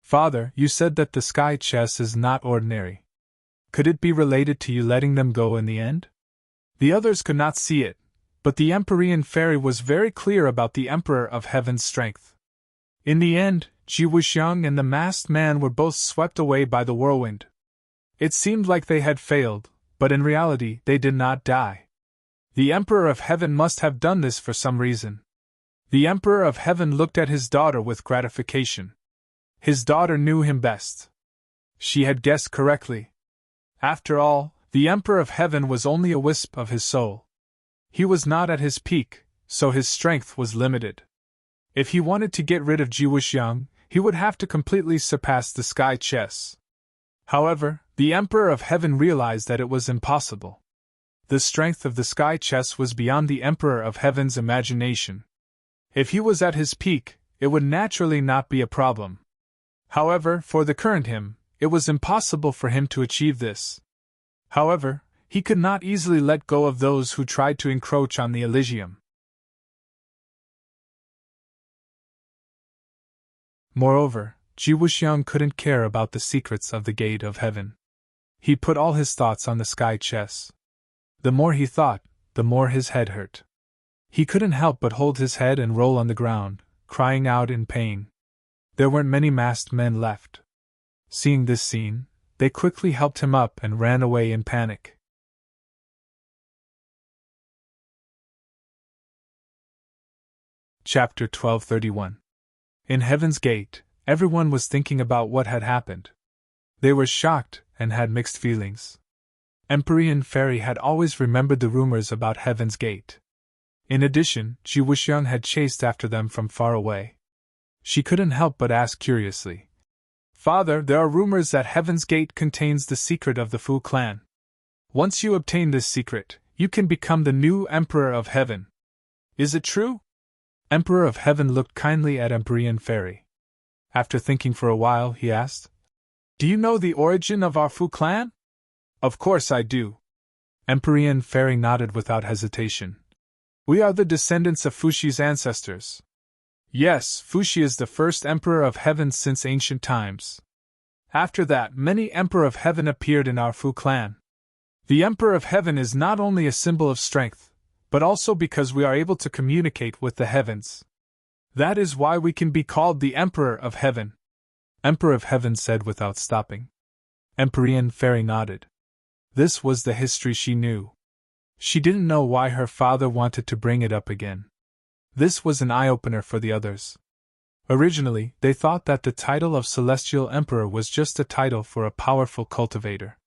"Father, you said that the sky chess is not ordinary. Could it be related to you letting them go in the end?" The others could not see it, but the Empyrean fairy was very clear about the Emperor of Heaven's strength. In the end, Ji Wuxiang and the masked man were both swept away by the whirlwind. It seemed like they had failed, but in reality they did not die. The Emperor of Heaven must have done this for some reason. The Emperor of Heaven looked at his daughter with gratification. His daughter knew him best. She had guessed correctly. After all, the Emperor of Heaven was only a wisp of his soul. He was not at his peak, so his strength was limited. If he wanted to get rid of Ji Wuxiang, he would have to completely surpass the sky chess. However, the Emperor of Heaven realized that it was impossible. The strength of the sky chess was beyond the Emperor of Heaven's imagination. If he was at his peak, it would naturally not be a problem. However, for the current him, it was impossible for him to achieve this. However, he could not easily let go of those who tried to encroach on the Elysium. Moreover, Ji Wuxiang couldn't care about the secrets of the Gate of Heaven. He put all his thoughts on the sky chess. The more he thought, the more his head hurt. He couldn't help but hold his head and roll on the ground, crying out in pain. There weren't many masked men left. Seeing this scene, they quickly helped him up and ran away in panic. Chapter 1231. In Heaven's Gate, everyone was thinking about what had happened. They were shocked and had mixed feelings. Empyrean Fairy had always remembered the rumors about Heaven's Gate. In addition, Ji Wuxiang had chased after them from far away. She couldn't help but ask curiously, "Father, there are rumors that Heaven's Gate contains the secret of the Fu clan. Once you obtain this secret, you can become the new Emperor of Heaven. Is it true?" Emperor of Heaven looked kindly at Empyrean Fairy. After thinking for a while, he asked, "Do you know the origin of our Fu clan?" "Of course I do." Empyrean Fairy nodded without hesitation. "We are the descendants of Fushi's ancestors." "Yes, Fushi is the first Emperor of Heaven since ancient times. After that, many Emperor of Heaven appeared in our Fu clan. The Emperor of Heaven is not only a symbol of strength, but also because we are able to communicate with the heavens. That is why we can be called the Emperor of Heaven," Emperor of Heaven said without stopping. Empyrean Fairy nodded. This was the history she knew. She didn't know why her father wanted to bring it up again. This was an eye-opener for the others. Originally, they thought that the title of Celestial Emperor was just a title for a powerful cultivator.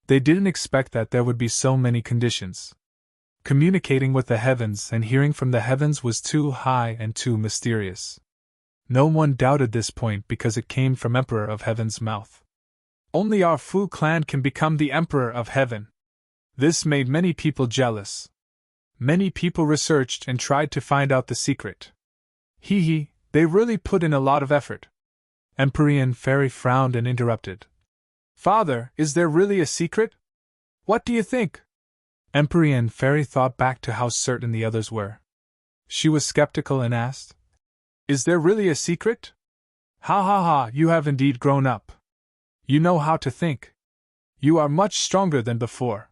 They didn't expect that there would be so many conditions. Communicating with the heavens and hearing from the heavens was too high and too mysterious. No one doubted this point because it came from Emperor of Heaven's mouth. Only our Fu clan can become the Emperor of Heaven. This made many people jealous. Many people researched and tried to find out the secret. They really put in a lot of effort. Empyrean Fairy frowned and interrupted. "Father, is there really a secret? What do you think?" Empyrean Fairy thought back to how certain the others were. She was skeptical and asked, "Is there really a secret? Ha, you have indeed grown up. You know how to think. You are much stronger than before."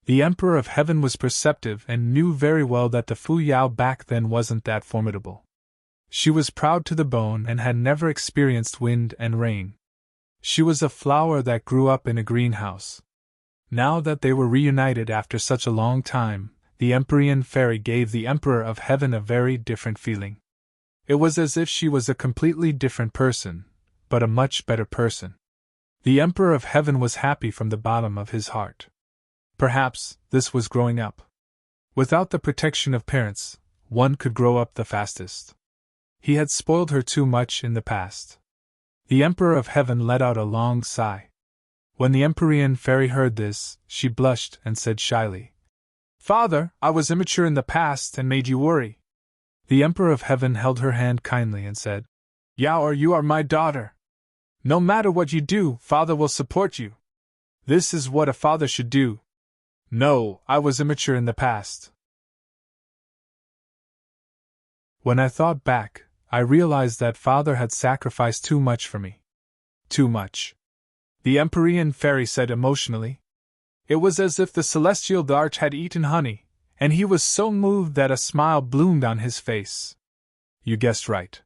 The Emperor of Heaven was perceptive and knew very well that the Fu Yao back then wasn't that formidable. She was proud to the bone and had never experienced wind and rain. She was a flower that grew up in a greenhouse. Now that they were reunited after such a long time, the Empyrean Fairy gave the Emperor of Heaven a very different feeling. It was as if she was a completely different person, but a much better person. The Emperor of Heaven was happy from the bottom of his heart. Perhaps this was growing up. Without the protection of parents, one could grow up the fastest. He had spoiled her too much in the past. The Emperor of Heaven let out a long sigh. When the Empyrean fairy heard this, she blushed and said shyly, "Father, I was immature in the past and made you worry." The Emperor of Heaven held her hand kindly and said, "Yaoer, you are my daughter. No matter what you do, Father will support you. This is what a father should do. No, I was immature in the past." When I thought back, I realized that Father had sacrificed too much for me. Too much. The Empyrean fairy said emotionally. It was as if the celestial dart had eaten honey, and he was so moved that a smile bloomed on his face. You guessed right.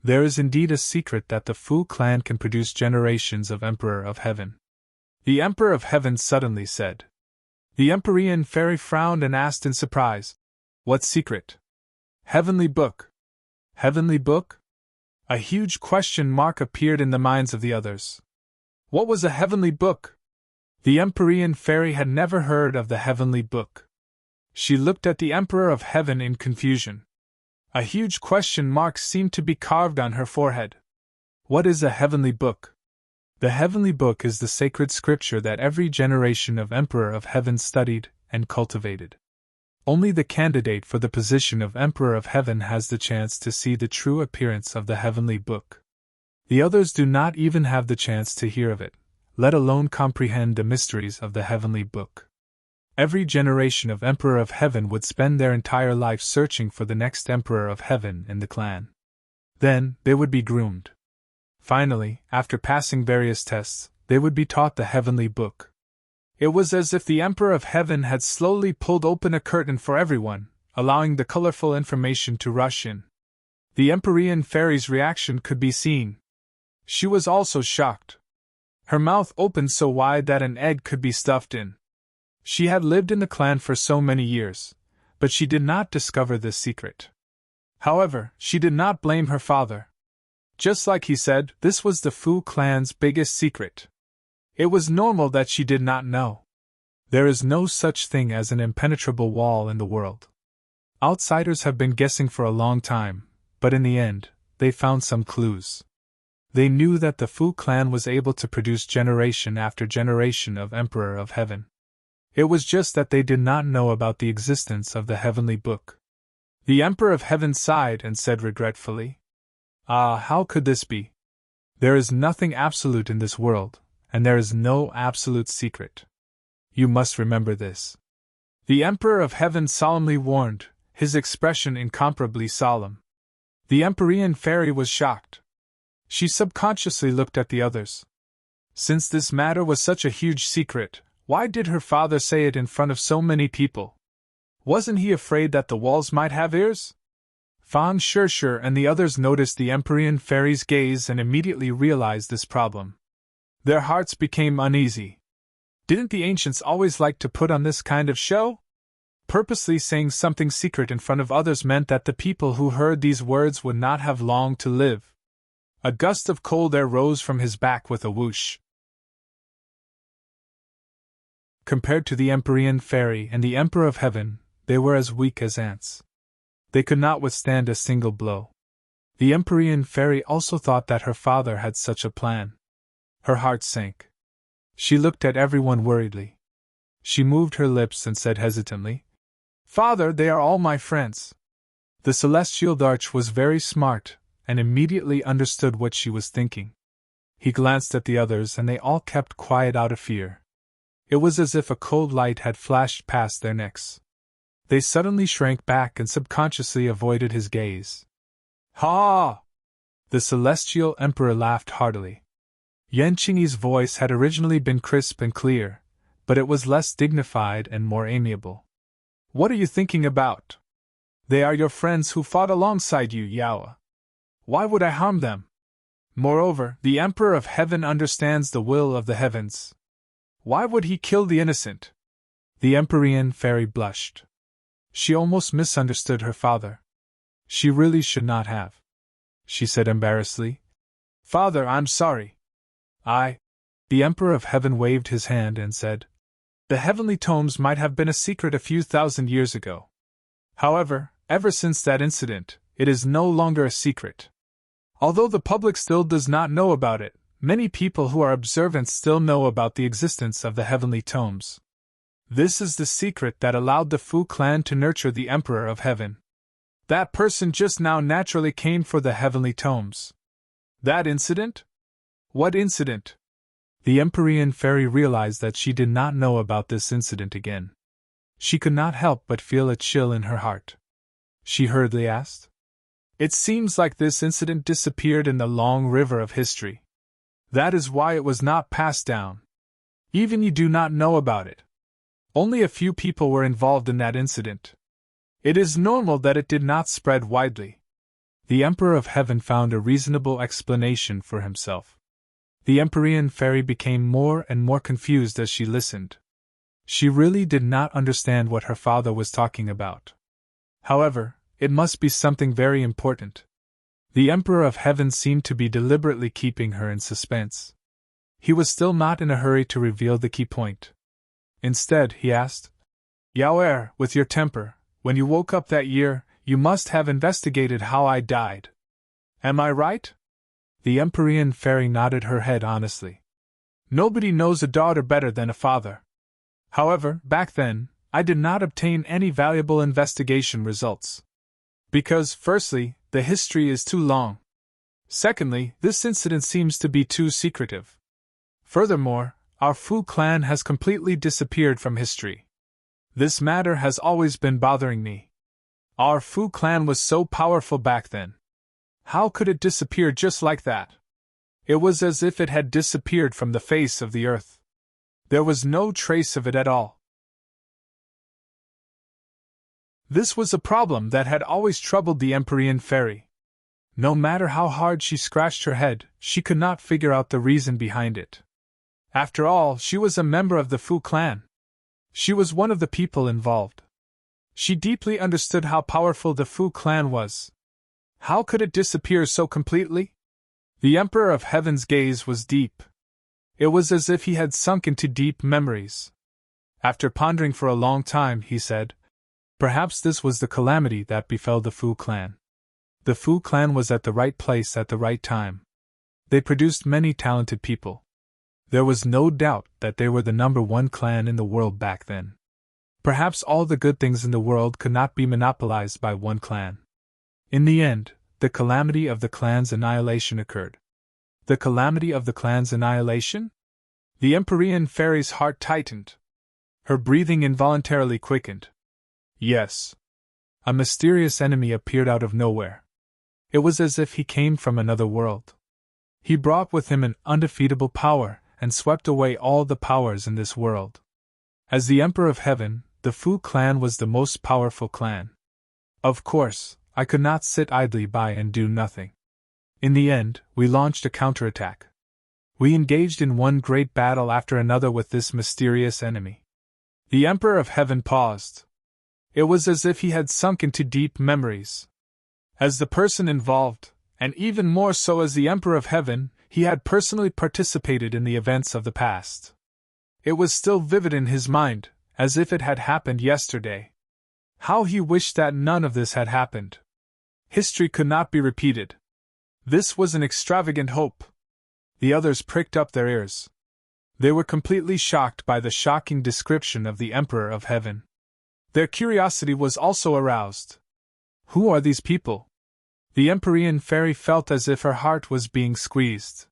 There is indeed a secret that the Fu clan can produce generations of Emperor of Heaven. The Emperor of Heaven suddenly said. The Empyrean fairy frowned and asked in surprise, "What secret?" "Heavenly Book." Heavenly Book? A huge question mark appeared in the minds of the others. What was a heavenly book? The Empyrean fairy had never heard of the heavenly book. She looked at the Emperor of Heaven in confusion. A huge question mark seemed to be carved on her forehead. What is a heavenly book? The heavenly book is the sacred scripture that every generation of Emperor of Heaven studied and cultivated. Only the candidate for the position of Emperor of Heaven has the chance to see the true appearance of the heavenly book. The others do not even have the chance to hear of it, let alone comprehend the mysteries of the heavenly book. Every generation of Emperor of Heaven would spend their entire life searching for the next Emperor of Heaven in the clan. Then, they would be groomed. Finally, after passing various tests, they would be taught the heavenly book. It was as if the Emperor of Heaven had slowly pulled open a curtain for everyone, allowing the colorful information to rush in. The Empyrean fairy's reaction could be seen. She was also shocked. Her mouth opened so wide that an egg could be stuffed in. She had lived in the clan for so many years, but she did not discover this secret. However, she did not blame her father. Just like he said, this was the Fu clan's biggest secret. It was normal that she did not know. There is no such thing as an impenetrable wall in the world. Outsiders have been guessing for a long time, but in the end, they found some clues. They knew that the Fu clan was able to produce generation after generation of Emperor of Heaven. It was just that they did not know about the existence of the heavenly book. The Emperor of Heaven sighed and said regretfully, "Ah, how could this be? There is nothing absolute in this world, and there is no absolute secret. You must remember this." The Emperor of Heaven solemnly warned, his expression incomparably solemn. The Empyrean fairy was shocked. She subconsciously looked at the others. Since this matter was such a huge secret, why did her father say it in front of so many people? Wasn't he afraid that the walls might have ears? Fan Shirshir and the others noticed the Empyrean fairy's gaze and immediately realized this problem. Their hearts became uneasy. Didn't the ancients always like to put on this kind of show? Purposely saying something secret in front of others meant that the people who heard these words would not have long to live. A gust of cold air rose from his back with a whoosh. Compared to the Empyrean fairy and the Emperor of Heaven, they were as weak as ants. They could not withstand a single blow. The Empyrean fairy also thought that her father had such a plan. Her heart sank. She looked at everyone worriedly. She moved her lips and said hesitantly, "Father, they are all my friends." The celestial Darch was very smart, and immediately understood what she was thinking. He glanced at the others and they all kept quiet out of fear. It was as if a cold light had flashed past their necks. They suddenly shrank back and subconsciously avoided his gaze. "Ha!" The celestial emperor laughed heartily. Yan Qingyi's voice had originally been crisp and clear, but it was less dignified and more amiable. "What are you thinking about? They are your friends who fought alongside you, Yaoer. Why would I harm them? Moreover, the Emperor of Heaven understands the will of the heavens. Why would he kill the innocent?" The Empyrean fairy blushed. She almost misunderstood her father. She really should not have. She said embarrassedly, "Father, I'm sorry. The Emperor of Heaven waved his hand and said, "The heavenly tomes might have been a secret a few thousand years ago. However, Ever since that incident, it is no longer a secret. Although the public still does not know about it, many people who are observant still know about the existence of the heavenly tomes. This is the secret that allowed the Fu clan to nurture the Emperor of Heaven. That person just now naturally came for the heavenly tomes. That incident? What incident? The Empyrean fairy realized that she did not know about this incident again. She could not help but feel a chill in her heart. She hurriedly asked. It seems like this incident disappeared in the long river of history. That is why it was not passed down. Even you do not know about it. Only a few people were involved in that incident. It is normal that it did not spread widely. The Emperor of Heaven found a reasonable explanation for himself. The Empyrean fairy became more and more confused as she listened. She really did not understand what her father was talking about. However, it must be something very important. The Emperor of Heaven seemed to be deliberately keeping her in suspense. He was still not in a hurry to reveal the key point. Instead, he asked, Yaoer, with your temper, when you woke up that year, you must have investigated how I died. Am I right? The Empyrean fairy nodded her head honestly. Nobody knows a daughter better than a father. However, back then, I did not obtain any valuable investigation results. Because, firstly, the history is too long. Secondly, this incident seems to be too secretive. Furthermore, our Fu clan has completely disappeared from history. This matter has always been bothering me. Our Fu clan was so powerful back then. How could it disappear just like that? It was as if it had disappeared from the face of the earth. There was no trace of it at all. This was a problem that had always troubled the Empyrean fairy. No matter how hard she scratched her head, she could not figure out the reason behind it. After all, she was a member of the Fu clan. She was one of the people involved. She deeply understood how powerful the Fu clan was. How could it disappear so completely? The Emperor of Heaven's gaze was deep. It was as if he had sunk into deep memories. After pondering for a long time, he said, Perhaps this was the calamity that befell the Fu clan. The Fu clan was at the right place at the right time. They produced many talented people. There was no doubt that they were the #1 clan in the world back then. Perhaps all the good things in the world could not be monopolized by one clan. In the end, the calamity of the clan's annihilation occurred. The calamity of the clan's annihilation? The Empyrean fairy's heart tightened. Her breathing involuntarily quickened. Yes. A mysterious enemy appeared out of nowhere. It was as if he came from another world. He brought with him an undefeatable power and swept away all the powers in this world. As the Emperor of Heaven, the Fu clan was the most powerful clan. Of course, I could not sit idly by and do nothing. In the end, we launched a counterattack. We engaged in one great battle after another with this mysterious enemy. The Emperor of Heaven paused. It was as if he had sunk into deep memories. As the person involved, and even more so as the Emperor of Heaven, he had personally participated in the events of the past. It was still vivid in his mind, as if it had happened yesterday. How he wished that none of this had happened. History could not be repeated. This was an extravagant hope. The others pricked up their ears. They were completely shocked by the shocking description of the Emperor of Heaven. Their curiosity was also aroused. Who are these people? The Empyrean fairy felt as if her heart was being squeezed.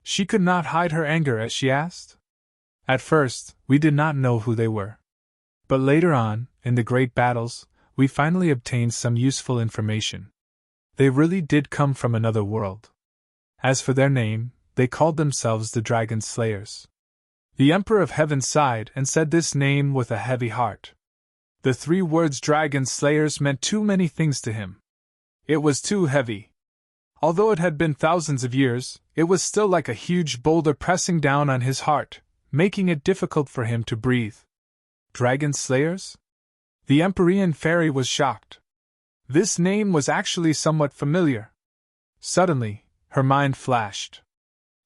She could not hide her anger as she asked. At first, we did not know who they were. But later on, in the great battles, we finally obtained some useful information. They really did come from another world. As for their name, they called themselves the Dragon Slayers. The Emperor of Heaven sighed and said this name with a heavy heart. The 3 words Dragon Slayers meant too many things to him. It was too heavy. Although it had been thousands of years, it was still like a huge boulder pressing down on his heart, making it difficult for him to breathe. Dragon Slayers? The Empyrean fairy was shocked. This name was actually somewhat familiar. Suddenly, her mind flashed.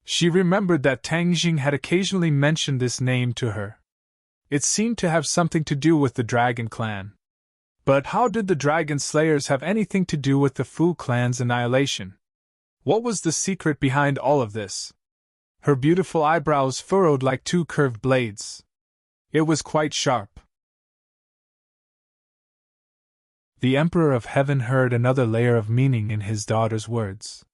She remembered that Tang Jing had occasionally mentioned this name to her. It seemed to have something to do with the Dragon Clan. But how did the Dragon Slayers have anything to do with the Fu clan's annihilation? What was the secret behind all of this? Her beautiful eyebrows furrowed like two curved blades. It was quite sharp. The Emperor of Heaven heard another layer of meaning in his daughter's words.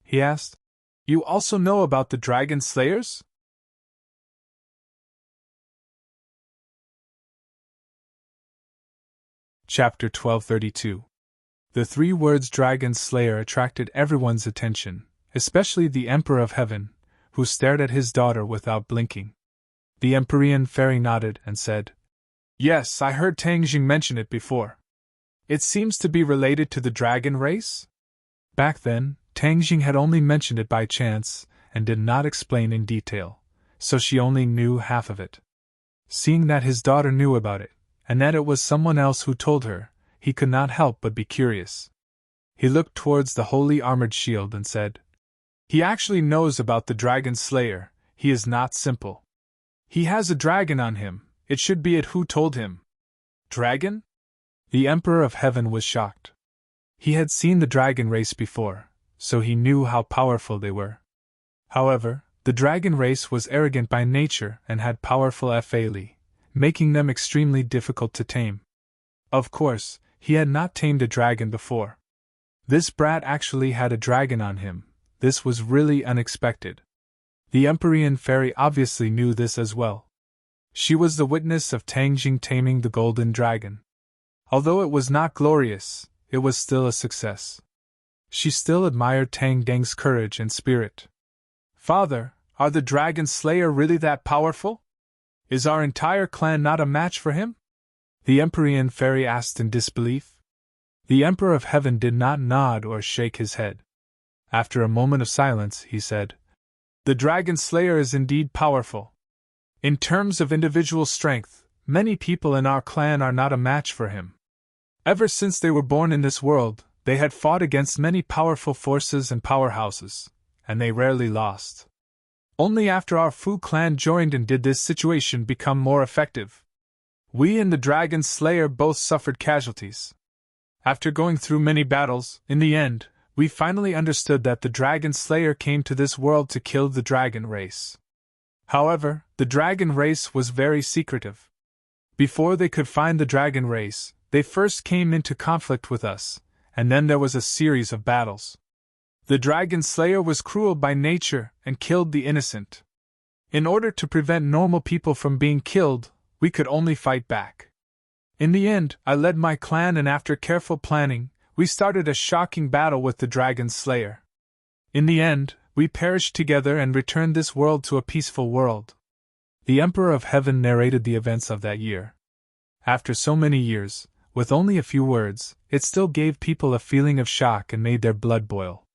He asked, "You also know about the Dragon Slayers?" Chapter 1232. The three words Dragon Slayer attracted everyone's attention, especially the Emperor of Heaven, who stared at his daughter without blinking. The Empyrean fairy nodded and said, "Yes, I heard Tangjing mention it before. It seems to be related to the dragon race?" Back then, Tangjing had only mentioned it by chance and did not explain in detail, so she only knew half of it. Seeing that his daughter knew about it, and that it was someone else who told her, he could not help but be curious. He looked towards the holy armored shield and said, "He actually knows about the Dragon Slayer. He is not simple. He has a dragon on him. It should be it who told him." "Dragon?" The Emperor of Heaven was shocked. He had seen the dragon race before, so he knew how powerful they were. However, the dragon race was arrogant by nature and had powerful Fali, making them extremely difficult to tame. Of course, he had not tamed a dragon before. This brat actually had a dragon on him. This was really unexpected. The Empyrean fairy obviously knew this as well. She was the witness of Tangjing taming the golden dragon. Although it was not glorious, it was still a success. She still admired Tang Deng's courage and spirit. "Father, are the Dragon Slayer really that powerful? Is our entire clan not a match for him?" the Empyrean fairy asked in disbelief. The Emperor of Heaven did not nod or shake his head. After a moment of silence, he said, "The Dragon Slayer is indeed powerful. In terms of individual strength, many people in our clan are not a match for him. Ever since they were born in this world, they had fought against many powerful forces and powerhouses, and they rarely lost. Only after our Fu clan joined in did this situation become more effective. We and the Dragon Slayer both suffered casualties. After going through many battles, in the end, we finally understood that the Dragon Slayer came to this world to kill the dragon race. However, the dragon race was very secretive. Before they could find the dragon race, they first came into conflict with us, and then there was a series of battles. The Dragon Slayer was cruel by nature and killed the innocent. In order to prevent normal people from being killed, we could only fight back. In the end, I led my clan, and after careful planning, we started a shocking battle with the Dragon Slayer. In the end, we perished together and returned this world to a peaceful world." The Emperor of Heaven narrated the events of that year. After so many years, with only a few words, it still gave people a feeling of shock and made their blood boil.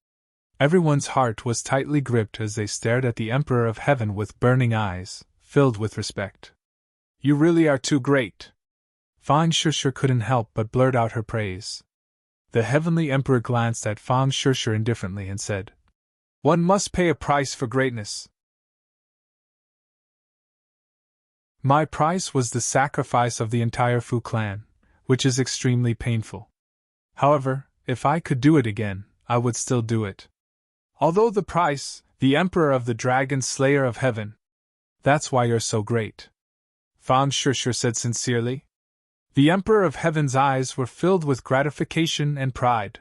Everyone's heart was tightly gripped as they stared at the Emperor of Heaven with burning eyes, filled with respect. "You really are too great." Fang Shusher couldn't help but blurt out her praise. The Heavenly Emperor glanced at Fang Shusher indifferently and said, "One must pay a price for greatness. My price was the sacrifice of the entire Fu clan, which is extremely painful. However, if I could do it again, I would still do it. Although the price, the Emperor of the Dragon Slayer of Heaven. That's why you're so great," Fang Shusher said sincerely. The Emperor of Heaven's eyes were filled with gratification and pride.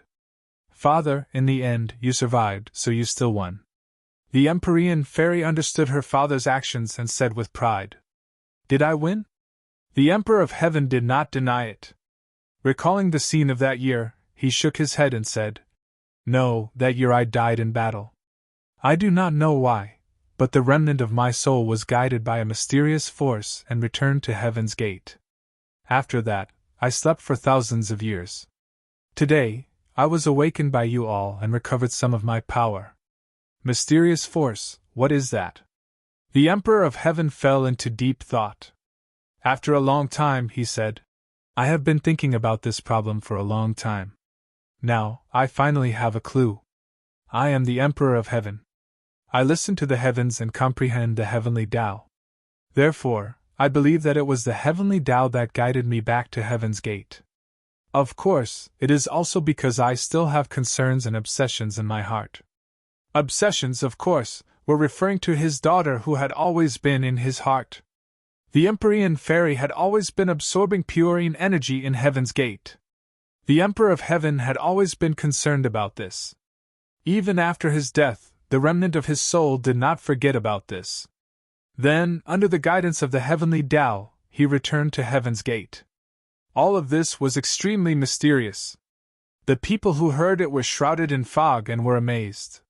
"Father, in the end, you survived, so you still won." The Empyrean fairy understood her father's actions and said with pride, "Did I win?" The Emperor of Heaven did not deny it. Recalling the scene of that year, he shook his head and said, "No, that year I died in battle. I do not know why, but the remnant of my soul was guided by a mysterious force and returned to Heaven's gate. After that, I slept for thousands of years. Today, I was awakened by you all and recovered some of my power." "Mysterious force, what is that?" The Emperor of Heaven fell into deep thought. After a long time, he said, "I have been thinking about this problem for a long time. Now, I finally have a clue. I am the Emperor of Heaven. I listen to the heavens and comprehend the heavenly Tao. Therefore, I believe that it was the heavenly Tao that guided me back to Heaven's gate. Of course, it is also because I still have concerns and obsessions in my heart. Obsessions, of course, were referring to his daughter who had always been in his heart. The Empyrean fairy had always been absorbing purine energy in Heaven's Gate. The Emperor of Heaven had always been concerned about this. Even after his death, the remnant of his soul did not forget about this. Then, under the guidance of the heavenly Tao, he returned to Heaven's Gate. All of this was extremely mysterious. The people who heard it were shrouded in fog and were amazed.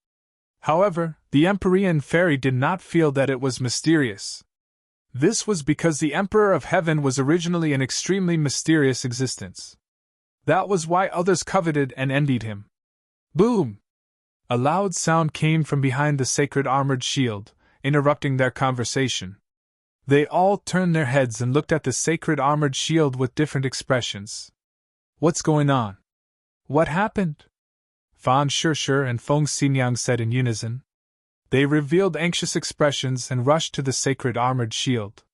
However, the Empyrean fairy did not feel that it was mysterious. This was because the Emperor of Heaven was originally an extremely mysterious existence. That was why others coveted and envied him. Boom! A loud sound came from behind the sacred armored shield, interrupting their conversation. They all turned their heads and looked at the sacred armored shield with different expressions. What's going on? What happened? Fan Shishir and Feng Xinyang said in unison. They revealed anxious expressions and rushed to the sacred armored shield.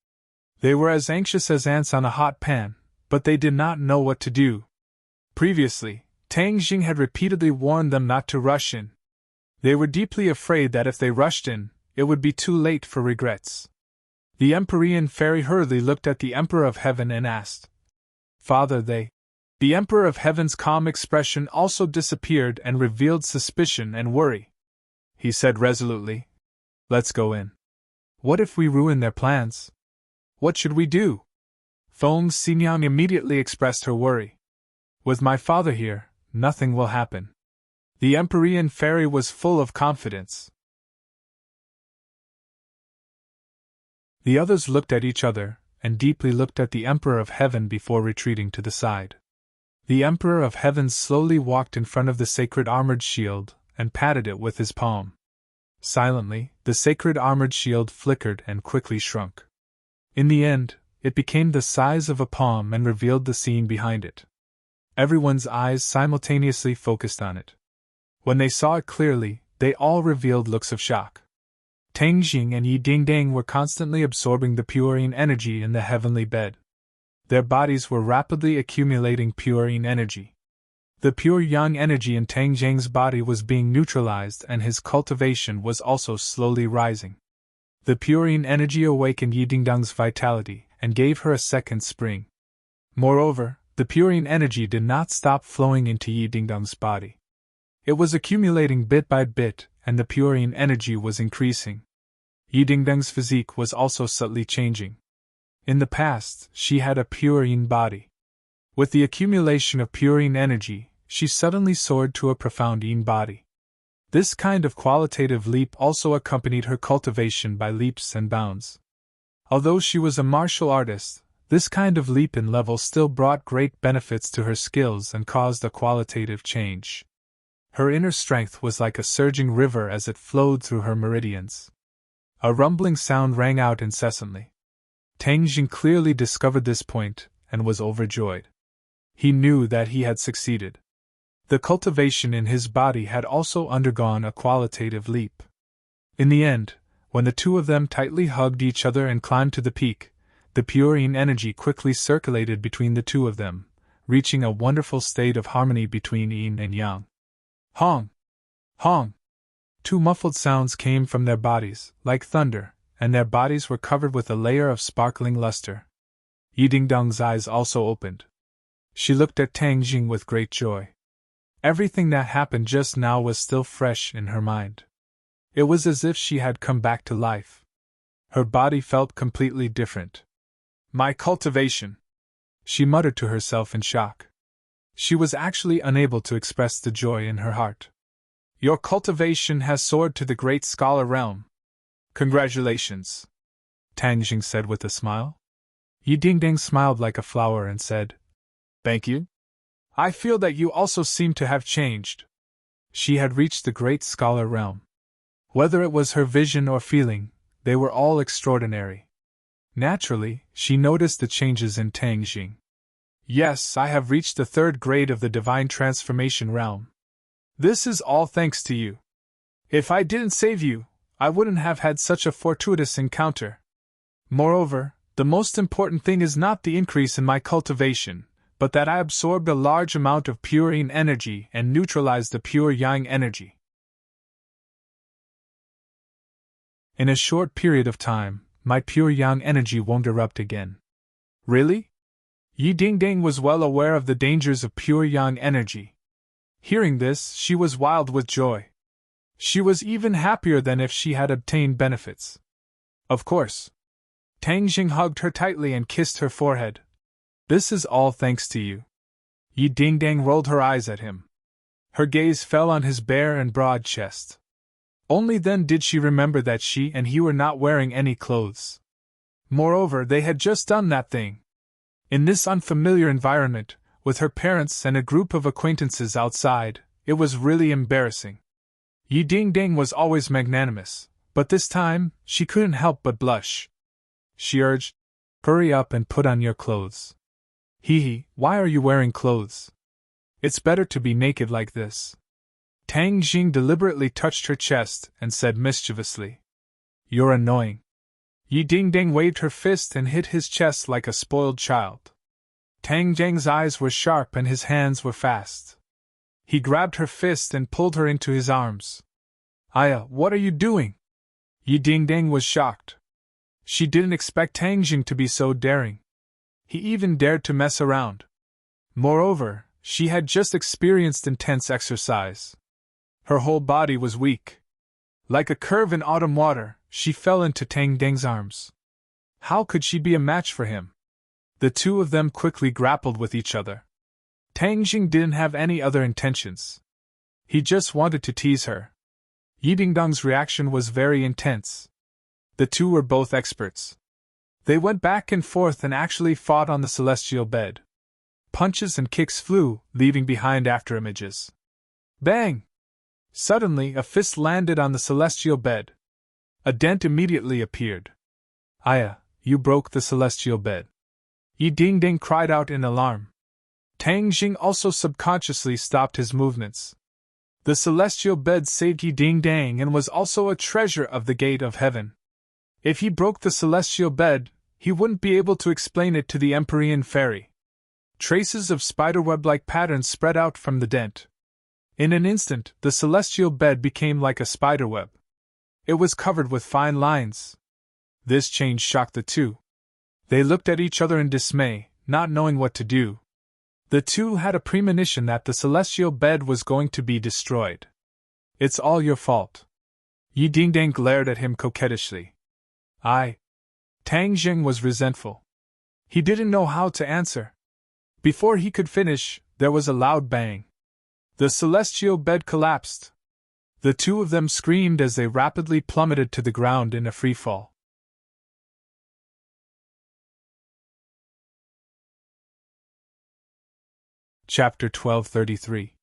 They were as anxious as ants on a hot pan, but they did not know what to do. Previously, Tang Jing had repeatedly warned them not to rush in. They were deeply afraid that if they rushed in, it would be too late for regrets. The Empyrean fairy hurriedly looked at the Emperor of Heaven and asked, "Father, The Emperor of Heaven's calm expression also disappeared and revealed suspicion and worry. He said resolutely, "Let's go in. What if we ruin their plans? What should we do?" Feng Xinyang immediately expressed her worry. "With my father here, nothing will happen." The Empyrean fairy was full of confidence. The others looked at each other, and deeply looked at the Emperor of Heaven before retreating to the side. The Emperor of Heaven slowly walked in front of the sacred armored shield, and patted it with his palm. Silently, the sacred armored shield flickered and quickly shrunk. In the end, it became the size of a palm and revealed the scene behind it. Everyone's eyes simultaneously focused on it. When they saw it clearly, they all revealed looks of shock. Tang Jing and Yi Dingdang were constantly absorbing the purine energy in the heavenly bed. Their bodies were rapidly accumulating purine energy. The pure yang energy in Tang Jing's body was being neutralized and his cultivation was also slowly rising. The purine energy awakened Yi Dingdang's vitality and gave her a second spring. Moreover, the purine energy did not stop flowing into Yi Dingdang's body. It was accumulating bit by bit, and the purine energy was increasing. Yi Dingdang's physique was also subtly changing. In the past, she had a purine body. With the accumulation of purine energy, she suddenly soared to a profound yin body. This kind of qualitative leap also accompanied her cultivation by leaps and bounds. Although she was a martial artist, this kind of leap in level still brought great benefits to her skills and caused a qualitative change. Her inner strength was like a surging river as it flowed through her meridians. A rumbling sound rang out incessantly. Tang Jing clearly discovered this point, and was overjoyed. He knew that he had succeeded. The cultivation in his body had also undergone a qualitative leap. In the end, when the two of them tightly hugged each other and climbed to the peak, the purine energy quickly circulated between the two of them, reaching a wonderful state of harmony between yin and yang. Hong! Hong! Two muffled sounds came from their bodies, like thunder, and their bodies were covered with a layer of sparkling luster. Yi Dingdang's eyes also opened. She looked at Tang Jing with great joy. Everything that happened just now was still fresh in her mind. It was as if she had come back to life. Her body felt completely different. "My cultivation!" she muttered to herself in shock. She was actually unable to express the joy in her heart. "Your cultivation has soared to the great scholar realm. Congratulations," Tang Jing said with a smile. Yi Dingdang smiled like a flower and said, "Thank you. I feel that you also seem to have changed." She had reached the great scholar realm. Whether it was her vision or feeling, they were all extraordinary. Naturally, she noticed the changes in Tang Jing. "Yes, I have reached the third grade of the divine transformation realm. This is all thanks to you. If I didn't save you, I wouldn't have had such a fortuitous encounter. Moreover, the most important thing is not the increase in my cultivation, but that I absorbed a large amount of pure yin energy and neutralized the pure yang energy. In a short period of time, my pure yang energy won't erupt again. Really? Yi Dingding was well aware of the dangers of pure yang energy. Hearing this, she was wild with joy. She was even happier than if she had obtained benefits. Of course. Tang Jing hugged her tightly and kissed her forehead. This is all thanks to you. Yi Dingdang rolled her eyes at him. Her gaze fell on his bare and broad chest. Only then did she remember that she and he were not wearing any clothes. Moreover, they had just done that thing. In this unfamiliar environment, with her parents and a group of acquaintances outside, it was really embarrassing. Yi Dingdang was always magnanimous, but this time, she couldn't help but blush. She urged, "Hurry up and put on your clothes." Hee, why are you wearing clothes? It's better to be naked like this. Tang Jing deliberately touched her chest and said mischievously, "You're annoying." Yi Dingdang waved her fist and hit his chest like a spoiled child. Tang Jing's eyes were sharp and his hands were fast. He grabbed her fist and pulled her into his arms. "Aya, what are you doing?" Yi Dingdang was shocked. She didn't expect Tang Jing to be so daring. He even dared to mess around. Moreover, she had just experienced intense exercise. Her whole body was weak. Like a curve in autumn water, she fell into Tang Deng's arms. How could she be a match for him? The two of them quickly grappled with each other. Tang Jing didn't have any other intentions. He just wanted to tease her. Yi Dingdong's reaction was very intense. The two were both experts. They went back and forth and actually fought on the celestial bed. Punches and kicks flew, leaving behind afterimages. Bang! Suddenly, a fist landed on the celestial bed. A dent immediately appeared. "Aya, you broke the celestial bed." Yi Dingding cried out in alarm. Tang Jing also subconsciously stopped his movements. The celestial bed saved Yi Dingdang and was also a treasure of the gate of heaven. If he broke the celestial bed, he wouldn't be able to explain it to the Empyrean fairy. Traces of spiderweb-like patterns spread out from the dent. In an instant, the celestial bed became like a spiderweb. It was covered with fine lines. This change shocked the two. They looked at each other in dismay, not knowing what to do. The two had a premonition that the celestial bed was going to be destroyed. "It's all your fault." Yi Dingdang glared at him coquettishly. Tang Jing was resentful. He didn't know how to answer. Before he could finish, there was a loud bang. The celestial bed collapsed. The two of them screamed as they rapidly plummeted to the ground in a free fall. Chapter 1233.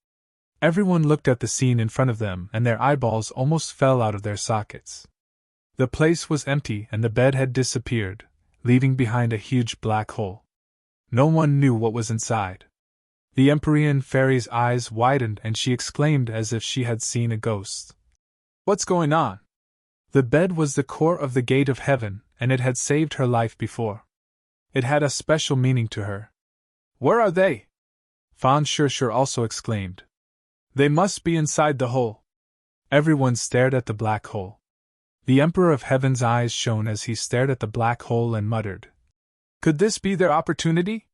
Everyone looked at the scene in front of them and their eyeballs almost fell out of their sockets. The place was empty and the bed had disappeared, leaving behind a huge black hole. No one knew what was inside. The Empyrean fairy's eyes widened and she exclaimed as if she had seen a ghost. "What's going on?" The bed was the core of the gate of heaven, and it had saved her life before. It had a special meaning to her. "Where are they?" Fan Shishir also exclaimed. "They must be inside the hole." Everyone stared at the black hole. The Emperor of Heaven's eyes shone as he stared at the black hole and muttered, "Could this be their opportunity?"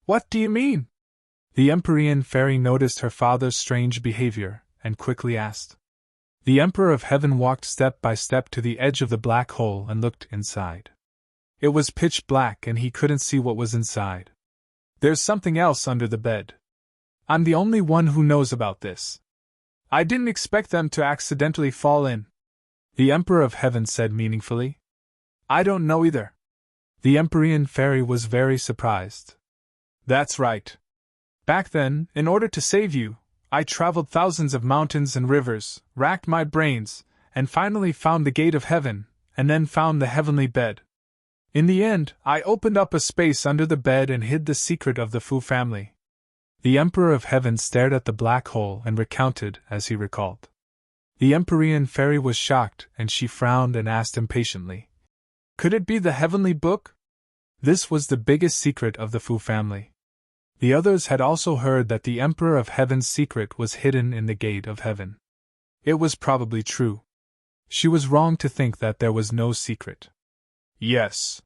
"What do you mean?" The Empyrean fairy noticed her father's strange behavior, and quickly asked. The Emperor of Heaven walked step by step to the edge of the black hole and looked inside. It was pitch black and he couldn't see what was inside. "There's something else under the bed. I'm the only one who knows about this. I didn't expect them to accidentally fall in." The Emperor of Heaven said meaningfully. "I don't know either." The Empyrean fairy was very surprised. "That's right. Back then, in order to save you, I traveled thousands of mountains and rivers, racked my brains, and finally found the gate of heaven, and then found the heavenly bed. In the end, I opened up a space under the bed and hid the secret of the Fu family." The Emperor of Heaven stared at the black hole and recounted as he recalled. The Empyrean fairy was shocked and she frowned and asked impatiently, "Could it be the heavenly book?" This was the biggest secret of the Fu family. The others had also heard that the Emperor of Heaven's secret was hidden in the gate of heaven. It was probably true. She was wrong to think that there was no secret. Yes.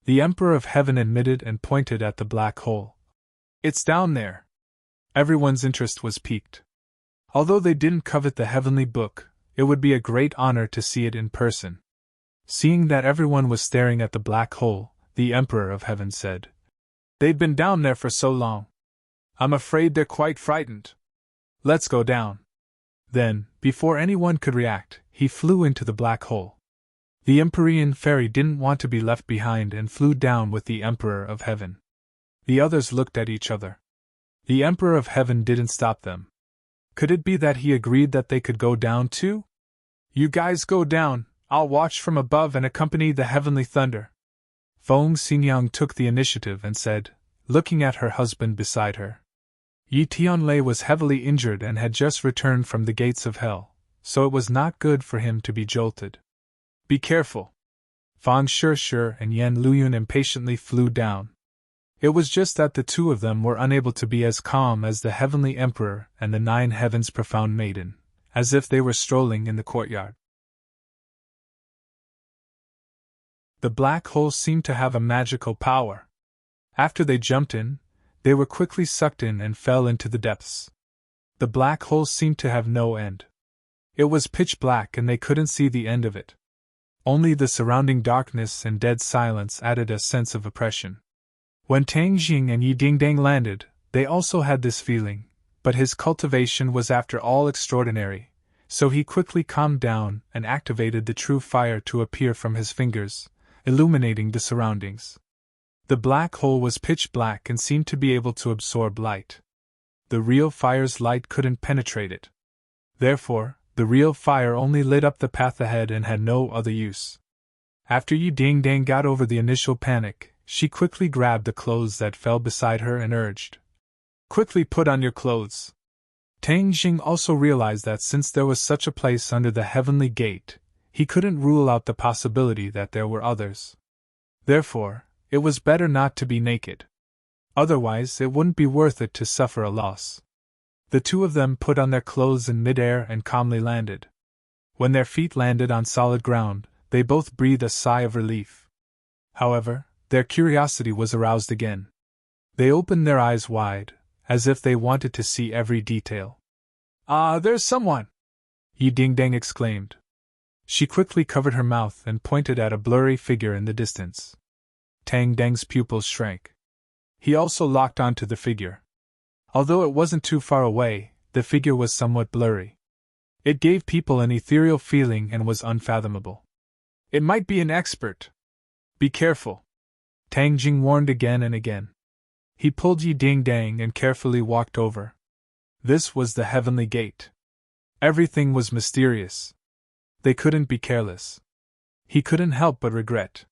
The Emperor of Heaven admitted and pointed at the black hole. It's down there. Everyone's interest was piqued. Although they didn't covet the heavenly book, it would be a great honor to see it in person. Seeing that everyone was staring at the black hole, the Emperor of Heaven said, "They've been down there for so long. I'm afraid they're quite frightened. Let's go down." Then, before anyone could react, he flew into the black hole. The Empyrean fairy didn't want to be left behind and flew down with the Emperor of Heaven. The others looked at each other. The Emperor of Heaven didn't stop them. Could it be that he agreed that they could go down too? "You guys go down, I'll watch from above and accompany the heavenly thunder." Feng Xingyang took the initiative and said, looking at her husband beside her. Yi Tianlei was heavily injured and had just returned from the gates of hell, so it was not good for him to be jolted. "Be careful." Fang Shishir and Yan Luyun impatiently flew down. It was just that the two of them were unable to be as calm as the Heavenly Emperor and the 9 Heavens Profound Maiden, as if they were strolling in the courtyard. The black hole seemed to have a magical power. After they jumped in, they were quickly sucked in and fell into the depths. The black hole seemed to have no end. It was pitch black and they couldn't see the end of it. Only the surrounding darkness and dead silence added a sense of oppression. When Tang Jing and Yi Dingdang landed, they also had this feeling, but his cultivation was after all extraordinary, so he quickly calmed down and activated the true fire to appear from his fingers, illuminating the surroundings. The black hole was pitch black and seemed to be able to absorb light. The real fire's light couldn't penetrate it. Therefore, the real fire only lit up the path ahead and had no other use. After Yi Dingdang got over the initial panic, she quickly grabbed the clothes that fell beside her and urged, "Quickly put on your clothes." Tang Jing also realized that since there was such a place under the heavenly gate, he couldn't rule out the possibility that there were others. Therefore, it was better not to be naked. Otherwise, it wouldn't be worth it to suffer a loss. The two of them put on their clothes in midair and calmly landed. When their feet landed on solid ground, they both breathed a sigh of relief. However, their curiosity was aroused again. They opened their eyes wide, as if they wanted to see every detail. "Ah, there's someone!" Yi Dingdang exclaimed. She quickly covered her mouth and pointed at a blurry figure in the distance. Tang Dang's pupils shrank. He also locked onto the figure. Although it wasn't too far away, the figure was somewhat blurry. It gave people an ethereal feeling and was unfathomable. "It might be an expert. Be careful," Tang Jing warned again and again. He pulled Yi Dingdang and carefully walked over. This was the heavenly gate. Everything was mysterious. They couldn't be careless. He couldn't help but regret.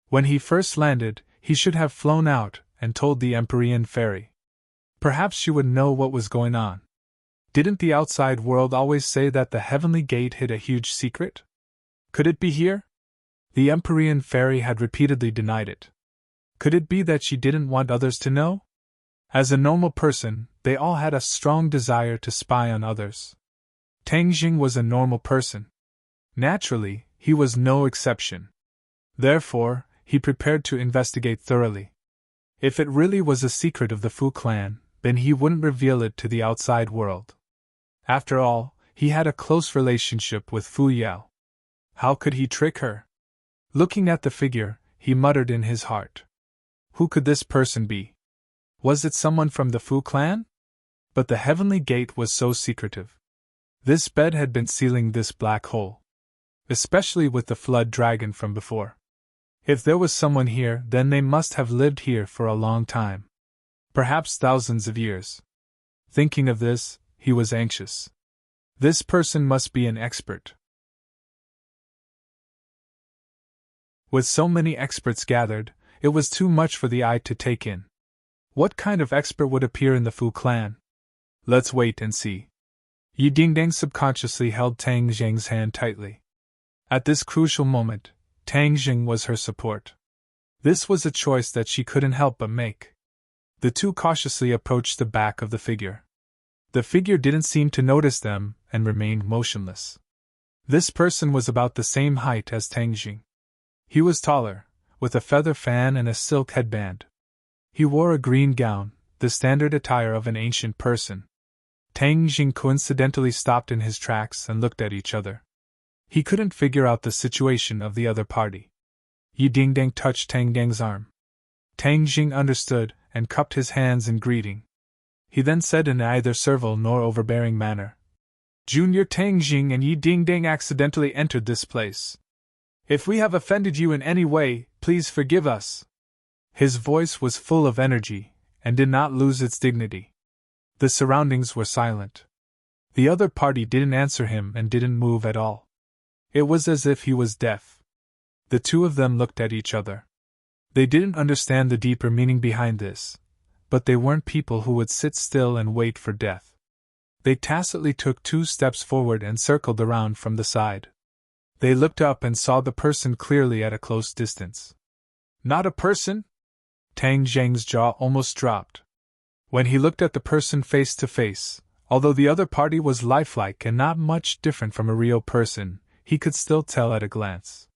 When he first landed, he should have flown out and told the Empyrean fairy. Perhaps she would know what was going on. Didn't the outside world always say that the heavenly gate hid a huge secret? Could it be here? The Empyrean fairy had repeatedly denied it. Could it be that she didn't want others to know? As a normal person, they all had a strong desire to spy on others. Tang Jing was a normal person. Naturally, he was no exception. Therefore, he prepared to investigate thoroughly. If it really was a secret of the Fu clan, then he wouldn't reveal it to the outside world. After all, he had a close relationship with Fu Yao. How could he trick her? Looking at the figure, he muttered in his heart. Who could this person be? Was it someone from the Fu clan? But the heavenly gate was so secretive. This bed had been sealing this black hole. Especially with the flood dragon from before. If there was someone here, then they must have lived here for a long time. Perhaps thousands of years. Thinking of this, he was anxious. This person must be an expert. With so many experts gathered, it was too much for the eye to take in. What kind of expert would appear in the Fu clan? Let's wait and see. Yi Dingdang subconsciously held Tang Jing's hand tightly. At this crucial moment, Tang Jing was her support. This was a choice that she couldn't help but make. The two cautiously approached the back of the figure. The figure didn't seem to notice them and remained motionless. This person was about the same height as Tang Jing. He was taller, with a feather fan and a silk headband. He wore a green gown, the standard attire of an ancient person. Tang Jing coincidentally stopped in his tracks and looked at each other. He couldn't figure out the situation of the other party. Yi Dingdang touched Tang Dang's arm. Tang Jing understood and cupped his hands in greeting. He then said in neither servile nor overbearing manner, "Junior Tang Jing and Yi Dingdang accidentally entered this place. If we have offended you in any way, please forgive us." His voice was full of energy and did not lose its dignity. The surroundings were silent. The other party didn't answer him and didn't move at all. It was as if he was deaf. The two of them looked at each other. They didn't understand the deeper meaning behind this, but they weren't people who would sit still and wait for death. They tacitly took 2 steps forward and circled around from the side. They looked up and saw the person clearly at a close distance. Not a person? Tang Zheng's jaw almost dropped. When he looked at the person face to face, although the other party was lifelike and not much different from a real person, he could still tell at a glance.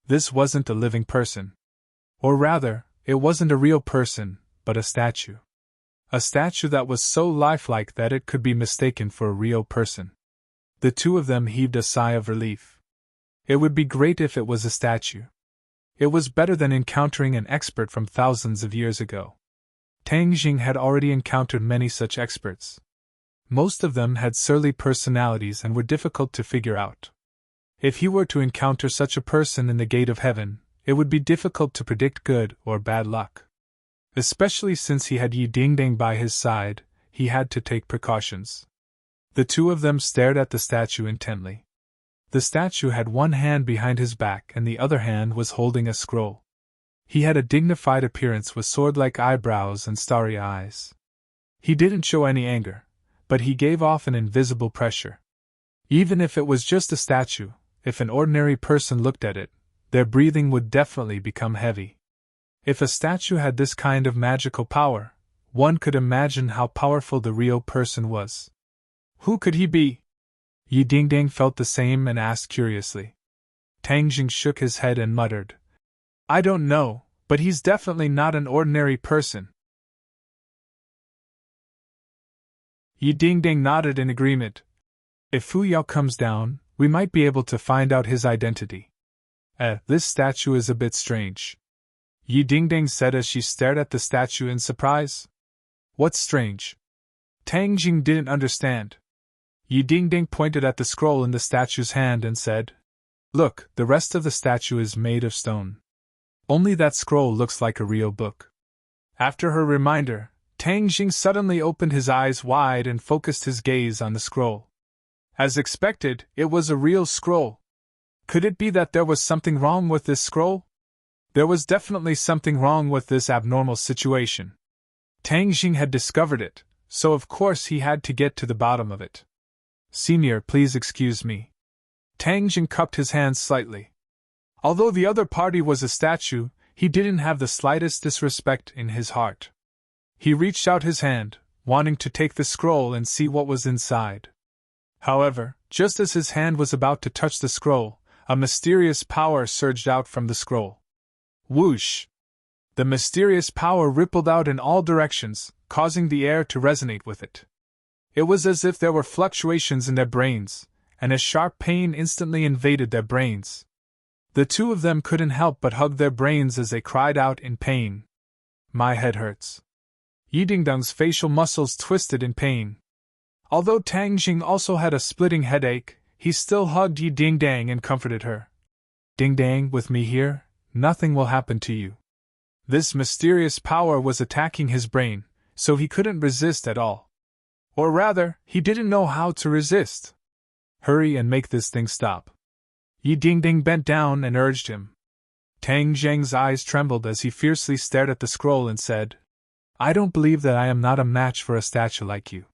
This wasn't a living person. Or rather, it wasn't a real person, but a statue. A statue that was so lifelike that it could be mistaken for a real person. The two of them heaved a sigh of relief. It would be great if it was a statue. It was better than encountering an expert from thousands of years ago. Tang Jing had already encountered many such experts. Most of them had surly personalities and were difficult to figure out. If he were to encounter such a person in the gate of heaven, it would be difficult to predict good or bad luck. Especially since he had Yi Dingdang by his side, he had to take precautions. The two of them stared at the statue intently. The statue had one hand behind his back and the other hand was holding a scroll. He had a dignified appearance with sword-like eyebrows and starry eyes. He didn't show any anger, but he gave off an invisible pressure. Even if it was just a statue, if an ordinary person looked at it, their breathing would definitely become heavy. If a statue had this kind of magical power, one could imagine how powerful the real person was. Who could he be? Yi Dingdang felt the same and asked curiously. Tang Jing shook his head and muttered, "I don't know, but he's definitely not an ordinary person." Yi Dingdang nodded in agreement. "If Fu Yao comes down, we might be able to find out his identity." This statue is a bit strange," Yi Dingdang said as she stared at the statue in surprise. "What's strange?" Tang Jing didn't understand. Yi Dingdang pointed at the scroll in the statue's hand and said, "Look, the rest of the statue is made of stone. Only that scroll looks like a real book." After her reminder, Tang Jing suddenly opened his eyes wide and focused his gaze on the scroll. As expected, it was a real scroll. Could it be that there was something wrong with this scroll? There was definitely something wrong with this abnormal situation. Tang Jing had discovered it, so of course he had to get to the bottom of it. "Senior, please excuse me." Tang Jing cupped his hands slightly. Although the other party was a statue, he didn't have the slightest disrespect in his heart. He reached out his hand, wanting to take the scroll and see what was inside. However, just as his hand was about to touch the scroll, a mysterious power surged out from the scroll. Whoosh! The mysterious power rippled out in all directions, causing the air to resonate with it. It was as if there were fluctuations in their brains, and a sharp pain instantly invaded their brains. The two of them couldn't help but hug their brains as they cried out in pain. "My head hurts." Yi Dingdang's facial muscles twisted in pain. Although Tang Jing also had a splitting headache, he still hugged Yi Dingdang and comforted her. "Dingdang, with me here, nothing will happen to you." This mysterious power was attacking his brain, so he couldn't resist at all. Or rather, he didn't know how to resist. "Hurry and make this thing stop." Yi Dingdang bent down and urged him. Tang Zheng's eyes trembled as he fiercely stared at the scroll and said, "I don't believe that I am not a match for a statue like you."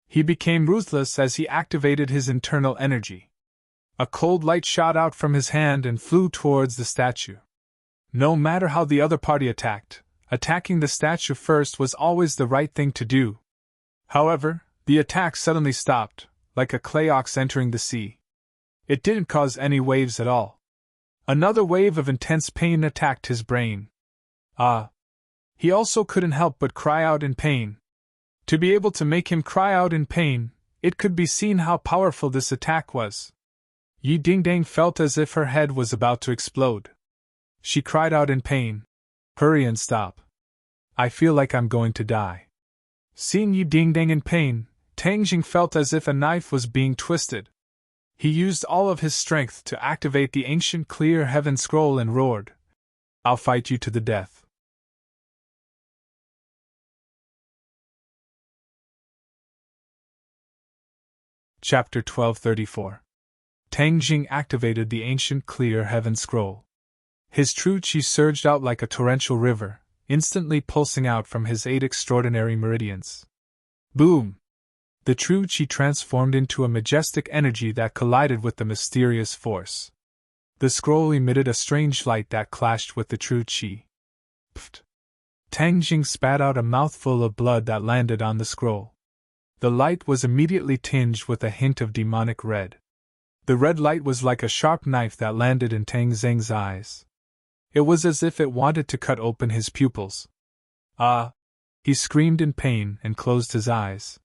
He became ruthless as he activated his internal energy. A cold light shot out from his hand and flew towards the statue. No matter how the other party attacked, Attacking the statue first was always the right thing to do. However, the attack suddenly stopped, like a clay ox entering the sea. It didn't cause any waves at all. Another wave of intense pain attacked his brain. He also couldn't help but cry out in pain. To be able to make him cry out in pain, it could be seen how powerful this attack was. Yi Dingdang felt as if her head was about to explode. She cried out in pain. Hurry and stop. I feel like I'm going to die. Seeing Yi Dingdang in pain, Tang Jing felt as if a knife was being twisted. He used all of his strength to activate the ancient clear heaven scroll and roared, I'll fight you to the death. Chapter 1234. Tang Jing activated the ancient clear heaven scroll. His true qi surged out like a torrential river, instantly pulsing out from his 8 extraordinary meridians. Boom! The true qi transformed into a majestic energy that collided with the mysterious force. The scroll emitted a strange light that clashed with the true qi. Pfft! Tang Jing spat out a mouthful of blood that landed on the scroll. The light was immediately tinged with a hint of demonic red. The red light was like a sharp knife that landed in Tang Jing's eyes. It was as if it wanted to cut open his pupils. Ah! He screamed in pain and closed his eyes.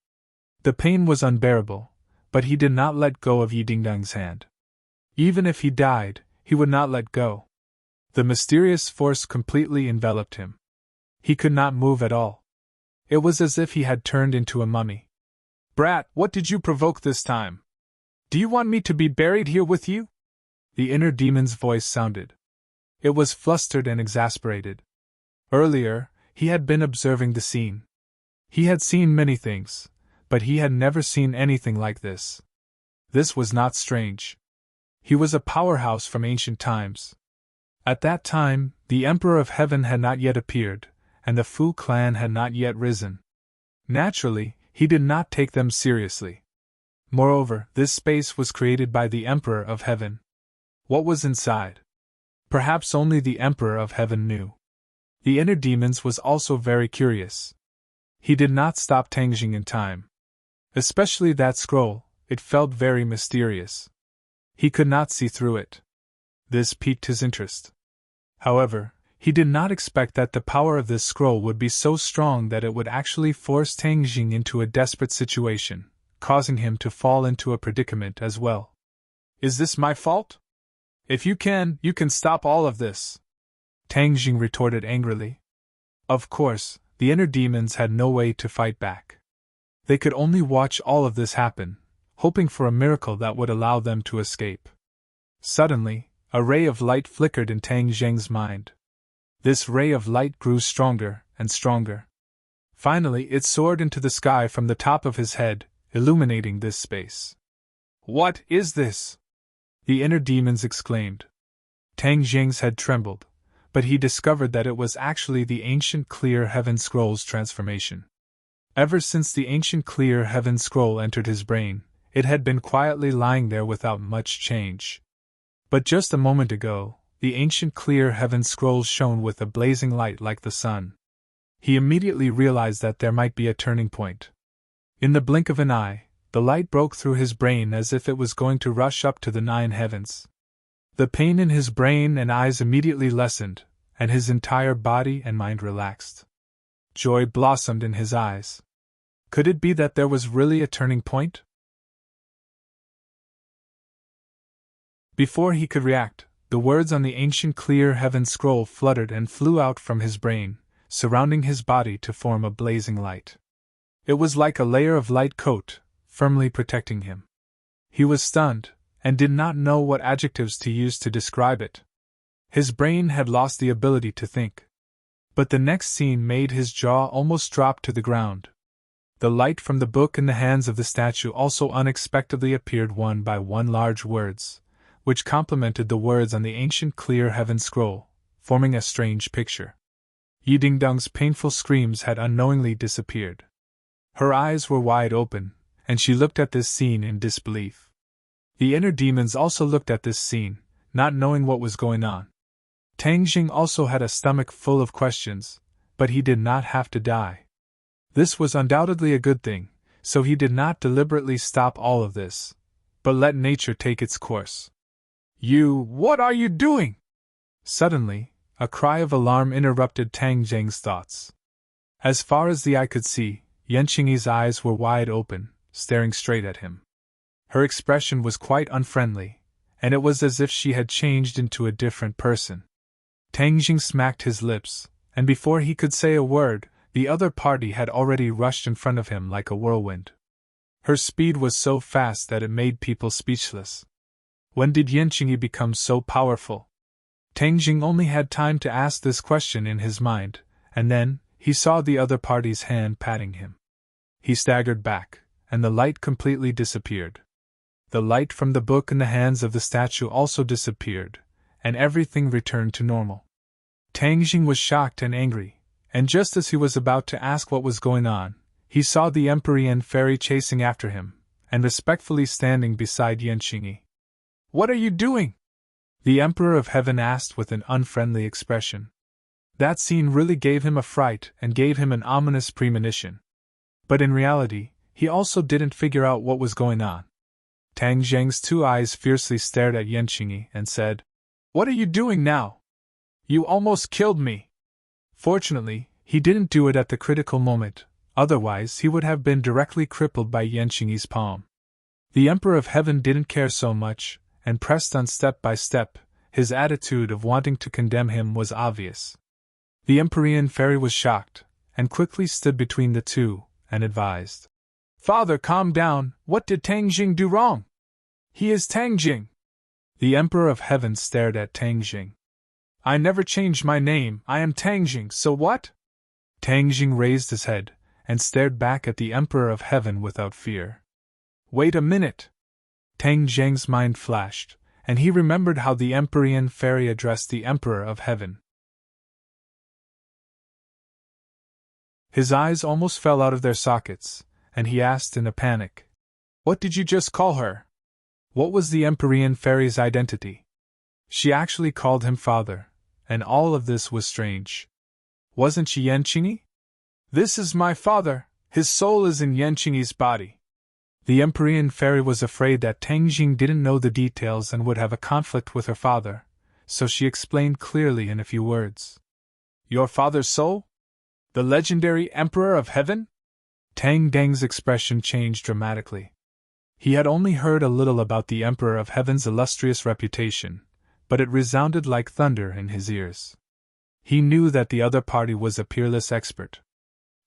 The pain was unbearable, but he did not let go of Yi Dingdang's hand. Even if he died, he would not let go. The mysterious force completely enveloped him. He could not move at all. It was as if he had turned into a mummy. Brat, what did you provoke this time? Do you want me to be buried here with you? The inner demon's voice sounded. It was flustered and exasperated. Earlier, he had been observing the scene. He had seen many things, but he had never seen anything like this. This was not strange. He was a powerhouse from ancient times. At that time, the Emperor of Heaven had not yet appeared, and the Fu clan had not yet risen. Naturally, he did not take them seriously. Moreover, this space was created by the Emperor of Heaven. What was inside? Perhaps only the Emperor of Heaven knew. The inner demons was also very curious. He did not stop Tang Jing in time. Especially that scroll, it felt very mysterious. He could not see through it. This piqued his interest. However, he did not expect that the power of this scroll would be so strong that it would actually force Tang Jing into a desperate situation, causing him to fall into a predicament as well. Is this my fault? If you can stop all of this. Tang Jing retorted angrily. Of course, the inner demons had no way to fight back. They could only watch all of this happen, hoping for a miracle that would allow them to escape. Suddenly, a ray of light flickered in Tang Jing's mind. This ray of light grew stronger and stronger. Finally, it soared into the sky from the top of his head, illuminating this space. What is this? The inner demons exclaimed. Tang Jing's head trembled, but he discovered that it was actually the ancient clear heaven scroll's transformation. Ever since the ancient clear heaven scroll entered his brain, it had been quietly lying there without much change. But just a moment ago, the ancient clear heaven scroll shone with a blazing light like the sun. He immediately realized that there might be a turning point. In the blink of an eye, the light broke through his brain as if it was going to rush up to the 9 heavens. The pain in his brain and eyes immediately lessened, and his entire body and mind relaxed. Joy blossomed in his eyes. Could it be that there was really a turning point? Before he could react, the words on the ancient clear heaven scroll fluttered and flew out from his brain, surrounding his body to form a blazing light. It was like a layer of light coat, firmly protecting him. He was stunned, and did not know what adjectives to use to describe it. His brain had lost the ability to think. But the next scene made his jaw almost drop to the ground. The light from the book in the hands of the statue also unexpectedly appeared one by one large words, which complemented the words on the ancient clear heaven scroll, forming a strange picture. Yi Dingdang's painful screams had unknowingly disappeared. Her eyes were wide open, and she looked at this scene in disbelief. The inner demons also looked at this scene, not knowing what was going on. Tang Jing also had a stomach full of questions, but he did not have to die. This was undoubtedly a good thing, so he did not deliberately stop all of this, but let nature take its course. What are you doing? Suddenly, a cry of alarm interrupted Tang Jing's thoughts. As far as the eye could see, Yanqingyi's eyes were wide open, staring straight at him. Her expression was quite unfriendly, and it was as if she had changed into a different person. Tang Jing smacked his lips, and before he could say a word, the other party had already rushed in front of him like a whirlwind. Her speed was so fast that it made people speechless. When did Yanqingyi become so powerful? Tang Jing only had time to ask this question in his mind, and then he saw the other party's hand patting him. He staggered back, and the light completely disappeared. The light from the book in the hands of the statue also disappeared, and everything returned to normal. Tang Jing was shocked and angry, and just as he was about to ask what was going on, he saw the Emperor fairy chasing after him, and respectfully standing beside Yanqingyi. "What are you doing?" the Emperor of Heaven asked with an unfriendly expression. That scene really gave him a fright and gave him an ominous premonition. But in reality, he also didn't figure out what was going on. Tang Jing's two eyes fiercely stared at Yanqingyi and said, "What are you doing now? You almost killed me." Fortunately, he didn't do it at the critical moment, otherwise he would have been directly crippled by Yanqingyi's palm. The Emperor of Heaven didn't care so much, and pressed on step by step. His attitude of wanting to condemn him was obvious. The Empyrean fairy was shocked, and quickly stood between the two, and advised, "Father, calm down, what did Tang Jing do wrong? He is Tang Jing." The Emperor of Heaven stared at Tang Jing. "I never changed my name, I am Tang Jing, so what?" Tang Jing raised his head, and stared back at the Emperor of Heaven without fear. "Wait a minute." Tang Jing's mind flashed, and he remembered how the Empyrean fairy addressed the Emperor of Heaven. His eyes almost fell out of their sockets, and he asked in a panic, "What did you just call her?" What was the Empyrean fairy's identity? She actually called him father, and all of this was strange. Wasn't she Yanqingyi? "This is my father, his soul is in Yanqingyi's body." The Empyrean fairy was afraid that Tang Jing didn't know the details and would have a conflict with her father, so she explained clearly in a few words. "Your father's soul? The legendary Emperor of Heaven?" Tang Deng's expression changed dramatically. He had only heard a little about the Emperor of Heaven's illustrious reputation, but it resounded like thunder in his ears. He knew that the other party was a peerless expert.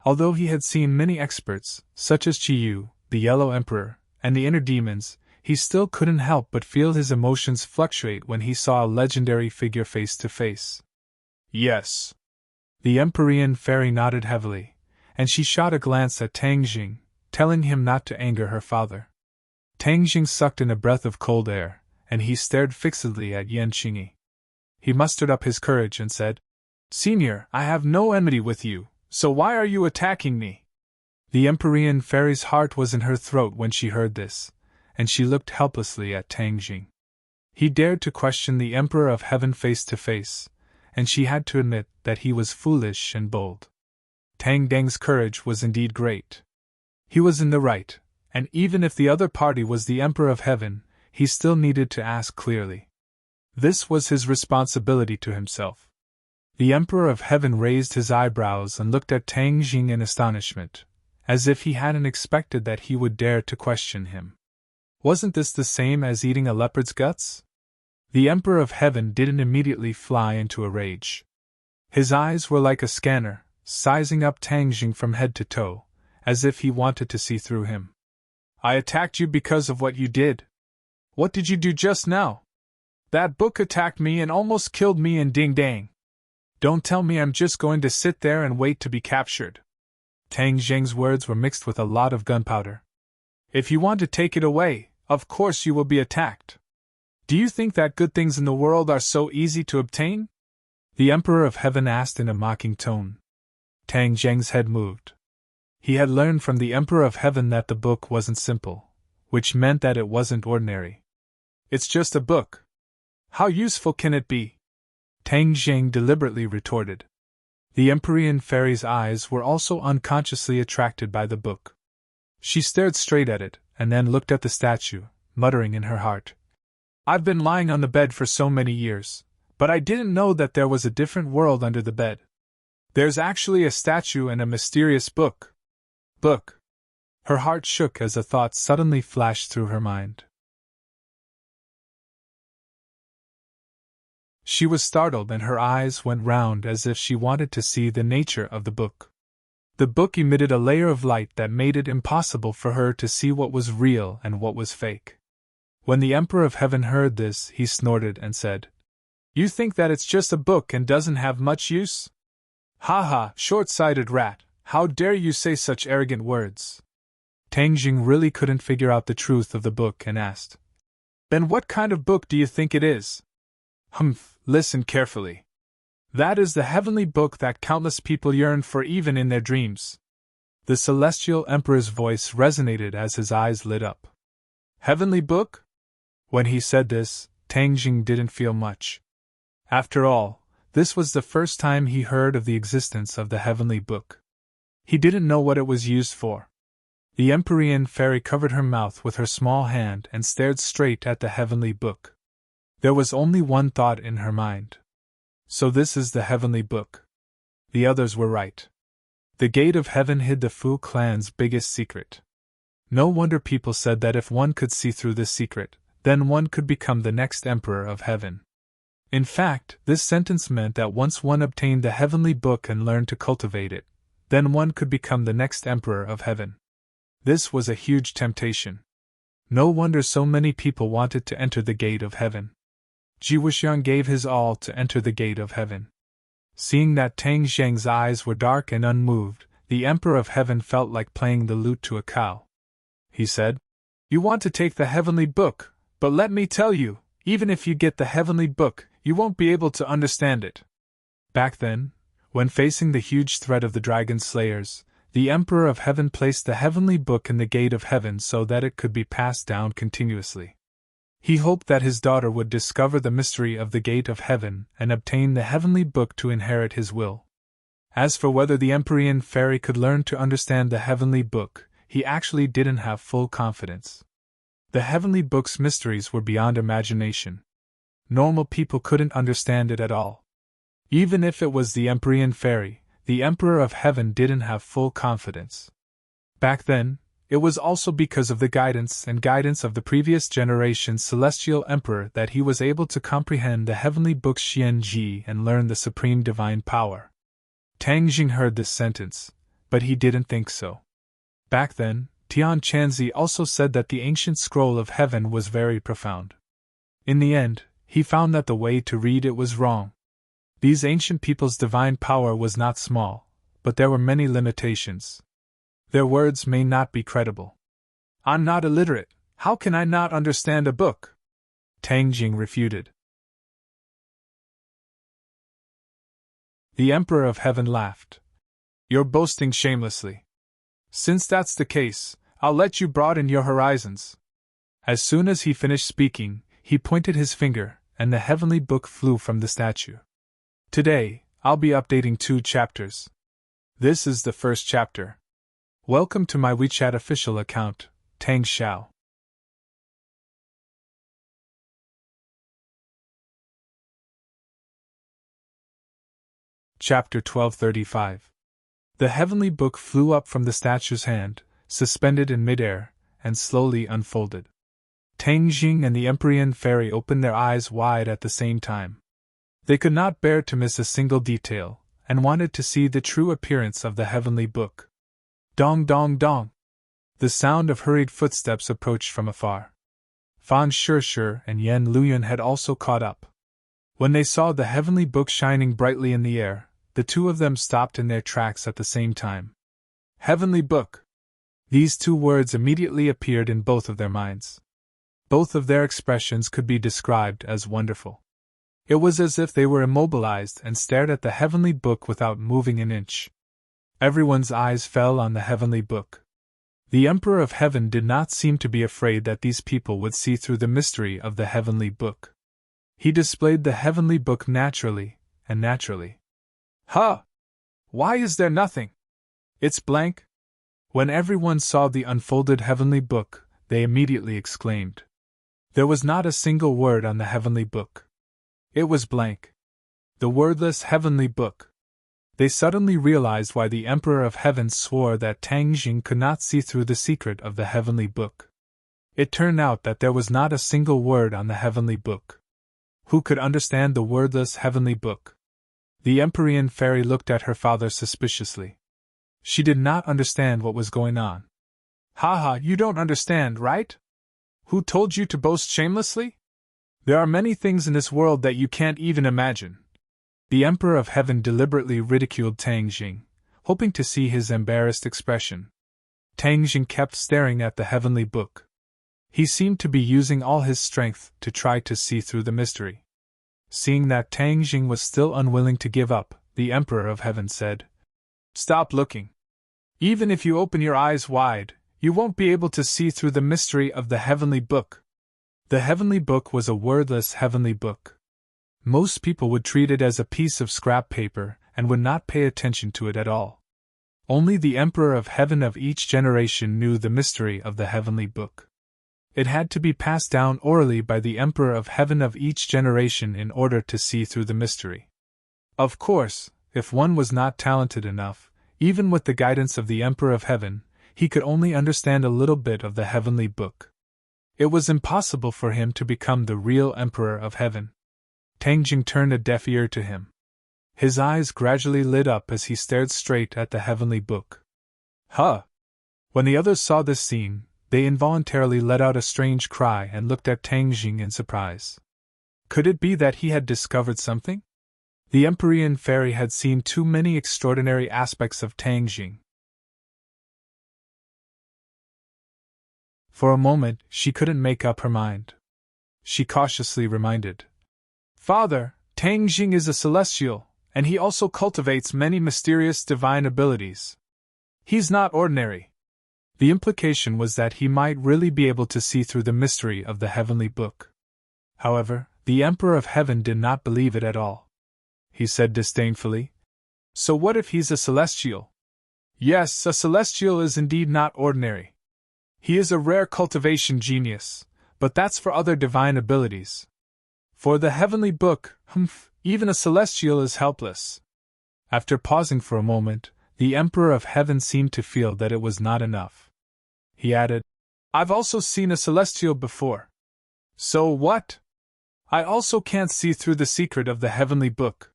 Although he had seen many experts, such as Qiyu, the Yellow Emperor, and the Inner Demons, he still couldn't help but feel his emotions fluctuate when he saw a legendary figure face to face. "Yes." The Empyrean fairy nodded heavily, and she shot a glance at Tang Jing, telling him not to anger her father. Tang Jing sucked in a breath of cold air, and he stared fixedly at Yanqingyi. He mustered up his courage and said, "Senior, I have no enmity with you, so why are you attacking me?" The Empyrean fairy's heart was in her throat when she heard this, and she looked helplessly at Tang Jing. He dared to question the Emperor of Heaven face to face, and she had to admit that he was foolish and bold. Tang Deng's courage was indeed great. He was in the right, and even if the other party was the Emperor of Heaven, he still needed to ask clearly. This was his responsibility to himself. The Emperor of Heaven raised his eyebrows and looked at Tang Jing in astonishment, as if he hadn't expected that he would dare to question him. Wasn't this the same as eating a leopard's guts? The Emperor of Heaven didn't immediately fly into a rage. His eyes were like a scanner, sizing up Tang Jing from head to toe, as if he wanted to see through him. "I attacked you because of what you did. What did you do just now? That book attacked me and almost killed me in Ding Dang. Don't tell me I'm just going to sit there and wait to be captured." Tang Jing's words were mixed with a lot of gunpowder. "If you want to take it away, of course you will be attacked. Do you think that good things in the world are so easy to obtain?" the Emperor of Heaven asked in a mocking tone. Tang Jing's head moved. He had learned from the Emperor of Heaven that the book wasn't simple, which meant that it wasn't ordinary. "It's just a book. How useful can it be?" Tang Jing deliberately retorted. The Empyrean fairy's eyes were also unconsciously attracted by the book. She stared straight at it, and then looked at the statue, muttering in her heart, "I've been lying on the bed for so many years, but I didn't know that there was a different world under the bed. There's actually a statue and a mysterious book." Book! Her heart shook as a thought suddenly flashed through her mind. She was startled and her eyes went round as if she wanted to see the nature of the book. The book emitted a layer of light that made it impossible for her to see what was real and what was fake. When the Emperor of Heaven heard this, he snorted and said, "You think that it's just a book and doesn't have much use? Ha ha, short-sighted rat, how dare you say such arrogant words?" Tang Jing really couldn't figure out the truth of the book and asked, "Then what kind of book do you think it is?" "Humph, listen carefully. That is the heavenly book that countless people yearn for even in their dreams." The celestial emperor's voice resonated as his eyes lit up. Heavenly book? When he said this, Tang Jing didn't feel much. After all, this was the first time he heard of the existence of the heavenly book. He didn't know what it was used for. The Empyrean fairy covered her mouth with her small hand and stared straight at the heavenly book. There was only one thought in her mind. So this is the heavenly book. The others were right. The gate of heaven hid the Fu clan's biggest secret. No wonder people said that if one could see through this secret, then one could become the next emperor of heaven. In fact, this sentence meant that once one obtained the heavenly book and learned to cultivate it, then one could become the next emperor of heaven. This was a huge temptation. No wonder so many people wanted to enter the gate of heaven. Ji Wuxiang gave his all to enter the gate of heaven. Seeing that Tang Zheng's eyes were dark and unmoved, the Emperor of Heaven felt like playing the lute to a cow. He said, "You want to take the heavenly book, but let me tell you, even if you get the heavenly book, you won't be able to understand it." Back then, when facing the huge threat of the dragon slayers, the Emperor of Heaven placed the heavenly book in the gate of heaven so that it could be passed down continuously. He hoped that his daughter would discover the mystery of the gate of heaven and obtain the heavenly book to inherit his will. As for whether the Empyrean fairy could learn to understand the heavenly book, he actually didn't have full confidence. The heavenly book's mysteries were beyond imagination. Normal people couldn't understand it at all. Even if it was the Empyrean fairy, the Emperor of Heaven didn't have full confidence. Back then, it was also because of the guidance of the previous generation's celestial emperor that he was able to comprehend the heavenly book Xian Ji and learn the supreme divine power. Tang Jing heard this sentence, but he didn't think so. Back then, Tian Chanzi also said that the ancient scroll of heaven was very profound. In the end, he found that the way to read it was wrong. These ancient people's divine power was not small, but there were many limitations. Their words may not be credible. "I'm not illiterate, how can I not understand a book?" Tang Jing refuted. The Emperor of Heaven laughed. "You're boasting shamelessly. Since that's the case, I'll let you broaden your horizons." As soon as he finished speaking, he pointed his finger, and the heavenly book flew from the statue. "Today, I'll be updating 2 chapters. This is the first chapter. Welcome to my WeChat official account, Tang Xiao." Chapter 1235. The heavenly book flew up from the statue's hand, suspended in midair, and slowly unfolded. Tang Jing and the Empyrean fairy opened their eyes wide at the same time. They could not bear to miss a single detail, and wanted to see the true appearance of the heavenly book. Dong dong dong! The sound of hurried footsteps approached from afar. Fan Shishir and Yan Luyan had also caught up. When they saw the heavenly book shining brightly in the air, the two of them stopped in their tracks at the same time. Heavenly book! These 2 words immediately appeared in both of their minds. Both of their expressions could be described as wonderful. It was as if they were immobilized and stared at the heavenly book without moving an inch. Everyone's eyes fell on the heavenly book. The Emperor of Heaven did not seem to be afraid that these people would see through the mystery of the heavenly book. He displayed the heavenly book naturally, and naturally. "Ha! Why is there nothing? It's blank. When everyone saw the unfolded heavenly book, they immediately exclaimed. There was not a single word on the heavenly book. It was blank. The wordless heavenly book. They suddenly realized why the Emperor of Heaven swore that Tang Jing could not see through the secret of the heavenly book. It turned out that there was not a single word on the heavenly book. Who could understand the wordless heavenly book? The Empyrean fairy looked at her father suspiciously. She did not understand what was going on. "Ha, you don't understand, right? Who told you to boast shamelessly? There are many things in this world that you can't even imagine." The Emperor of Heaven deliberately ridiculed Tang Jing, hoping to see his embarrassed expression. Tang Jing kept staring at the heavenly book. He seemed to be using all his strength to try to see through the mystery. Seeing that Tang Jing was still unwilling to give up, the Emperor of Heaven said, "Stop looking. Even if you open your eyes wide, you won't be able to see through the mystery of the heavenly book." The heavenly book was a wordless heavenly book. Most people would treat it as a piece of scrap paper and would not pay attention to it at all. Only the Emperor of Heaven of each generation knew the mystery of the heavenly book. It had to be passed down orally by the Emperor of Heaven of each generation in order to see through the mystery. Of course, if one was not talented enough, even with the guidance of the Emperor of Heaven, he could only understand a little bit of the heavenly book. It was impossible for him to become the real Emperor of Heaven. Tang Jing turned a deaf ear to him. His eyes gradually lit up as he stared straight at the heavenly book. "Huh!" When the others saw this scene, they involuntarily let out a strange cry and looked at Tang Jing in surprise. Could it be that he had discovered something? The Empyrean fairy had seen too many extraordinary aspects of Tang Jing. For a moment, she couldn't make up her mind. She cautiously reminded, "Father, Tang Jing is a celestial, and he also cultivates many mysterious divine abilities. He's not ordinary." The implication was that he might really be able to see through the mystery of the heavenly book. However, the Emperor of Heaven did not believe it at all. He said disdainfully, "So what if he's a celestial?" "Yes, a celestial is indeed not ordinary. He is a rare cultivation genius, but that's for other divine abilities. For the heavenly book, even a celestial is helpless." After pausing for a moment, the Emperor of Heaven seemed to feel that it was not enough. He added, "I've also seen a celestial before." "So what?" "I also can't see through the secret of the heavenly book.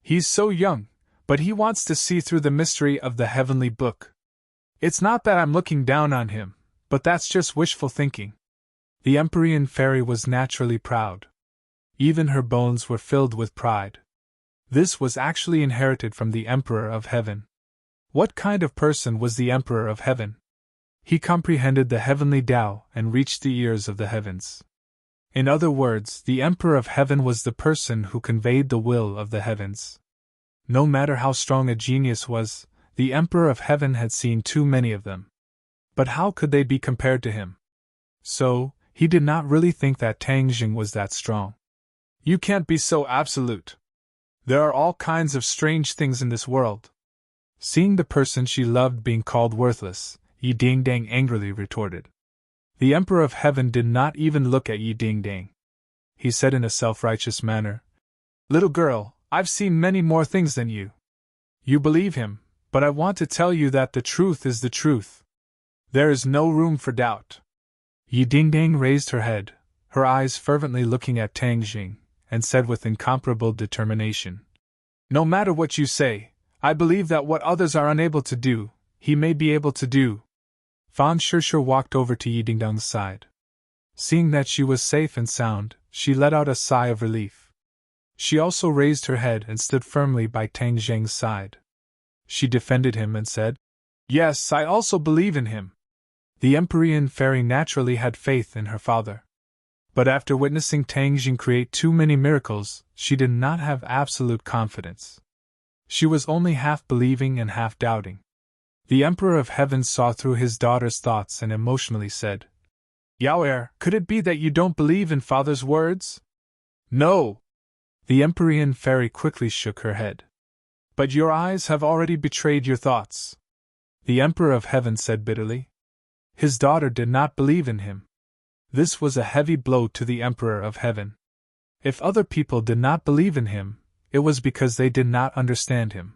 He's so young, but he wants to see through the mystery of the heavenly book. It's not that I'm looking down on him, but that's just wishful thinking." The Empyrean fairy was naturally proud. Even her bones were filled with pride. This was actually inherited from the Emperor of Heaven. What kind of person was the Emperor of Heaven? He comprehended the heavenly Tao and reached the ears of the heavens. In other words, the Emperor of Heaven was the person who conveyed the will of the heavens. No matter how strong a genius was, the Emperor of Heaven had seen too many of them. But how could they be compared to him? So, he did not really think that Tang Jing was that strong. "You can't be so absolute. There are all kinds of strange things in this world." Seeing the person she loved being called worthless, Yi Dingdang angrily retorted. The Emperor of Heaven did not even look at Yi Dingdang. He said in a self-righteous manner, "Little girl, I've seen many more things than you. You believe him, but I want to tell you that the truth is the truth. There is no room for doubt." Yi Dingdang raised her head, her eyes fervently looking at Tang Jing, and said with incomparable determination, "No matter what you say, I believe that what others are unable to do, he may be able to do." Fan Shishir walked over to Yi Dingdang's side. Seeing that she was safe and sound, she let out a sigh of relief. She also raised her head and stood firmly by Tang Jing's side. She defended him and said, "Yes, I also believe in him." The Empyrean fairy naturally had faith in her father. But after witnessing Tang Jing create too many miracles, she did not have absolute confidence. She was only half believing and half doubting. The Emperor of Heaven saw through his daughter's thoughts and emotionally said, "Yao, could it be that you don't believe in father's words?" "No." The Empyrean fairy quickly shook her head. But your eyes have already betrayed your thoughts, the Emperor of Heaven said bitterly. His daughter did not believe in him. This was a heavy blow to the Emperor of Heaven. If other people did not believe in him, it was because they did not understand him.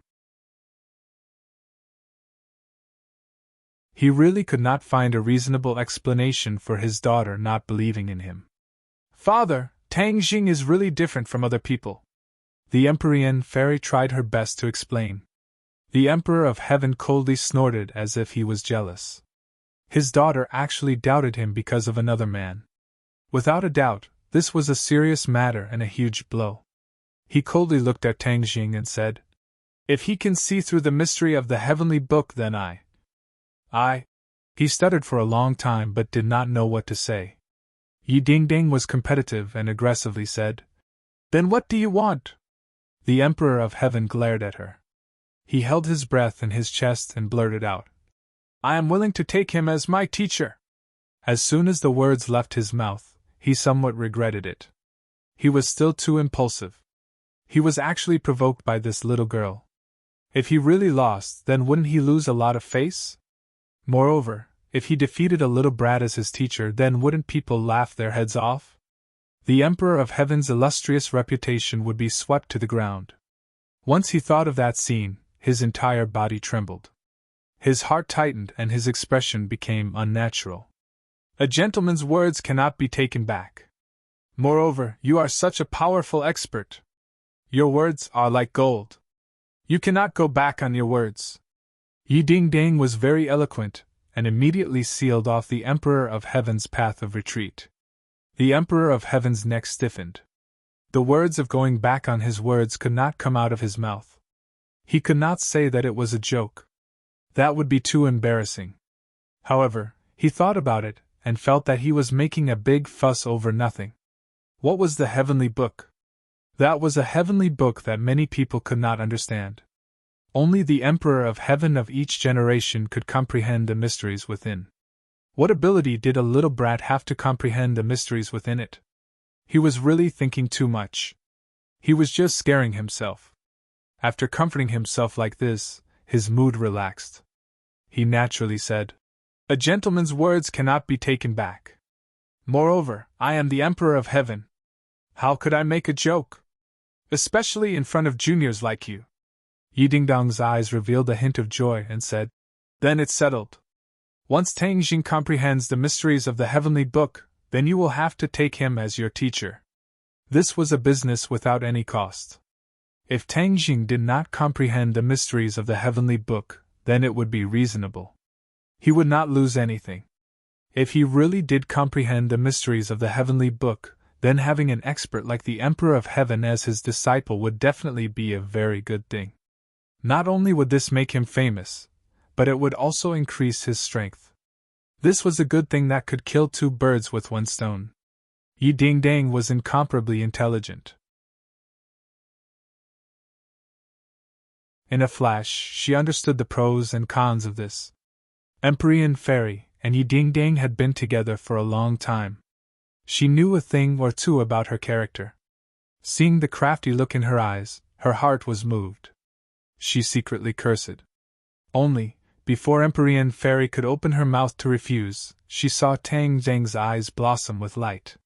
He really could not find a reasonable explanation for his daughter not believing in him. Father, Tang Jing is really different from other people. The Empyrean fairy tried her best to explain. The Emperor of Heaven coldly snorted as if he was jealous. His daughter actually doubted him because of another man. Without a doubt, this was a serious matter and a huge blow. He coldly looked at Tang Jing and said, "If he can see through the mystery of the heavenly book, then I. He stuttered for a long time but did not know what to say. Yi Dingding was competitive and aggressively said, "Then what do you want?" The Emperor of Heaven glared at her. He held his breath in his chest and blurted out, "I am willing to take him as my teacher." As soon as the words left his mouth, he somewhat regretted it. He was still too impulsive. He was actually provoked by this little girl. If he really lost, then wouldn't he lose a lot of face? Moreover, if he defeated a little brat as his teacher, then wouldn't people laugh their heads off? The Emperor of Heaven's illustrious reputation would be swept to the ground. Once he thought of that scene, his entire body trembled. His heart tightened and his expression became unnatural. A gentleman's words cannot be taken back. Moreover, you are such a powerful expert. Your words are like gold. You cannot go back on your words. Yi Dingding was very eloquent, and immediately sealed off the Emperor of Heaven's path of retreat. The Emperor of Heaven's neck stiffened. The words of going back on his words could not come out of his mouth. He could not say that it was a joke. That would be too embarrassing. However, he thought about it, and felt that he was making a big fuss over nothing. What was the heavenly book? That was a heavenly book that many people could not understand. Only the Emperor of Heaven of each generation could comprehend the mysteries within. What ability did a little brat have to comprehend the mysteries within it? He was really thinking too much. He was just scaring himself. After comforting himself like this, his mood relaxed. He naturally said, "A gentleman's words cannot be taken back. Moreover, I am the Emperor of Heaven. How could I make a joke? Especially in front of juniors like you." Yi Dingdong's eyes revealed a hint of joy and said, "Then it's settled. Once Tang Jing comprehends the mysteries of the heavenly book, then you will have to take him as your teacher." This was a business without any cost. If Tang Jing did not comprehend the mysteries of the heavenly book, then it would be reasonable. He would not lose anything. If he really did comprehend the mysteries of the heavenly book, then having an expert like the Emperor of Heaven as his disciple would definitely be a very good thing. Not only would this make him famous, but it would also increase his strength. This was a good thing that could kill two birds with one stone. Yi Dingding was incomparably intelligent. In a flash, she understood the pros and cons of this. Empyrean Fairy and Yi Dingding had been together for a long time. She knew a thing or two about her character. Seeing the crafty look in her eyes, her heart was moved. She secretly cursed. Only, before Empyrean Fairy could open her mouth to refuse, she saw Tang Jing's eyes blossom with light.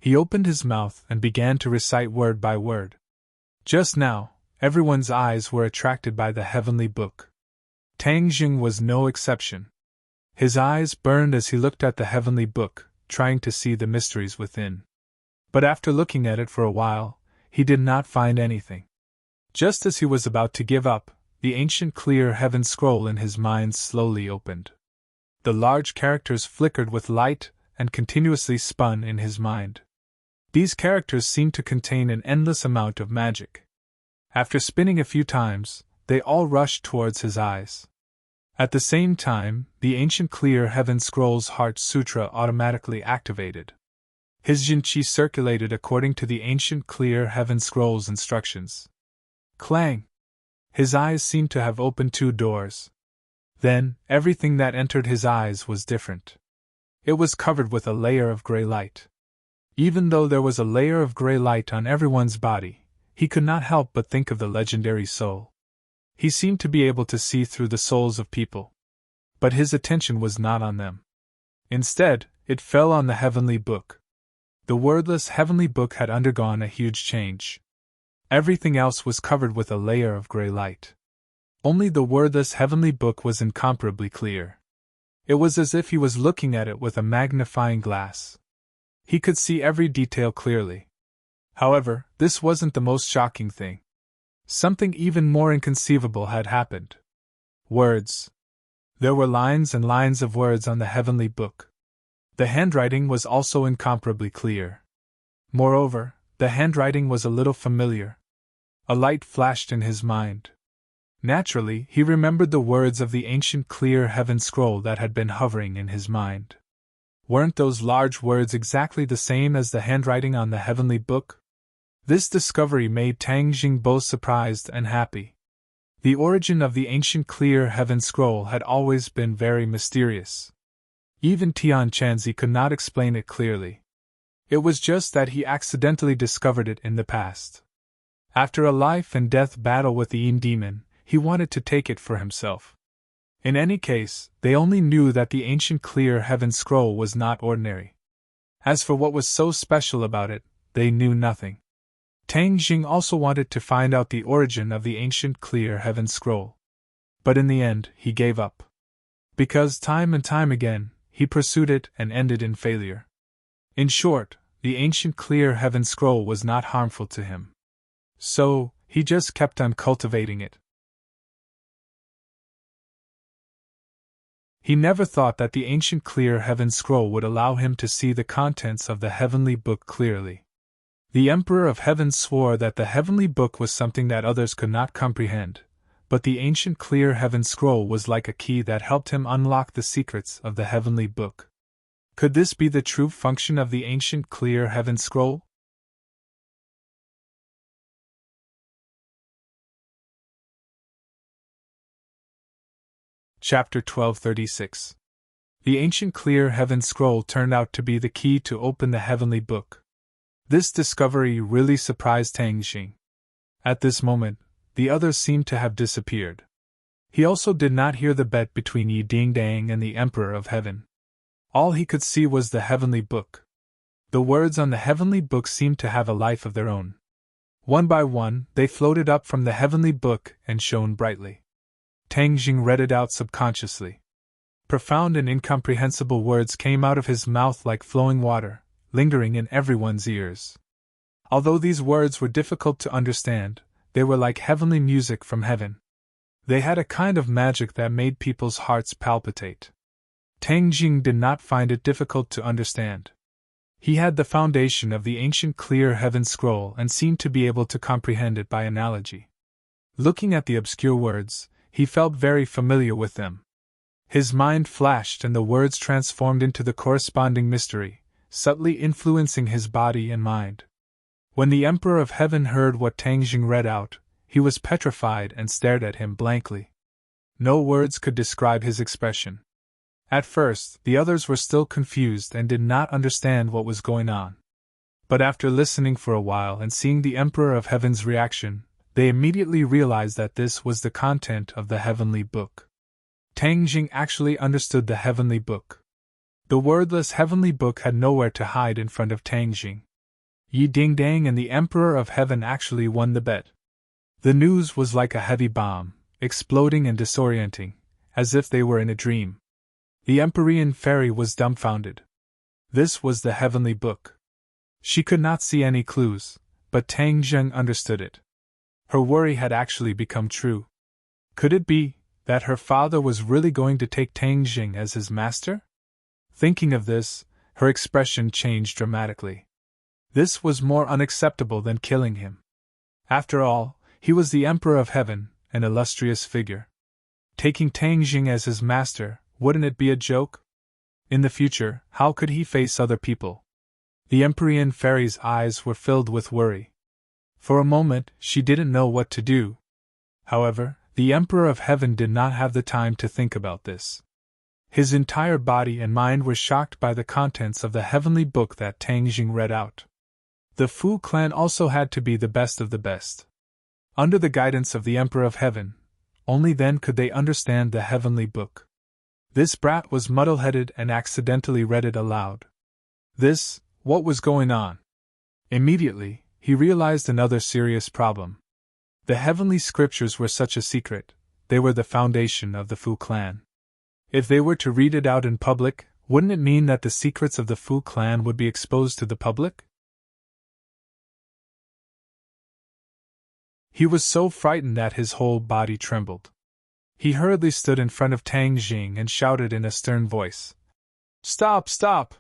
He opened his mouth and began to recite word by word. Just now, everyone's eyes were attracted by the heavenly book. Tang Jing was no exception. His eyes burned as he looked at the heavenly book, trying to see the mysteries within. But after looking at it for a while, he did not find anything. Just as he was about to give up, the ancient clear heaven scroll in his mind slowly opened. The large characters flickered with light and continuously spun in his mind. These characters seemed to contain an endless amount of magic. After spinning a few times, they all rushed towards his eyes. At the same time, the ancient clear heaven scroll's heart sutra automatically activated. His Jinqi circulated according to the ancient clear heaven scroll's instructions. Clang! His eyes seemed to have opened two doors. Then, everything that entered his eyes was different. It was covered with a layer of gray light. Even though there was a layer of gray light on everyone's body, he could not help but think of the legendary soul. He seemed to be able to see through the souls of people. But his attention was not on them. Instead, it fell on the heavenly book. The wordless heavenly book had undergone a huge change. Everything else was covered with a layer of gray light. Only the wordless heavenly book was incomparably clear. It was as if he was looking at it with a magnifying glass. He could see every detail clearly. However, this wasn't the most shocking thing. Something even more inconceivable had happened. Words. There were lines and lines of words on the heavenly book. The handwriting was also incomparably clear. Moreover, the handwriting was a little familiar. A light flashed in his mind. Naturally, he remembered the words of the ancient clear heaven scroll that had been hovering in his mind. Weren't those large words exactly the same as the handwriting on the heavenly book? This discovery made Tang Jing both surprised and happy. The origin of the ancient clear heaven scroll had always been very mysterious. Even Tian Chanzi could not explain it clearly. It was just that he accidentally discovered it in the past. After a life and death battle with the Yin demon, he wanted to take it for himself. In any case, they only knew that the ancient clear heaven scroll was not ordinary. As for what was so special about it, they knew nothing. Tang Jing also wanted to find out the origin of the ancient clear heaven scroll. But in the end, he gave up. Because time and time again, he pursued it and ended in failure. In short, the ancient clear heaven scroll was not harmful to him. So, he just kept on cultivating it. He never thought that the ancient clear heaven scroll would allow him to see the contents of the heavenly book clearly. The Emperor of Heaven swore that the heavenly book was something that others could not comprehend, but the ancient clear heaven scroll was like a key that helped him unlock the secrets of the heavenly book. Could this be the true function of the ancient clear heaven scroll? Chapter 1236. The ancient clear heaven scroll turned out to be the key to open the heavenly book. This discovery really surprised Tang Jing. At this moment, the others seemed to have disappeared. He also did not hear the bet between Yi Dingdang and the Emperor of Heaven. All he could see was the heavenly book. The words on the heavenly book seemed to have a life of their own. One by one, they floated up from the heavenly book and shone brightly. Tang Jing read it out subconsciously. Profound and incomprehensible words came out of his mouth like flowing water, lingering in everyone's ears. Although these words were difficult to understand, they were like heavenly music from heaven. They had a kind of magic that made people's hearts palpitate. Tang Jing did not find it difficult to understand. He had the foundation of the ancient clear heaven scroll and seemed to be able to comprehend it by analogy. Looking at the obscure words, he felt very familiar with them. His mind flashed and the words transformed into the corresponding mystery, subtly influencing his body and mind. When the Emperor of Heaven heard what Tang Jing read out, he was petrified and stared at him blankly. No words could describe his expression. At first, the others were still confused and did not understand what was going on. But after listening for a while and seeing the Emperor of Heaven's reaction, they immediately realized that this was the content of the heavenly book. Tang Jing actually understood the heavenly book. The wordless heavenly book had nowhere to hide in front of Tang Jing. Yi Dingdang and the Emperor of Heaven actually won the bet. The news was like a heavy bomb, exploding and disorienting, as if they were in a dream. The Empyrean fairy was dumbfounded. This was the heavenly book. She could not see any clues, but Tang Jing understood it. Her worry had actually become true. Could it be that her father was really going to take Tang Jing as his master? Thinking of this, her expression changed dramatically. This was more unacceptable than killing him. After all, he was the Emperor of Heaven, an illustrious figure. Taking Tang Jing as his master, wouldn't it be a joke? In the future, how could he face other people? The Empyrean fairy's eyes were filled with worry. For a moment, she didn't know what to do. However, the Emperor of Heaven did not have the time to think about this. His entire body and mind were shocked by the contents of the heavenly book that Tang Jing read out. The Fu clan also had to be the best of the best. Under the guidance of the Emperor of Heaven, only then could they understand the heavenly book. This brat was muddle-headed and accidentally read it aloud. What was going on? Immediately, he realized another serious problem. The heavenly scriptures were such a secret, they were the foundation of the Fu clan. If they were to read it out in public, wouldn't it mean that the secrets of the Fu clan would be exposed to the public? He was so frightened that his whole body trembled. He hurriedly stood in front of Tang Jing and shouted in a stern voice, "Stop, stop!"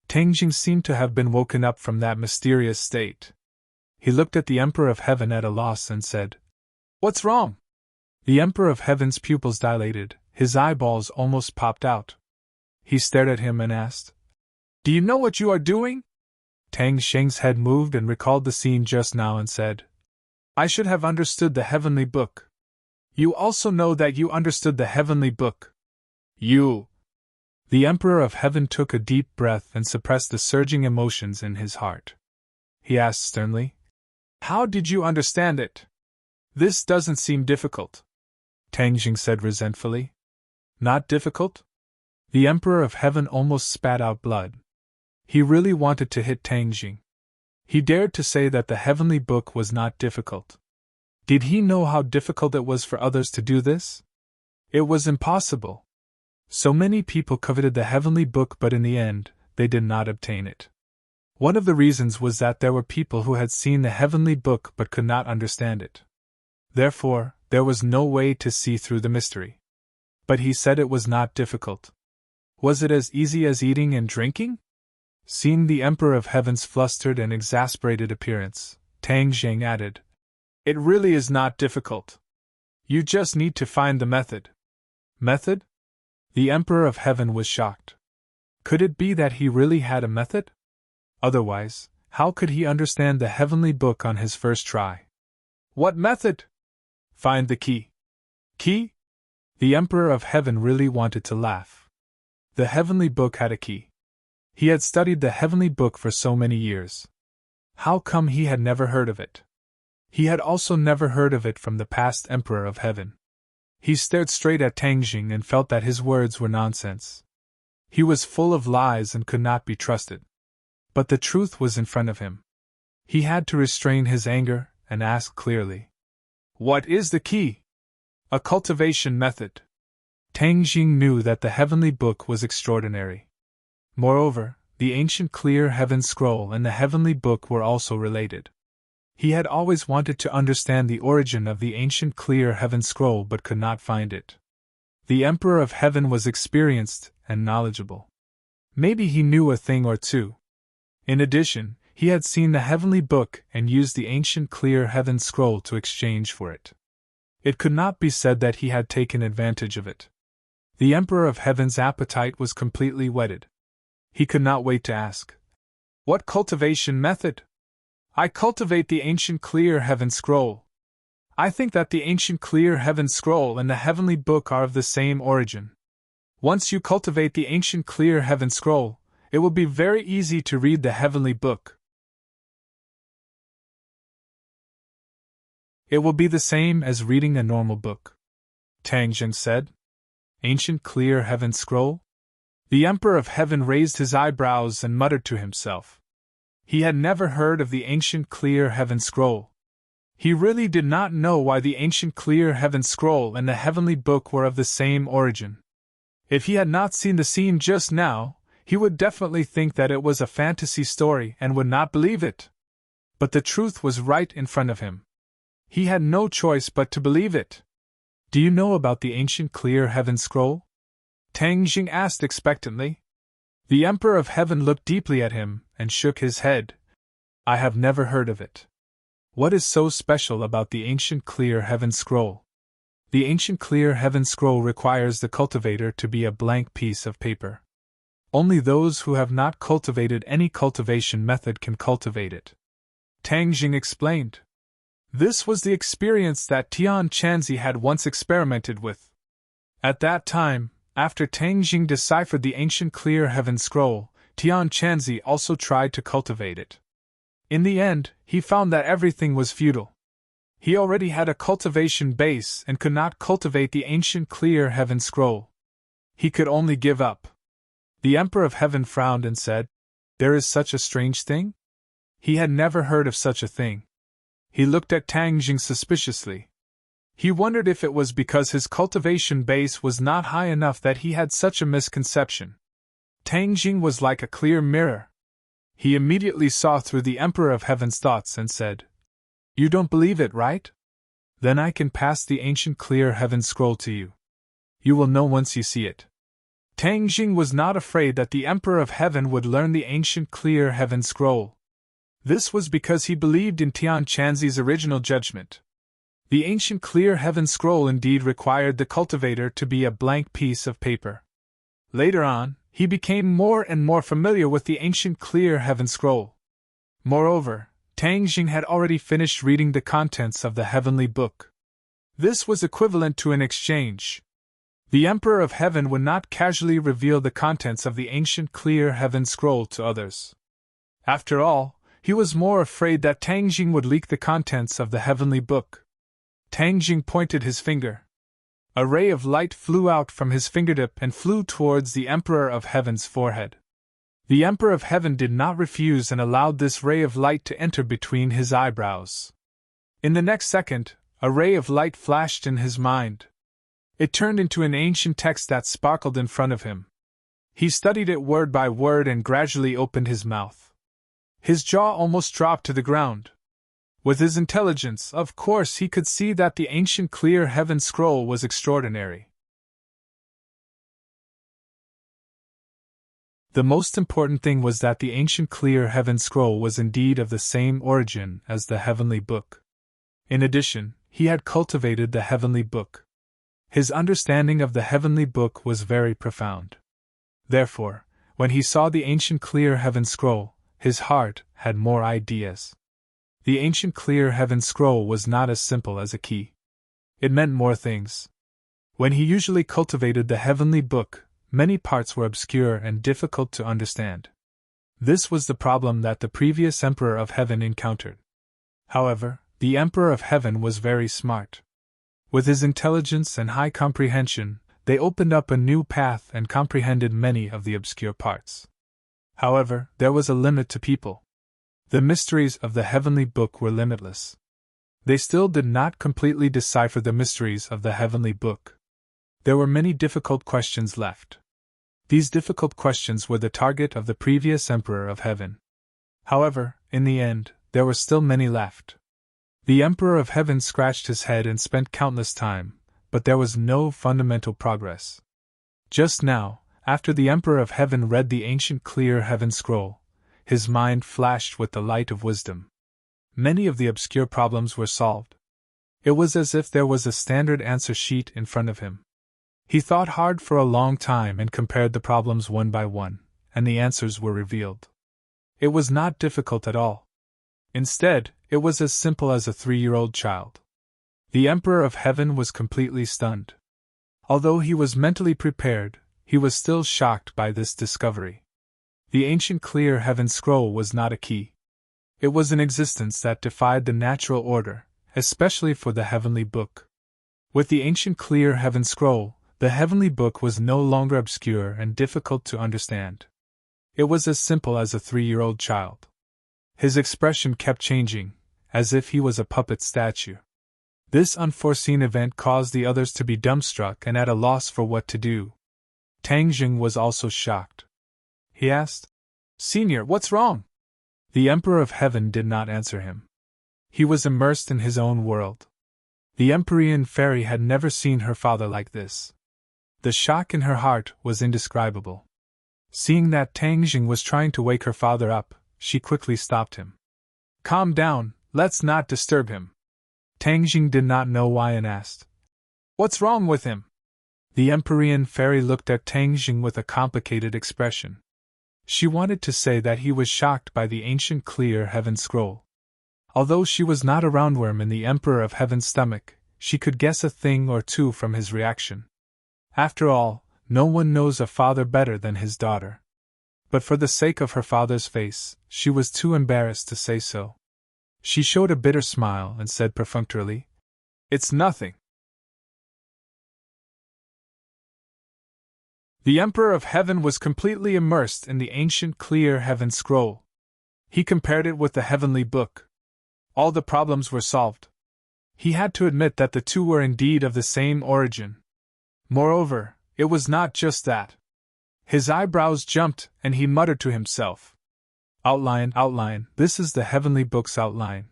Tang Jing seemed to have been woken up from that mysterious state. He looked at the Emperor of Heaven at a loss and said, "What's wrong?" The Emperor of Heaven's pupils dilated, his eyeballs almost popped out. He stared at him and asked, "Do you know what you are doing?" Tang Jing's head moved and recalled the scene just now and said, "I should have understood the heavenly book." "You also know that you understood the heavenly book. You..." The Emperor of Heaven took a deep breath and suppressed the surging emotions in his heart. He asked sternly, "How did you understand it? This doesn't seem difficult." Tang Jing said resentfully. "Not difficult?" The Emperor of Heaven almost spat out blood. He really wanted to hit Tang Jing. He dared to say that the heavenly book was not difficult. Did he know how difficult it was for others to do this? It was impossible. So many people coveted the heavenly book, but in the end, they did not obtain it. One of the reasons was that there were people who had seen the heavenly book but could not understand it. Therefore, there was no way to see through the mystery. But he said it was not difficult. Was it as easy as eating and drinking? Seeing the Emperor of Heaven's flustered and exasperated appearance, Tang Jing added, "It really is not difficult. You just need to find the method." Method? The Emperor of Heaven was shocked. Could it be that he really had a method? Otherwise, how could he understand the heavenly book on his first try? "What method?" "Find the key." "Key?" The Emperor of Heaven really wanted to laugh. The heavenly book had a key. He had studied the heavenly book for so many years. How come he had never heard of it? He had also never heard of it from the past Emperor of Heaven. He stared straight at Tang Jing and felt that his words were nonsense. He was full of lies and could not be trusted. But the truth was in front of him. He had to restrain his anger and ask clearly, "What is the key?" "A cultivation method." Tang Jing knew that the heavenly book was extraordinary. Moreover, the ancient clear heaven scroll and the heavenly book were also related. He had always wanted to understand the origin of the ancient clear heaven scroll but could not find it. The Emperor of Heaven was experienced and knowledgeable. Maybe he knew a thing or two. In addition, he had seen the heavenly book and used the ancient clear heaven scroll to exchange for it. It could not be said that he had taken advantage of it. The Emperor of Heaven's appetite was completely whetted. He could not wait to ask, "What cultivation method?" "I cultivate the ancient clear heaven scroll. I think that the ancient clear heaven scroll and the heavenly book are of the same origin. Once you cultivate the ancient clear heaven scroll, it will be very easy to read the heavenly book. It will be the same as reading a normal book." Tang Jing said. "Ancient clear heaven scroll?" The Emperor of Heaven raised his eyebrows and muttered to himself. He had never heard of the ancient clear heaven scroll. He really did not know why the ancient clear heaven scroll and the heavenly book were of the same origin. If he had not seen the scene just now, he would definitely think that it was a fantasy story and would not believe it. But the truth was right in front of him. He had no choice but to believe it. "Do you know about the ancient clear heaven scroll?" Tang Jing asked expectantly. The Emperor of Heaven looked deeply at him and shook his head. "I have never heard of it." "What is so special about the ancient clear heaven scroll?" "The ancient clear heaven scroll requires the cultivator to be a blank piece of paper. Only those who have not cultivated any cultivation method can cultivate it," Tang Jing explained. This was the experience that Tian Chanzi had once experimented with. At that time, after Tang Jing deciphered the ancient clear heaven scroll, Tian Chanzi also tried to cultivate it. In the end, he found that everything was futile. He already had a cultivation base and could not cultivate the ancient clear heaven scroll. He could only give up. The Emperor of Heaven frowned and said, "There is such a strange thing?" He had never heard of such a thing. He looked at Tang Jing suspiciously. He wondered if it was because his cultivation base was not high enough that he had such a misconception. Tang Jing was like a clear mirror. He immediately saw through the Emperor of Heaven's thoughts and said, "You don't believe it, right? Then I can pass the ancient clear heaven scroll to you. You will know once you see it." Tang Jing was not afraid that the Emperor of Heaven would learn the ancient clear heaven scroll. This was because he believed in Tian Chanzi's original judgment. The ancient clear heaven scroll indeed required the cultivator to be a blank piece of paper. Later on, he became more and more familiar with the ancient clear heaven scroll. Moreover, Tang Jing had already finished reading the contents of the heavenly book. This was equivalent to an exchange. The Emperor of Heaven would not casually reveal the contents of the ancient clear heaven scroll to others. After all, he was more afraid that Tang Jing would leak the contents of the heavenly book. Tang Jing pointed his finger. A ray of light flew out from his fingertip and flew towards the Emperor of Heaven's forehead. The Emperor of Heaven did not refuse and allowed this ray of light to enter between his eyebrows. In the next second, a ray of light flashed in his mind. It turned into an ancient text that sparkled in front of him. He studied it word by word and gradually opened his mouth. His jaw almost dropped to the ground. With his intelligence, of course, he could see that the ancient clear heaven scroll was extraordinary. The most important thing was that the ancient clear heaven scroll was indeed of the same origin as the heavenly book. In addition, he had cultivated the heavenly book. His understanding of the heavenly book was very profound. Therefore, when he saw the ancient clear heaven scroll, his heart had more ideas. The ancient clear heaven scroll was not as simple as a key. It meant more things. When he usually cultivated the heavenly book, many parts were obscure and difficult to understand. This was the problem that the previous Emperor of Heaven encountered. However, the Emperor of Heaven was very smart. With his intelligence and high comprehension, they opened up a new path and comprehended many of the obscure parts. However, there was a limit to people. The mysteries of the heavenly book were limitless. They still did not completely decipher the mysteries of the heavenly book. There were many difficult questions left. These difficult questions were the target of the previous Emperor of Heaven. However, in the end, there were still many left. The Emperor of Heaven scratched his head and spent countless time, but there was no fundamental progress. Just now, after the Emperor of Heaven read the ancient clear heaven scroll, his mind flashed with the light of wisdom. Many of the obscure problems were solved. It was as if there was a standard answer sheet in front of him. He thought hard for a long time and compared the problems one by one, and the answers were revealed. It was not difficult at all. Instead, it was as simple as a 3-year-old child. The Emperor of Heaven was completely stunned. Although he was mentally prepared, he was still shocked by this discovery. The ancient clear heaven scroll was not a key. It was an existence that defied the natural order, especially for the heavenly book. With the ancient clear heaven scroll, the heavenly book was no longer obscure and difficult to understand. It was as simple as a 3-year-old child. His expression kept changing, as if he was a puppet statue. This unforeseen event caused the others to be dumbstruck and at a loss for what to do. Tang Jing was also shocked. He asked, "Senior, what's wrong?" The Emperor of Heaven did not answer him. He was immersed in his own world. The Empyrean fairy had never seen her father like this. The shock in her heart was indescribable. Seeing that Tang Jing was trying to wake her father up, she quickly stopped him. "Calm down, let's not disturb him." Tang Jing did not know why and asked, "What's wrong with him?" The Empyrean fairy looked at Tang Jing with a complicated expression. She wanted to say that he was shocked by the ancient clear heaven scroll. Although she was not a roundworm in the Emperor of Heaven's stomach, she could guess a thing or two from his reaction. After all, no one knows a father better than his daughter. But for the sake of her father's face, she was too embarrassed to say so. She showed a bitter smile and said perfunctorily, "It's nothing." The Emperor of Heaven was completely immersed in the ancient clear heaven scroll. He compared it with the heavenly book. All the problems were solved. He had to admit that the two were indeed of the same origin. Moreover, it was not just that. His eyebrows jumped, and he muttered to himself, "Outline, outline, this is the heavenly book's outline."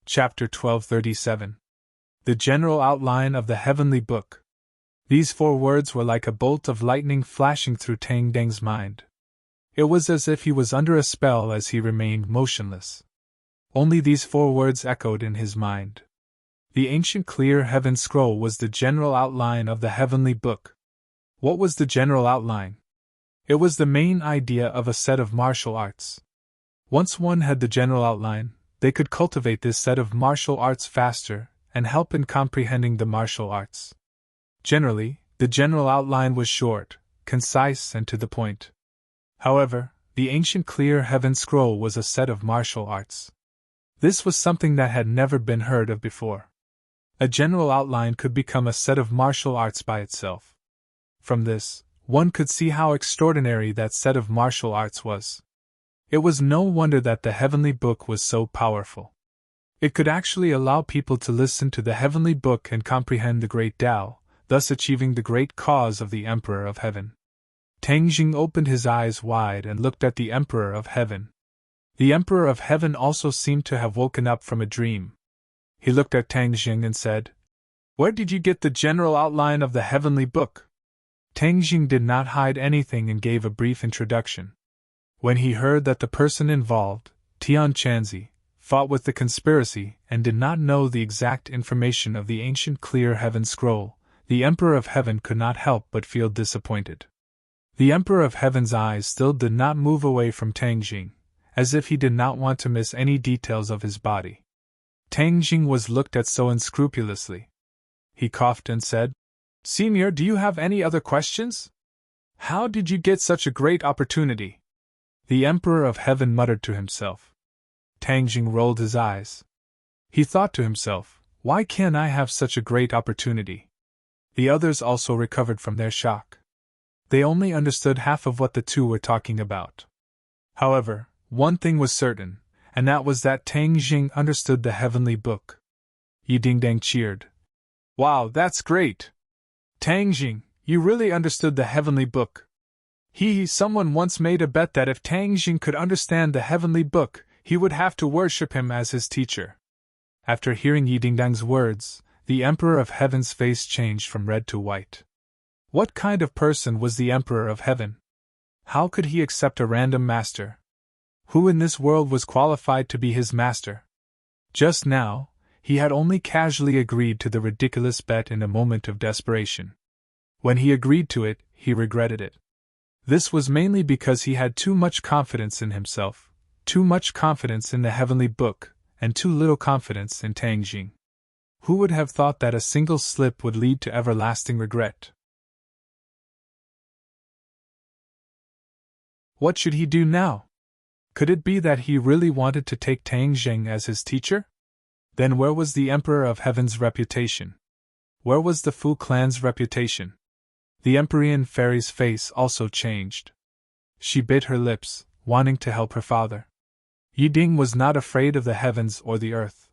Chapter 1237. The General Outline of the Heavenly Book. These 4 words were like a bolt of lightning flashing through Tang Deng's mind. It was as if he was under a spell as he remained motionless. Only these 4 words echoed in his mind. The ancient clear heaven scroll was the general outline of the heavenly book. What was the general outline? It was the main idea of a set of martial arts. Once one had the general outline, they could cultivate this set of martial arts faster and help in comprehending the martial arts. Generally, the general outline was short, concise, and to the point. However, the ancient clear heaven scroll was a set of martial arts. This was something that had never been heard of before. A general outline could become a set of martial arts by itself. From this, one could see how extraordinary that set of martial arts was. It was no wonder that the heavenly book was so powerful. It could actually allow people to listen to the heavenly book and comprehend the great Tao, thus achieving the great cause of the Emperor of Heaven. Tang Jing opened his eyes wide and looked at the Emperor of Heaven. The Emperor of Heaven also seemed to have woken up from a dream. He looked at Tang Jing and said, "Where did you get the general outline of the heavenly book?" Tang Jing did not hide anything and gave a brief introduction. When he heard that the person involved, Tian Chanzi, fought with the conspiracy and did not know the exact information of the ancient clear heaven scroll, the Emperor of Heaven could not help but feel disappointed. The Emperor of Heaven's eyes still did not move away from Tang Jing, as if he did not want to miss any details of his body. Tang Jing was looked at so unscrupulously. He coughed and said, "Senior, do you have any other questions? How did you get such a great opportunity?" The Emperor of Heaven muttered to himself. Tang Jing rolled his eyes. He thought to himself, "Why can't I have such a great opportunity?" The others also recovered from their shock. They only understood half of what the two were talking about. However, one thing was certain, and that was that Tang Jing understood the heavenly book. Yi Dingdang cheered. "Wow, that's great! Tang Jing, you really understood the heavenly book." Someone once made a bet that if Tang Jing could understand the heavenly book, he would have to worship him as his teacher. After hearing Yi Dingdang's words, the Emperor of Heaven's face changed from red to white. What kind of person was the Emperor of Heaven? How could he accept a random master? Who in this world was qualified to be his master? Just now, he had only casually agreed to the ridiculous bet in a moment of desperation. When he agreed to it, he regretted it. This was mainly because he had too much confidence in himself, too much confidence in the heavenly book, and too little confidence in Tang Jing. Who would have thought that a single slip would lead to everlasting regret? What should he do now? Could it be that he really wanted to take Tang Jing as his teacher? Then where was the Emperor of Heaven's reputation? Where was the Fu clan's reputation? The Empyrean fairy's face also changed. She bit her lips, wanting to help her father. Yi Ding was not afraid of the heavens or the earth.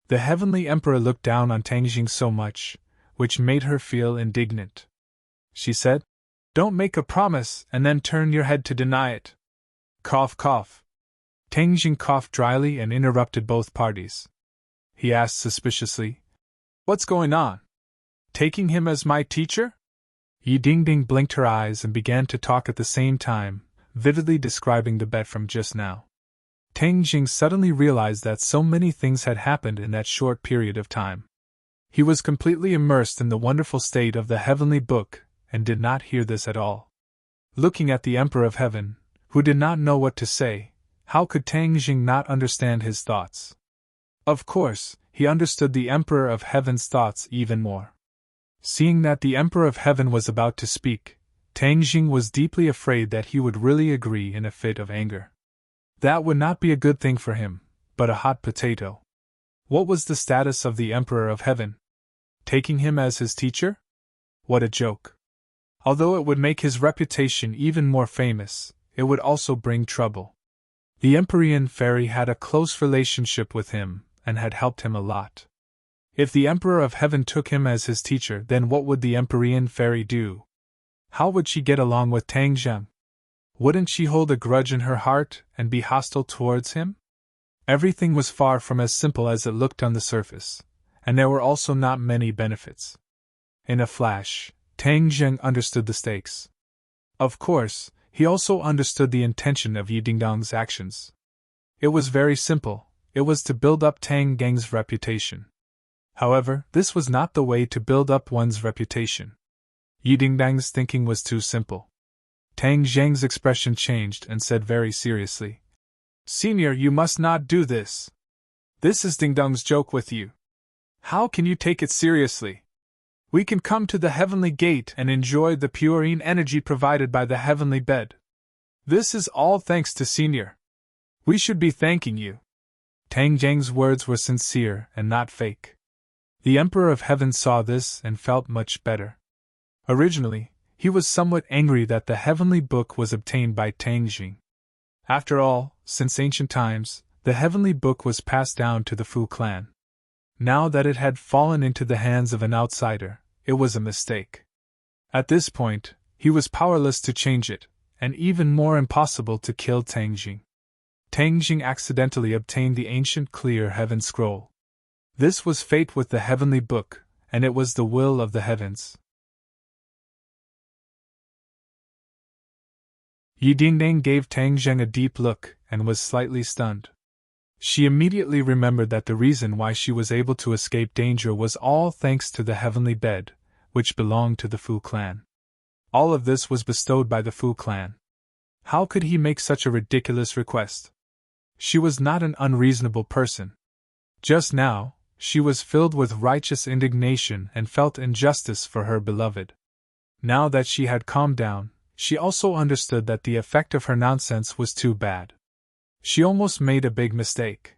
The heavenly emperor looked down on Tang Jing so much, which made her feel indignant. She said, "Don't make a promise and then turn your head to deny it." Cough, cough. Tang Jing coughed dryly and interrupted both parties. He asked suspiciously, "What's going on? Taking him as my teacher?" Yi Dingding blinked her eyes and began to talk at the same time, vividly describing the bet from just now. Tang Jing suddenly realized that so many things had happened in that short period of time. He was completely immersed in the wonderful state of the heavenly book, and did not hear this at all. Looking at the Emperor of Heaven, who did not know what to say, how could Tang Jing not understand his thoughts? Of course, he understood the Emperor of Heaven's thoughts even more. Seeing that the Emperor of Heaven was about to speak, Tang Jing was deeply afraid that he would really agree in a fit of anger. That would not be a good thing for him, but a hot potato. What was the status of the Emperor of Heaven? Taking him as his teacher? What a joke. Although it would make his reputation even more famous, it would also bring trouble. The Empyrean Fairy had a close relationship with him and had helped him a lot. If the Emperor of Heaven took him as his teacher, then what would the Empyrean Fairy do? How would she get along with Tang Zheng? Wouldn't she hold a grudge in her heart and be hostile towards him? Everything was far from as simple as it looked on the surface, and there were also not many benefits. In a flash, Tang Zheng understood the stakes. Of course, he also understood the intention of Yi Dingdong's actions. It was very simple, it was to build up Tang Geng's reputation. However, this was not the way to build up one's reputation. Yi Dingdong's thinking was too simple. Tang Zheng's expression changed and said very seriously, "Senior, you must not do this. This is Dingdong's joke with you. How can you take it seriously? We can come to the heavenly gate and enjoy the purine energy provided by the heavenly bed. This is all thanks to Senior. We should be thanking you." Tang Zheng's words were sincere and not fake. The Emperor of Heaven saw this and felt much better. Originally, he was somewhat angry that the heavenly book was obtained by Tang Jing. After all, since ancient times, the heavenly book was passed down to the Fu clan. Now that it had fallen into the hands of an outsider, it was a mistake. At this point, he was powerless to change it, and even more impossible to kill Tang Jing. Tang Jing accidentally obtained the ancient clear heaven scroll. This was fate with the heavenly book, and it was the will of the heavens. Yi Dingdong gave Tang Zheng a deep look and was slightly stunned. She immediately remembered that the reason why she was able to escape danger was all thanks to the heavenly bed, which belonged to the Fu clan. All of this was bestowed by the Fu clan. How could he make such a ridiculous request? She was not an unreasonable person. Just now, she was filled with righteous indignation and felt injustice for her beloved. Now that she had calmed down, she also understood that the effect of her nonsense was too bad. She almost made a big mistake.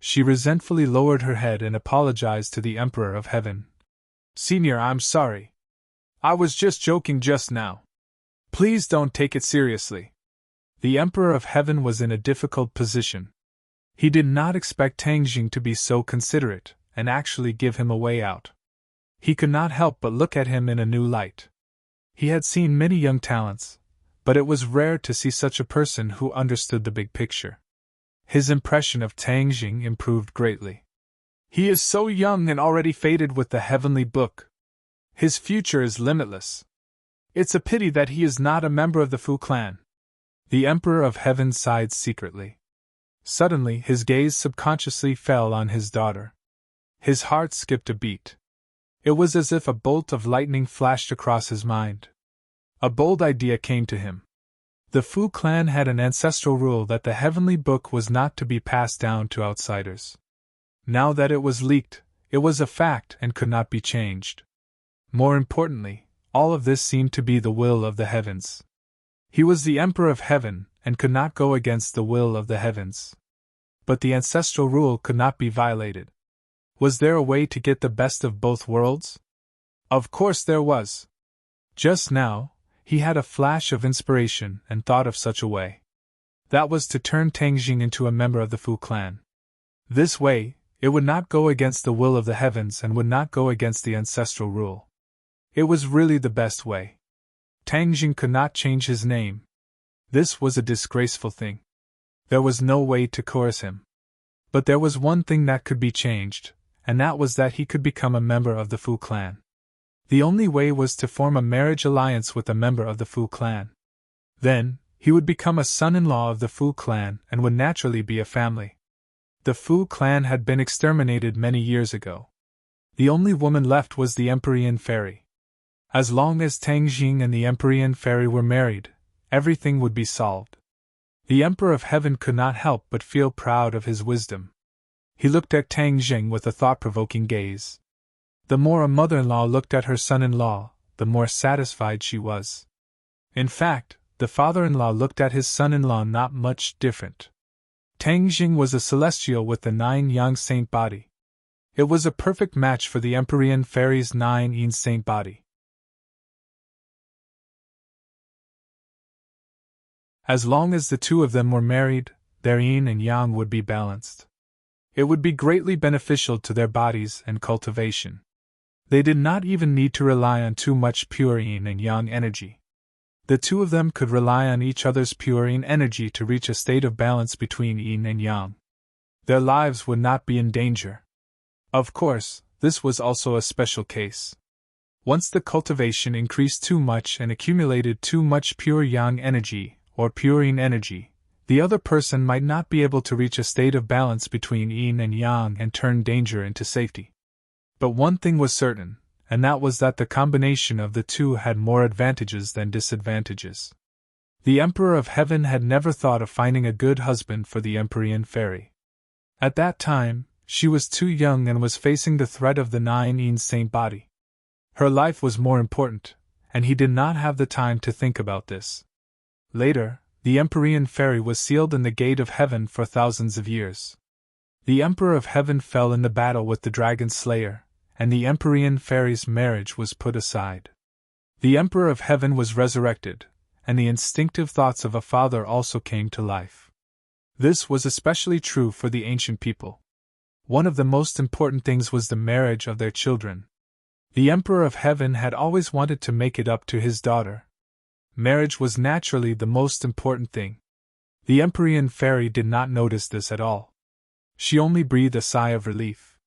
She resentfully lowered her head and apologized to the Emperor of Heaven. "Senior, I'm sorry. I was just joking just now. Please don't take it seriously." The Emperor of Heaven was in a difficult position. He did not expect Tang Jing to be so considerate and actually give him a way out. He could not help but look at him in a new light. He had seen many young talents, but it was rare to see such a person who understood the big picture. His impression of Tang Jing improved greatly. He is so young and already fated with the heavenly book. His future is limitless. It's a pity that he is not a member of the Fu clan. The Emperor of Heaven sighed secretly. Suddenly his gaze subconsciously fell on his daughter. His heart skipped a beat. It was as if a bolt of lightning flashed across his mind. A bold idea came to him. The Fu clan had an ancestral rule that the heavenly book was not to be passed down to outsiders. Now that it was leaked, it was a fact and could not be changed. More importantly, all of this seemed to be the will of the heavens. He was the Emperor of Heaven and could not go against the will of the heavens. But the ancestral rule could not be violated. Was there a way to get the best of both worlds? Of course there was. Just now, he had a flash of inspiration and thought of such a way. That was to turn Tang Jing into a member of the Fu clan. This way, it would not go against the will of the heavens and would not go against the ancestral rule. It was really the best way. Tang Jing could not change his name. This was a disgraceful thing. There was no way to coerce him. But there was one thing that could be changed, and that was that he could become a member of the Fu clan. The only way was to form a marriage alliance with a member of the Fu clan. Then, he would become a son-in-law of the Fu clan and would naturally be a family. The Fu clan had been exterminated many years ago. The only woman left was the Empyrean Fairy. As long as Tang Jing and the Empyrean Fairy were married, everything would be solved. The Emperor of Heaven could not help but feel proud of his wisdom. He looked at Tang Jing with a thought-provoking gaze. The more a mother-in-law looked at her son-in-law, the more satisfied she was. In fact, the father-in-law looked at his son-in-law not much different. Tang Jing was a celestial with the 9 yang saint body. It was a perfect match for the Empyrean fairy's 9 yin saint body. As long as the two of them were married, their yin and yang would be balanced. It would be greatly beneficial to their bodies and cultivation. They did not even need to rely on too much pure yin and yang energy. The two of them could rely on each other's pure yin energy to reach a state of balance between yin and yang. Their lives would not be in danger. Of course, this was also a special case. Once the cultivation increased too much and accumulated too much pure yang energy, or pure yin energy, the other person might not be able to reach a state of balance between yin and yang and turn danger into safety. But one thing was certain, and that was that the combination of the two had more advantages than disadvantages. The Emperor of Heaven had never thought of finding a good husband for the Empyrean fairy. At that time, she was too young and was facing the threat of the 9 yin saint body. Her life was more important, and he did not have the time to think about this. Later, the Empyrean fairy was sealed in the gate of heaven for thousands of years. The Emperor of Heaven fell in the battle with the dragon slayer, and the Empyrean fairy's marriage was put aside. The Emperor of Heaven was resurrected, and the instinctive thoughts of a father also came to life. This was especially true for the ancient people. One of the most important things was the marriage of their children. The Emperor of Heaven had always wanted to make it up to his daughter. Marriage was naturally the most important thing. The Empyrean fairy did not notice this at all. She only breathed a sigh of relief.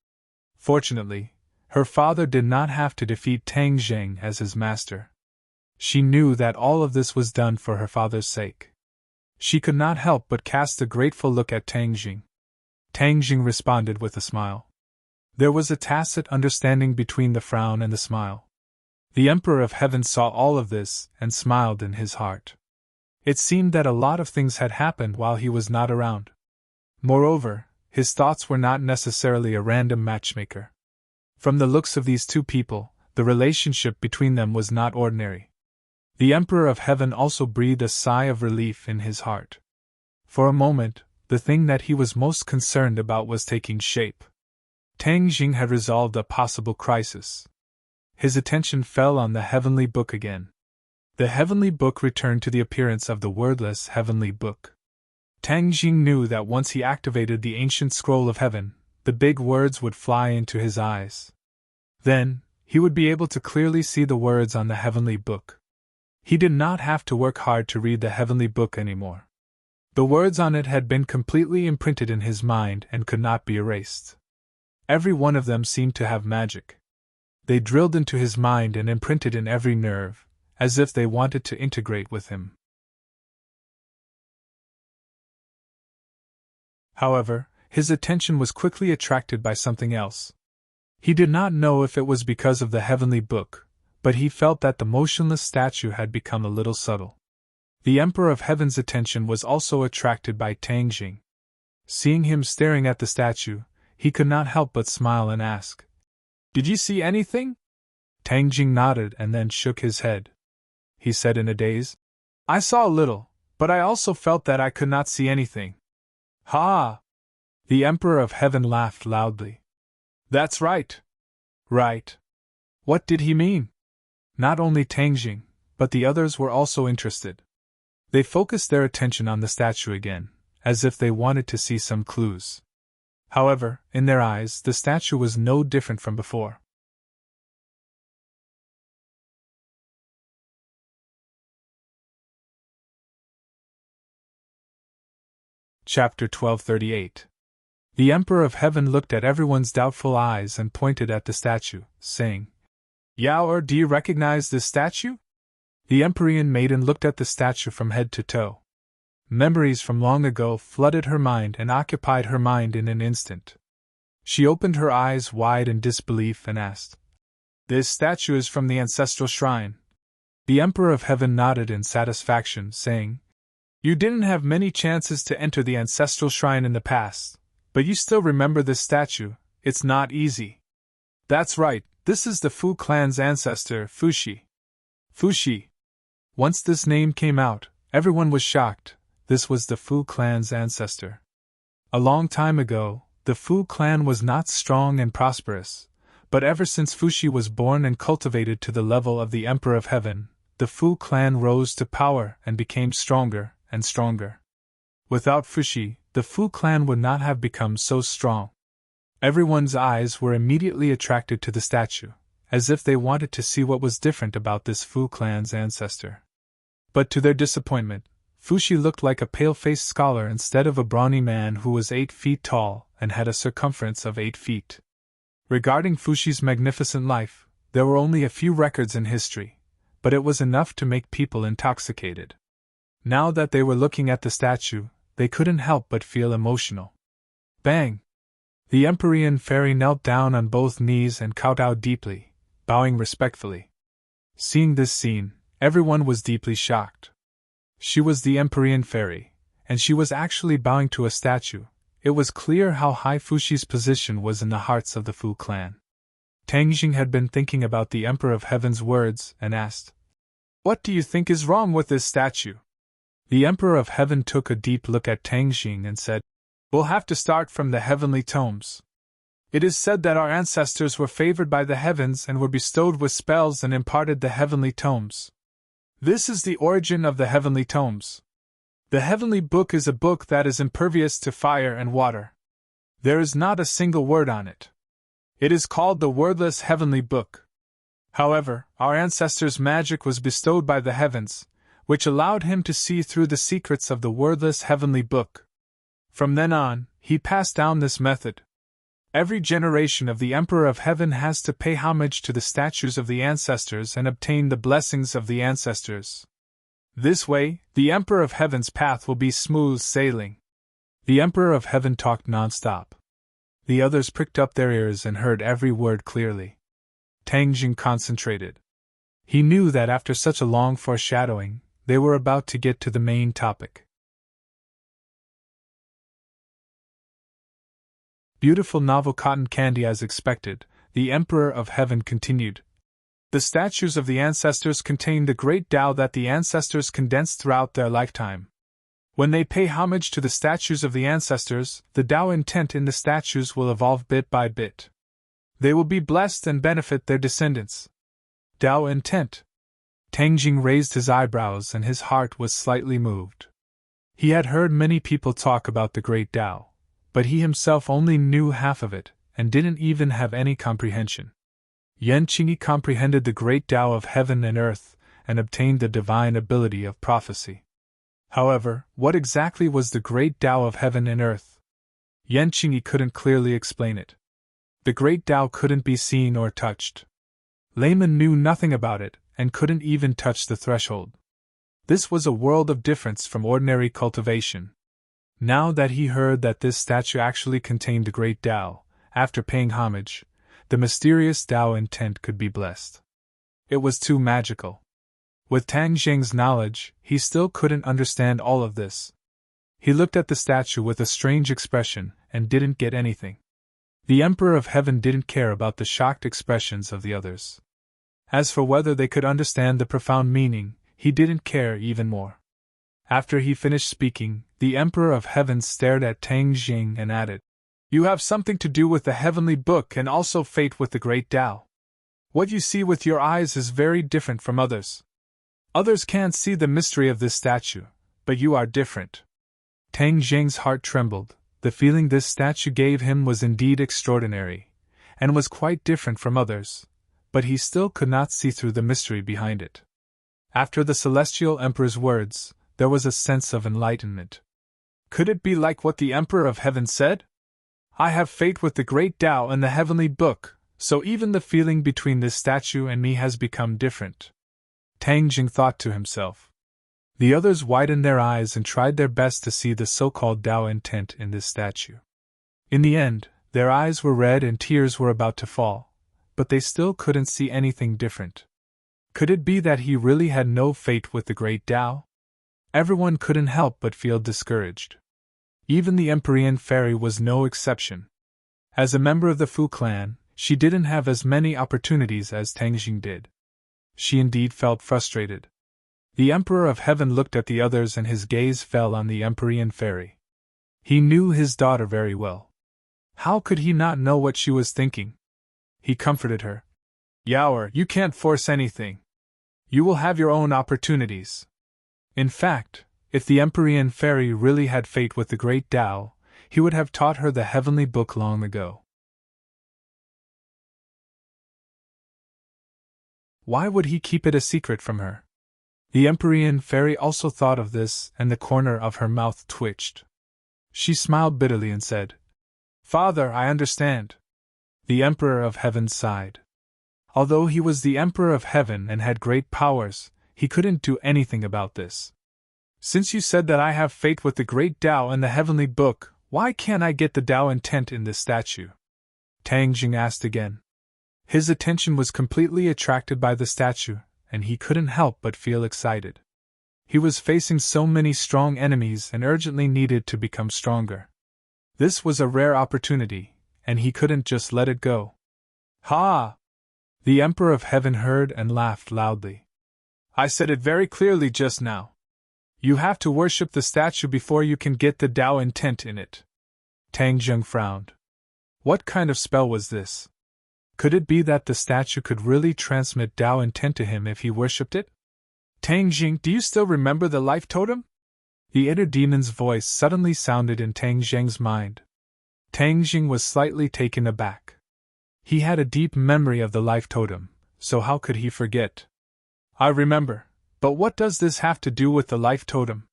Fortunately, her father did not have to defeat Tang Jing as his master. She knew that all of this was done for her father's sake. She could not help but cast a grateful look at Tang Jing. Tang Jing responded with a smile. There was a tacit understanding between the frown and the smile. The Emperor of Heaven saw all of this and smiled in his heart. It seemed that a lot of things had happened while he was not around. Moreover, his thoughts were not necessarily a random matchmaker. From the looks of these two people, the relationship between them was not ordinary. The Emperor of Heaven also breathed a sigh of relief in his heart. For a moment, the thing that he was most concerned about was taking shape. Tang Jing had resolved a possible crisis. His attention fell on the heavenly book again. The heavenly book returned to the appearance of the wordless heavenly book. Tang Jing knew that once he activated the ancient scroll of heaven, the big words would fly into his eyes. Then, he would be able to clearly see the words on the heavenly book. He did not have to work hard to read the heavenly book anymore. The words on it had been completely imprinted in his mind and could not be erased. Every one of them seemed to have magic. They drilled into his mind and imprinted in every nerve, as if they wanted to integrate with him. However, his attention was quickly attracted by something else. He did not know if it was because of the heavenly book, but he felt that the motionless statue had become a little subtle. The Emperor of Heaven's attention was also attracted by Tang Jing. Seeing him staring at the statue, he could not help but smile and ask, "Did you see anything?" Tang Jing nodded and then shook his head. He said in a daze, "I saw a little, but I also felt that I could not see anything." "Ha!" The Emperor of Heaven laughed loudly. "That's right. Right." What did he mean? Not only Tang Jing, but the others were also interested. They focused their attention on the statue again, as if they wanted to see some clues. However, in their eyes, the statue was no different from before. Chapter 1238. The Emperor of Heaven looked at everyone's doubtful eyes and pointed at the statue, saying, "Yao, do you recognize this statue?" The Empyrean maiden looked at the statue from head to toe. Memories from long ago flooded her mind and occupied her mind in an instant. She opened her eyes wide in disbelief and asked, "This statue is from the ancestral shrine?" The Emperor of Heaven nodded in satisfaction, saying, "You didn't have many chances to enter the ancestral shrine in the past, but you still remember this statue. It's not easy." "That's right," This is the Fu clan's ancestor, Fushi. Fushi. Once this name came out, everyone was shocked. This was the Fu clan's ancestor. A long time ago, the Fu clan was not strong and prosperous, but ever since Fushi was born and cultivated to the level of the Emperor of Heaven, the Fu clan rose to power and became stronger and stronger. Without Fushi, the Fu clan would not have become so strong. Everyone's eyes were immediately attracted to the statue, as if they wanted to see what was different about this Fu clan's ancestor. But to their disappointment, Fushi looked like a pale-faced scholar instead of a brawny man who was 8 feet tall and had a circumference of 8 feet. Regarding Fushi's magnificent life, there were only a few records in history, but it was enough to make people intoxicated. Now that they were looking at the statue, they couldn't help but feel emotional. Bang! The Empyrean fairy knelt down on both knees and kowtowed deeply, bowing respectfully. Seeing this scene, everyone was deeply shocked. She was the Empyrean fairy, and she was actually bowing to a statue. It was clear how high Fushi's position was in the hearts of the Fu clan. Tang Jing had been thinking about the Emperor of Heaven's words and asked, "What do you think is wrong with this statue?" The Emperor of Heaven took a deep look at Tang Jing and said, "We'll have to start from the heavenly tomes. It is said that our ancestors were favored by the heavens and were bestowed with spells and imparted the heavenly tomes. This is the origin of the heavenly tomes. The heavenly book is a book that is impervious to fire and water. There is not a single word on it. It is called the wordless heavenly book. However, our ancestors' magic was bestowed by the heavens, which allowed him to see through the secrets of the wordless heavenly book. From then on, he passed down this method. Every generation of the Emperor of Heaven has to pay homage to the statues of the ancestors and obtain the blessings of the ancestors. This way, the Emperor of Heaven's path will be smooth sailing." The Emperor of Heaven talked non-stop. The others pricked up their ears and heard every word clearly. Tang Jing concentrated. He knew that after such a long foreshadowing, they were about to get to the main topic. Beautiful novel cotton candy. As expected, the Emperor of Heaven continued. The statues of the ancestors contain the great Tao that the ancestors condensed throughout their lifetime. When they pay homage to the statues of the ancestors, the Tao intent in the statues will evolve bit by bit. They will be blessed and benefit their descendants. Tao intent. Tang Jing raised his eyebrows and his heart was slightly moved. He had heard many people talk about the great Tao, but he himself only knew half of it, and didn't even have any comprehension. Yan Qingyi comprehended the great Tao of heaven and earth, and obtained the divine ability of prophecy. However, what exactly was the great Tao of heaven and earth? Yan Qingyi couldn't clearly explain it. The great Tao couldn't be seen or touched. Layman knew nothing about it, and couldn't even touch the threshold. This was a world of difference from ordinary cultivation. Now that he heard that this statue actually contained the great Tao, after paying homage, the mysterious Tao intent could be blessed. It was too magical. With Tang Jing's knowledge, he still couldn't understand all of this. He looked at the statue with a strange expression, and didn't get anything. The Emperor of Heaven didn't care about the shocked expressions of the others. As for whether they could understand the profound meaning, he didn't care even more. After he finished speaking, the Emperor of Heaven stared at Tang Jing and added, "You have something to do with the heavenly book and also fate with the great Tao. What you see with your eyes is very different from others. Others can't see the mystery of this statue, but you are different." Tang Jing's heart trembled. The feeling this statue gave him was indeed extraordinary, and was quite different from others, but he still could not see through the mystery behind it. After the Celestial Emperor's words, there was a sense of enlightenment. Could it be like what the Emperor of Heaven said? I have faith with the great Tao and the heavenly book, so even the feeling between this statue and me has become different. Tang Jing thought to himself. The others widened their eyes and tried their best to see the so-called Tao intent in this statue. In the end, their eyes were red and tears were about to fall, but they still couldn't see anything different. Could it be that he really had no faith with the great Tao? Everyone couldn't help but feel discouraged. Even the Empyrean fairy was no exception. As a member of the Fu clan, she didn't have as many opportunities as Tang Jing did. She indeed felt frustrated. The Emperor of Heaven looked at the others and his gaze fell on the Empyrean fairy. He knew his daughter very well. How could he not know what she was thinking? He comforted her. Yaoer, you can't force anything. You will have your own opportunities. In fact, if the Empyrean fairy really had fate with the great Tao, he would have taught her the heavenly book long ago. Why would he keep it a secret from her? The Empyrean fairy also thought of this, and the corner of her mouth twitched. She smiled bitterly and said, Father, I understand. The Emperor of Heaven sighed. Although he was the Emperor of Heaven and had great powers, he couldn't do anything about this. Since you said that I have fate with the great Tao and the heavenly book, why can't I get the Tao intent in this statue? Tang Jing asked again. His attention was completely attracted by the statue, and he couldn't help but feel excited. He was facing so many strong enemies and urgently needed to become stronger. This was a rare opportunity, and he couldn't just let it go. Ha! The Emperor of Heaven heard and laughed loudly. I said it very clearly just now. You have to worship the statue before you can get the Tao intent in it. Tang Jing frowned. What kind of spell was this? Could it be that the statue could really transmit Tao intent to him if he worshipped it? Tang Jing, do you still remember the life totem? The inner demon's voice suddenly sounded in Tang Jing's mind. Tang Jing was slightly taken aback. He had a deep memory of the life totem, so how could he forget? I remember, but what does this have to do with the life totem?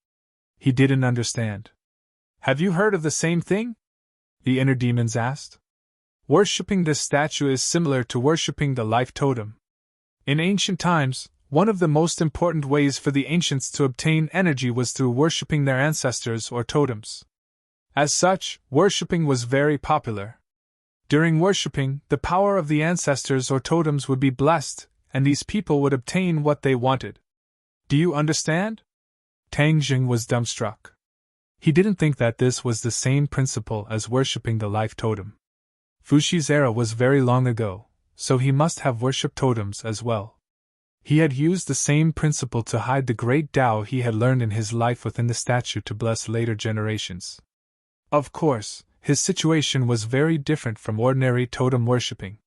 He didn't understand. Have you heard of the same thing? The inner demons asked. Worshipping this statue is similar to worshipping the life totem. In ancient times, one of the most important ways for the ancients to obtain energy was through worshipping their ancestors or totems. As such, worshipping was very popular. During worshipping, the power of the ancestors or totems would be blessed, and these people would obtain what they wanted. Do you understand? Tang Jing was dumbstruck. He didn't think that this was the same principle as worshipping the life totem. Fushi's era was very long ago, so he must have worshipped totems as well. He had used the same principle to hide the great Tao he had learned in his life within the statue to bless later generations. Of course, his situation was very different from ordinary totem worshipping.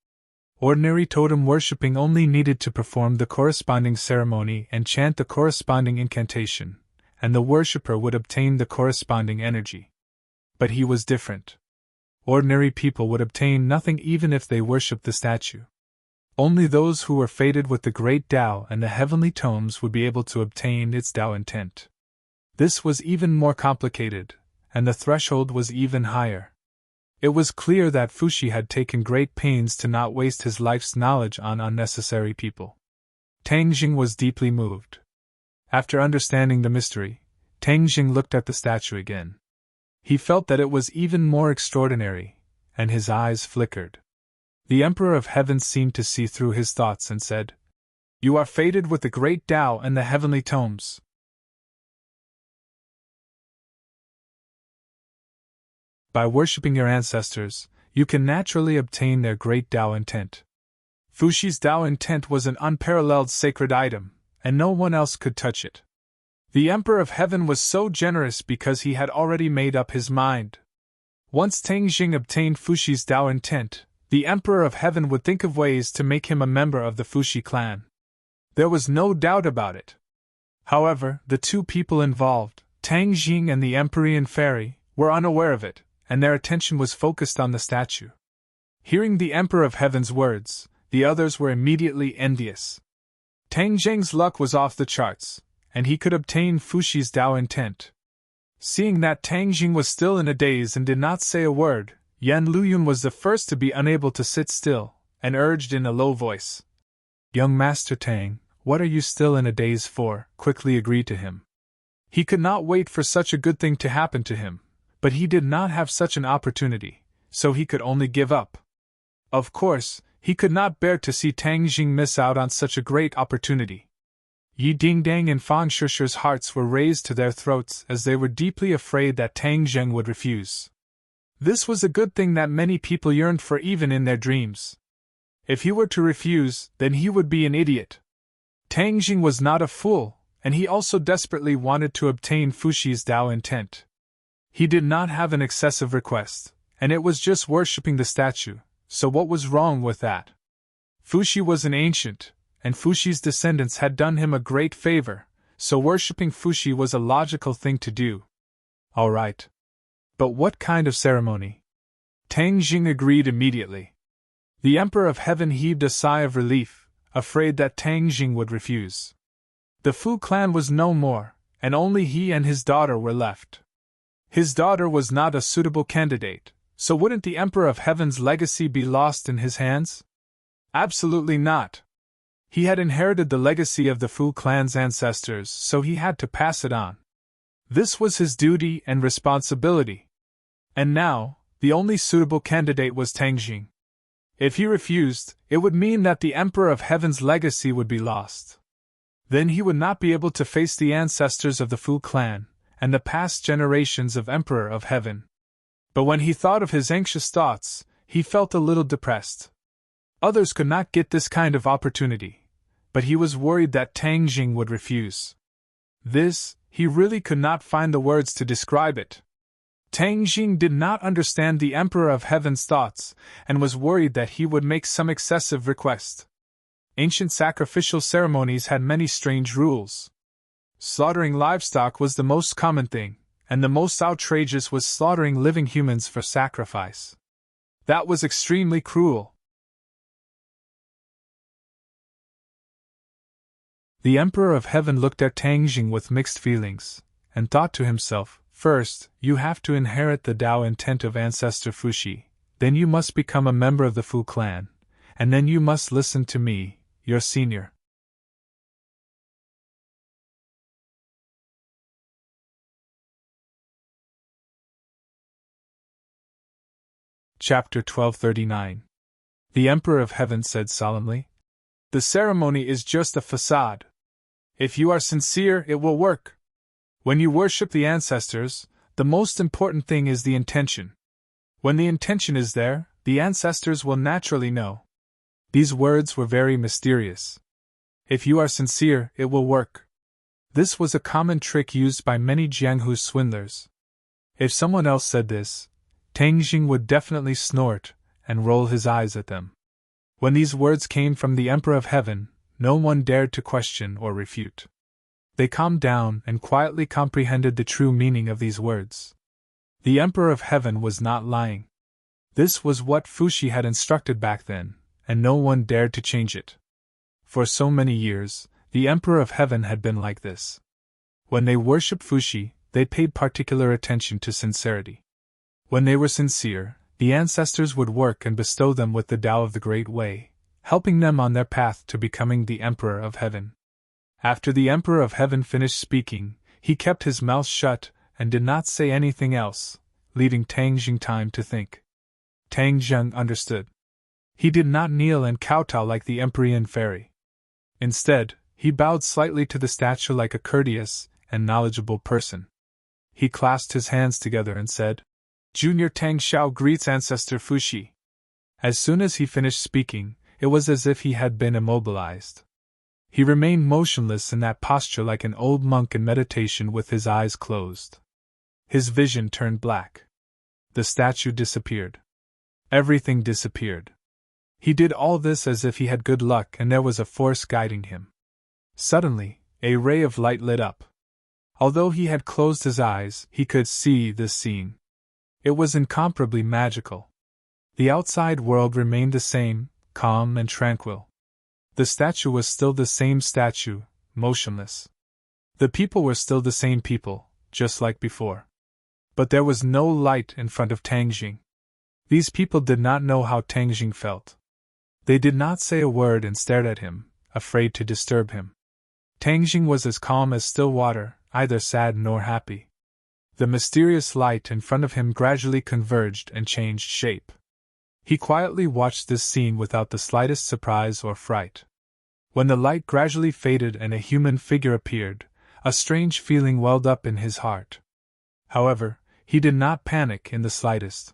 Ordinary totem worshipping only needed to perform the corresponding ceremony and chant the corresponding incantation, and the worshipper would obtain the corresponding energy. But he was different. Ordinary people would obtain nothing even if they worshipped the statue. Only those who were fated with the great Tao and the heavenly tomes would be able to obtain its Tao intent. This was even more complicated, and the threshold was even higher. It was clear that Fushi had taken great pains to not waste his life's knowledge on unnecessary people. Tang Jing was deeply moved. After understanding the mystery, Tang Jing looked at the statue again. He felt that it was even more extraordinary, and his eyes flickered. The Emperor of Heaven seemed to see through his thoughts and said, You are fated with the great Tao and the heavenly tomes. By worshipping your ancestors, you can naturally obtain their great Tao intent. Fushi's Tao intent was an unparalleled sacred item, and no one else could touch it. The Emperor of Heaven was so generous because he had already made up his mind. Once Tang Jing obtained Fushi's Tao intent, the Emperor of Heaven would think of ways to make him a member of the Fushi clan. There was no doubt about it. However, the two people involved, Tang Jing and the Empyrean fairy, were unaware of it, and their attention was focused on the statue. Hearing the Emperor of Heaven's words, the others were immediately envious. Tang Jing's luck was off the charts, and he could obtain Fushi's Tao intent. Seeing that Tang Jing was still in a daze and did not say a word, Yan Luyun was the first to be unable to sit still, and urged in a low voice, Young Master Tang, what are you still in a daze for? Quickly agreed to him. He could not wait for such a good thing to happen to him, but he did not have such an opportunity, so he could only give up. Of course, he could not bear to see Tang Jing miss out on such a great opportunity. Yi Dingdang and Fang Shusher's hearts were raised to their throats as they were deeply afraid that Tang Jing would refuse. This was a good thing that many people yearned for even in their dreams. If he were to refuse, then he would be an idiot. Tang Jing was not a fool, and he also desperately wanted to obtain Fuxi's Tao intent. He did not have an excessive request, and it was just worshipping the statue, so what was wrong with that? Fuxi was an ancient, and Fuxi's descendants had done him a great favor, so worshipping Fuxi was a logical thing to do. All right. But what kind of ceremony? Tang Jing agreed immediately. The Emperor of Heaven heaved a sigh of relief, afraid that Tang Jing would refuse. The Fu clan was no more, and only he and his daughter were left. His daughter was not a suitable candidate, so wouldn't the Emperor of Heaven's legacy be lost in his hands? Absolutely not. He had inherited the legacy of the Fu clan's ancestors, so he had to pass it on. This was his duty and responsibility. And now, the only suitable candidate was Tang Jing. If he refused, it would mean that the Emperor of Heaven's legacy would be lost. Then he would not be able to face the ancestors of the Fu clan, and the past generations of Emperor of Heaven. But when he thought of his anxious thoughts, he felt a little depressed. Others could not get this kind of opportunity, but he was worried that Tang Jing would refuse. This, he really could not find the words to describe it. Tang Jing did not understand the Emperor of Heaven's thoughts, and was worried that he would make some excessive request. Ancient sacrificial ceremonies had many strange rules. Slaughtering livestock was the most common thing, and the most outrageous was slaughtering living humans for sacrifice. That was extremely cruel. The Emperor of Heaven looked at Tang Jing with mixed feelings, and thought to himself, first, you have to inherit the Tao intent of ancestor Fuxi, then you must become a member of the Fu clan, and then you must listen to me, your senior. Chapter 1239. The Emperor of Heaven said solemnly, the ceremony is just a facade. If you are sincere, it will work. When you worship the ancestors, the most important thing is the intention. When the intention is there, the ancestors will naturally know. These words were very mysterious. If you are sincere, it will work. This was a common trick used by many Jianghu swindlers. If someone else said this, Tang Jing would definitely snort and roll his eyes at them. When these words came from the Emperor of Heaven, no one dared to question or refute. They calmed down and quietly comprehended the true meaning of these words. The Emperor of Heaven was not lying. This was what Fuxi had instructed back then, and no one dared to change it. For so many years, the Emperor of Heaven had been like this. When they worshipped Fuxi, they paid particular attention to sincerity. When they were sincere, the ancestors would work and bestow them with the Tao of the Great Way, helping them on their path to becoming the Emperor of Heaven. After the Emperor of Heaven finished speaking, he kept his mouth shut and did not say anything else, leaving Tang Jing time to think. Tang Jing understood. He did not kneel and kowtow like the Empyrean fairy. Instead, he bowed slightly to the statue like a courteous and knowledgeable person. He clasped his hands together and said, Junior Tang Xiao greets Ancestor Fuxi. As soon as he finished speaking, it was as if he had been immobilized. He remained motionless in that posture like an old monk in meditation with his eyes closed. His vision turned black. The statue disappeared. Everything disappeared. He did all this as if he had good luck and there was a force guiding him. Suddenly, a ray of light lit up. Although he had closed his eyes, he could see this scene. It was incomparably magical. The outside world remained the same, calm and tranquil. The statue was still the same statue, motionless. The people were still the same people, just like before. But there was no light in front of Tang Jing. These people did not know how Tang Jing felt. They did not say a word and stared at him, afraid to disturb him. Tang Jing was as calm as still water, either sad nor happy. The mysterious light in front of him gradually converged and changed shape. He quietly watched this scene without the slightest surprise or fright. When the light gradually faded and a human figure appeared, a strange feeling welled up in his heart. However, he did not panic in the slightest.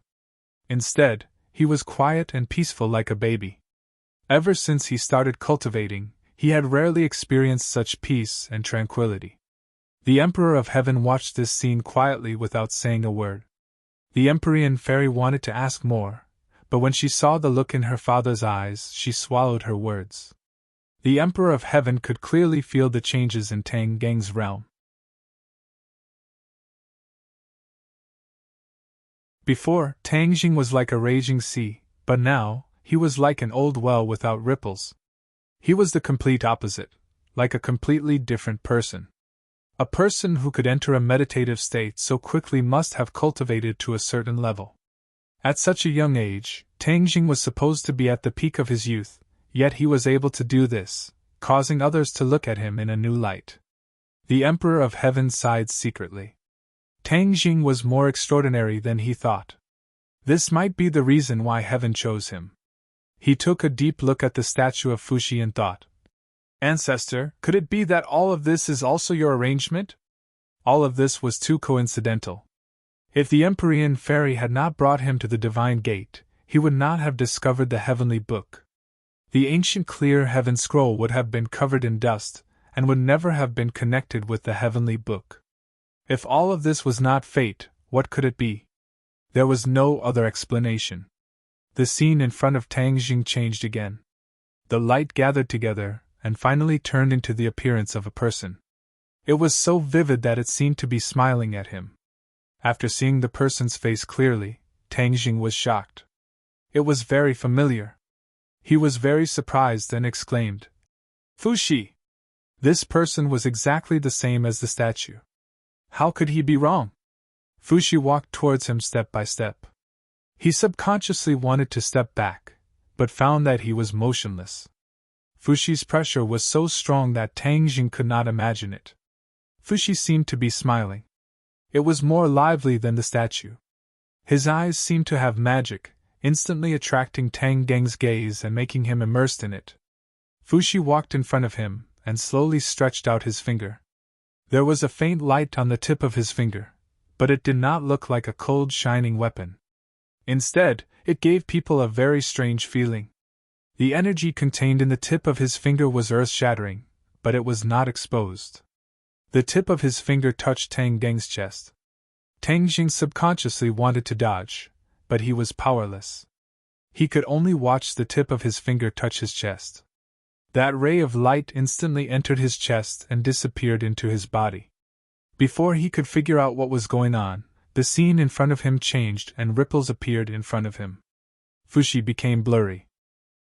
Instead, he was quiet and peaceful like a baby. Ever since he started cultivating, he had rarely experienced such peace and tranquility. The Emperor of Heaven watched this scene quietly without saying a word. The Empyrean fairy wanted to ask more, but when she saw the look in her father's eyes, she swallowed her words. The Emperor of Heaven could clearly feel the changes in Tang Geng's realm. Before, Tang Jing was like a raging sea, but now, he was like an old well without ripples. He was the complete opposite, like a completely different person. A person who could enter a meditative state so quickly must have cultivated to a certain level. At such a young age, Tang Jing was supposed to be at the peak of his youth, yet he was able to do this, causing others to look at him in a new light. The Emperor of Heaven sighed secretly. Tang Jing was more extraordinary than he thought. This might be the reason why heaven chose him. He took a deep look at the statue of Fuxi and thought, "Ancestor, could it be that all of this is also your arrangement?" All of this was too coincidental. If the Empyrean fairy had not brought him to the divine gate, he would not have discovered the heavenly book. The ancient clear heaven scroll would have been covered in dust, and would never have been connected with the heavenly book. If all of this was not fate, what could it be? There was no other explanation. The scene in front of Tang Jing changed again. The light gathered together, and finally turned into the appearance of a person. It was so vivid that it seemed to be smiling at him. After seeing the person's face clearly, Tang Jing was shocked. It was very familiar. He was very surprised and exclaimed, "Fuxi!" This person was exactly the same as the statue. How could he be wrong? Fuxi walked towards him step by step. He subconsciously wanted to step back, but found that he was motionless. Fuxi's pressure was so strong that Tang Jing could not imagine it. Fuxi seemed to be smiling. It was more lively than the statue. His eyes seemed to have magic, instantly attracting Tang Geng's gaze and making him immersed in it. Fuxi walked in front of him, and slowly stretched out his finger. There was a faint light on the tip of his finger, but it did not look like a cold shining weapon. Instead, it gave people a very strange feeling. The energy contained in the tip of his finger was earth-shattering, but it was not exposed. The tip of his finger touched Tang Geng's chest. Tang Jing subconsciously wanted to dodge, but he was powerless. He could only watch the tip of his finger touch his chest. That ray of light instantly entered his chest and disappeared into his body. Before he could figure out what was going on, the scene in front of him changed and ripples appeared in front of him. Fuxi became blurry.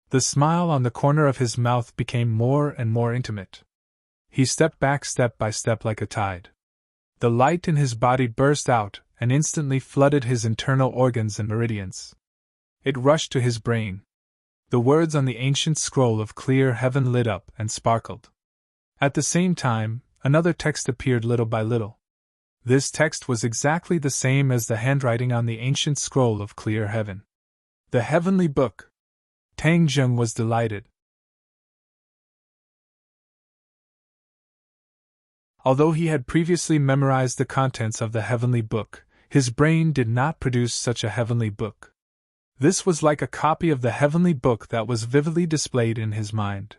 The smile on the corner of his mouth became more and more intimate. He stepped back step by step like a tide. The light in his body burst out and instantly flooded his internal organs and meridians. It rushed to his brain. The words on the ancient scroll of clear heaven lit up and sparkled. At the same time, another text appeared little by little. This text was exactly the same as the handwriting on the ancient scroll of clear heaven. The heavenly book! Tang Jing was delighted. Although he had previously memorized the contents of the heavenly book, his brain did not produce such a heavenly book. This was like a copy of the heavenly book that was vividly displayed in his mind.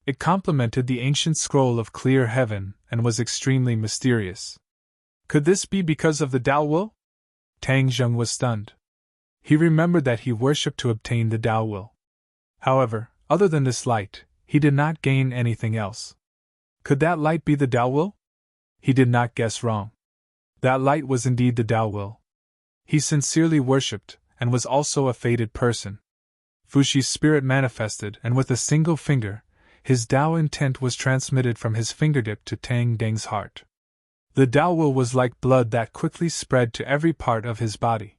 It complemented the ancient scroll of clear heaven and was extremely mysterious. Could this be because of the Tao Will? Tang Jing was stunned. He remembered that he worshipped to obtain the Tao Will. However, other than this light, he did not gain anything else. Could that light be the Tao Will? He did not guess wrong. That light was indeed the Tao Will. He sincerely worshipped, and was also a fated person. Fuxi's spirit manifested, and with a single finger, his Tao intent was transmitted from his fingertip to Tang Geng's heart. The Tao Will was like blood that quickly spread to every part of his body.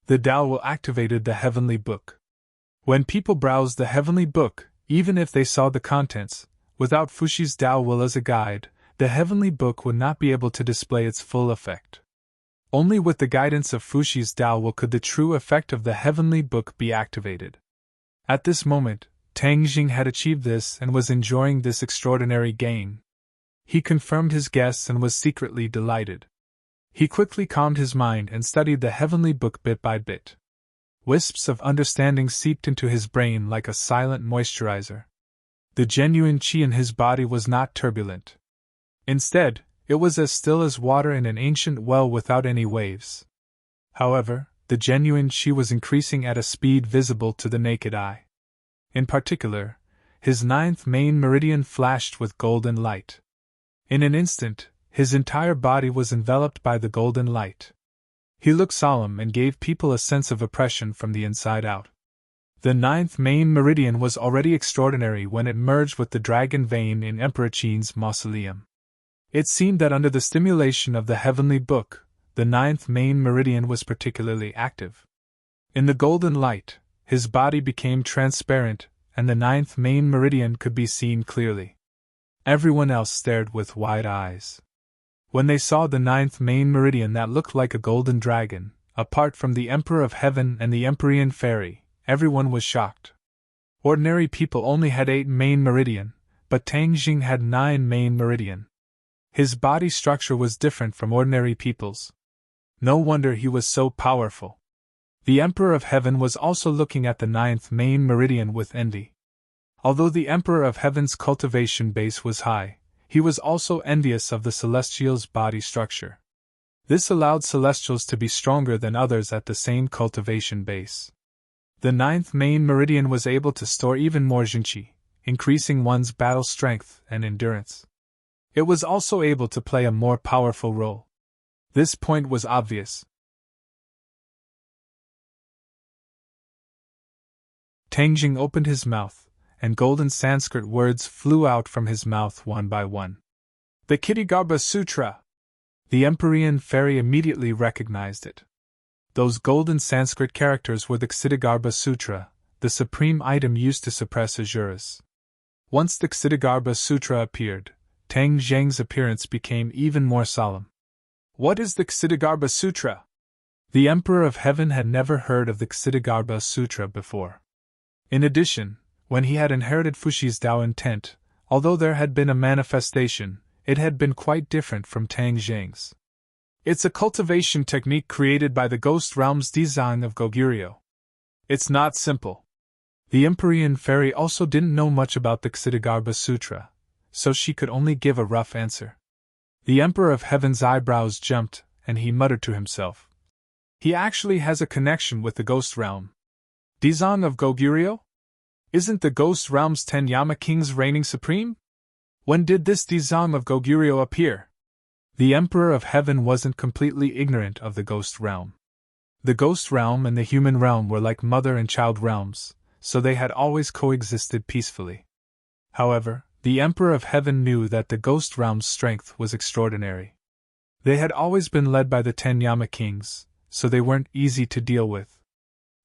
The Tao Will activated the heavenly book. When people browsed the heavenly book, even if they saw the contents, without Fuxi's Tao Will as a guide, the heavenly book would not be able to display its full effect. Only with the guidance of Fuxi's Tao Will could the true effect of the heavenly book be activated. At this moment, Tang Jing had achieved this and was enjoying this extraordinary gain. He confirmed his guess and was secretly delighted. He quickly calmed his mind and studied the heavenly book bit by bit. Wisps of understanding seeped into his brain like a silent moisturizer. The genuine chi in his body was not turbulent. Instead, it was as still as water in an ancient well without any waves. However, the genuine chi was increasing at a speed visible to the naked eye. In particular, his ninth main meridian flashed with golden light. In an instant, his entire body was enveloped by the golden light. He looked solemn and gave people a sense of oppression from the inside out. The ninth main meridian was already extraordinary when it merged with the dragon vein in Emperor Qin's mausoleum. It seemed that under the stimulation of the heavenly book, the ninth main meridian was particularly active. In the golden light, his body became transparent, and the ninth main meridian could be seen clearly. Everyone else stared with wide eyes. When they saw the ninth main meridian that looked like a golden dragon, apart from the Emperor of Heaven and the Empyrean Fairy, everyone was shocked. Ordinary people only had 8 main meridian, but Tang Jing had 9 main meridian. His body structure was different from ordinary people's. No wonder he was so powerful. The Emperor of Heaven was also looking at the 9th main meridian with envy. Although the Emperor of Heaven's cultivation base was high, he was also envious of the Celestials' body structure. This allowed Celestials to be stronger than others at the same cultivation base. The 9th main meridian was able to store even more Jinqi, increasing one's battle strength and endurance. It was also able to play a more powerful role. This point was obvious. Tang Jing opened his mouth, and golden Sanskrit words flew out from his mouth one by one. The Kshitigarbha Sutra! The Empyrean Fairy immediately recognized it. Those golden Sanskrit characters were the Kshitigarbha Sutra, the supreme item used to suppress asuras. Once the Kshitigarbha Sutra appeared, Tang Jing's appearance became even more solemn. What is the Kshitigarbha Sutra? The Emperor of Heaven had never heard of the Kshitigarbha Sutra before. In addition, when he had inherited Fushi's Tao intent, although there had been a manifestation, it had been quite different from Tang Jing's. It's a cultivation technique created by the Ghost Realm's design of Goguryeo. It's not simple. The Empyrean Fairy also didn't know much about the Kshitigarbha Sutra, so she could only give a rough answer. The Emperor of Heaven's eyebrows jumped, and he muttered to himself. He actually has a connection with the Ghost Realm. Dezong of Goguryeo? Isn't the Ghost Realm's 10 Yama Kings reigning supreme? When did this Dezong of Goguryeo appear? The Emperor of Heaven wasn't completely ignorant of the Ghost Realm. The Ghost Realm and the human realm were like mother and child realms, so they had always coexisted peacefully. However, the Emperor of Heaven knew that the Ghost Realm's strength was extraordinary. They had always been led by the 10 Yama Kings, so they weren't easy to deal with.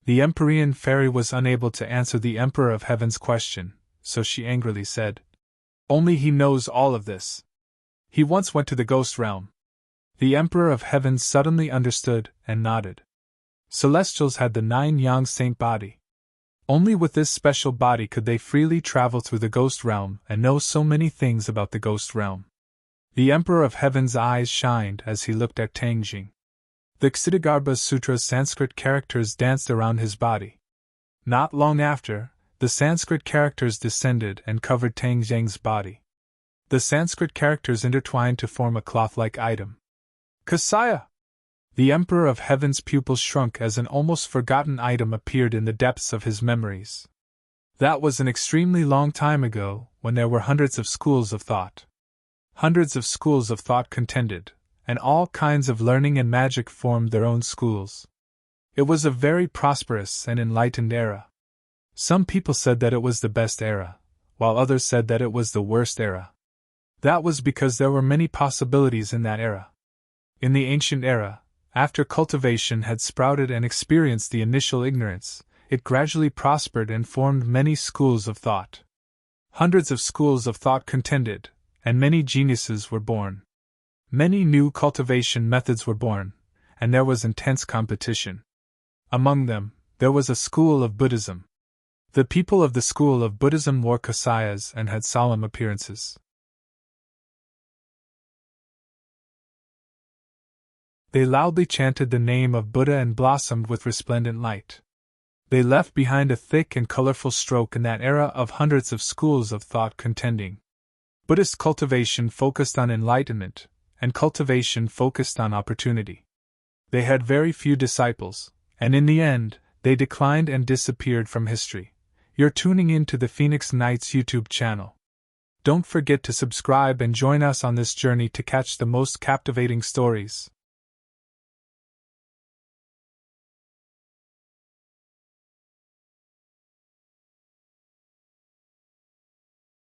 The Empyrean Fairy was unable to answer the Emperor of Heaven's question, so she angrily said, "Only he knows all of this. He once went to the Ghost Realm." The Emperor of Heaven suddenly understood and nodded. Celestials had the 9 Yang Saint body. Only with this special body could they freely travel through the Ghost Realm and know so many things about the Ghost Realm. The Emperor of Heaven's eyes shined as he looked at Tang Jing. The Kshitigarbha Sutra's Sanskrit characters danced around his body. Not long after, the Sanskrit characters descended and covered Tang Jing's body. The Sanskrit characters intertwined to form a cloth-like item. Kasaya! The Emperor of Heaven's pupils shrunk as an almost forgotten item appeared in the depths of his memories. That was an extremely long time ago, when there were hundreds of schools of thought. Hundreds of schools of thought contended, and all kinds of learning and magic formed their own schools. It was a very prosperous and enlightened era. Some people said that it was the best era, while others said that it was the worst era. That was because there were many possibilities in that era. In the ancient era, after cultivation had sprouted and experienced the initial ignorance, it gradually prospered and formed many schools of thought. Hundreds of schools of thought contended, and many geniuses were born. Many new cultivation methods were born, and there was intense competition. Among them, there was a school of Buddhism. The people of the school of Buddhism wore kasayas and had solemn appearances. They loudly chanted the name of Buddha and blossomed with resplendent light. They left behind a thick and colorful stroke in that era of hundreds of schools of thought contending. Buddhist cultivation focused on enlightenment, and cultivation focused on opportunity. They had very few disciples, and in the end, they declined and disappeared from history. You're tuning in to the Phoenix Nights YouTube channel. Don't forget to subscribe and join us on this journey to catch the most captivating stories.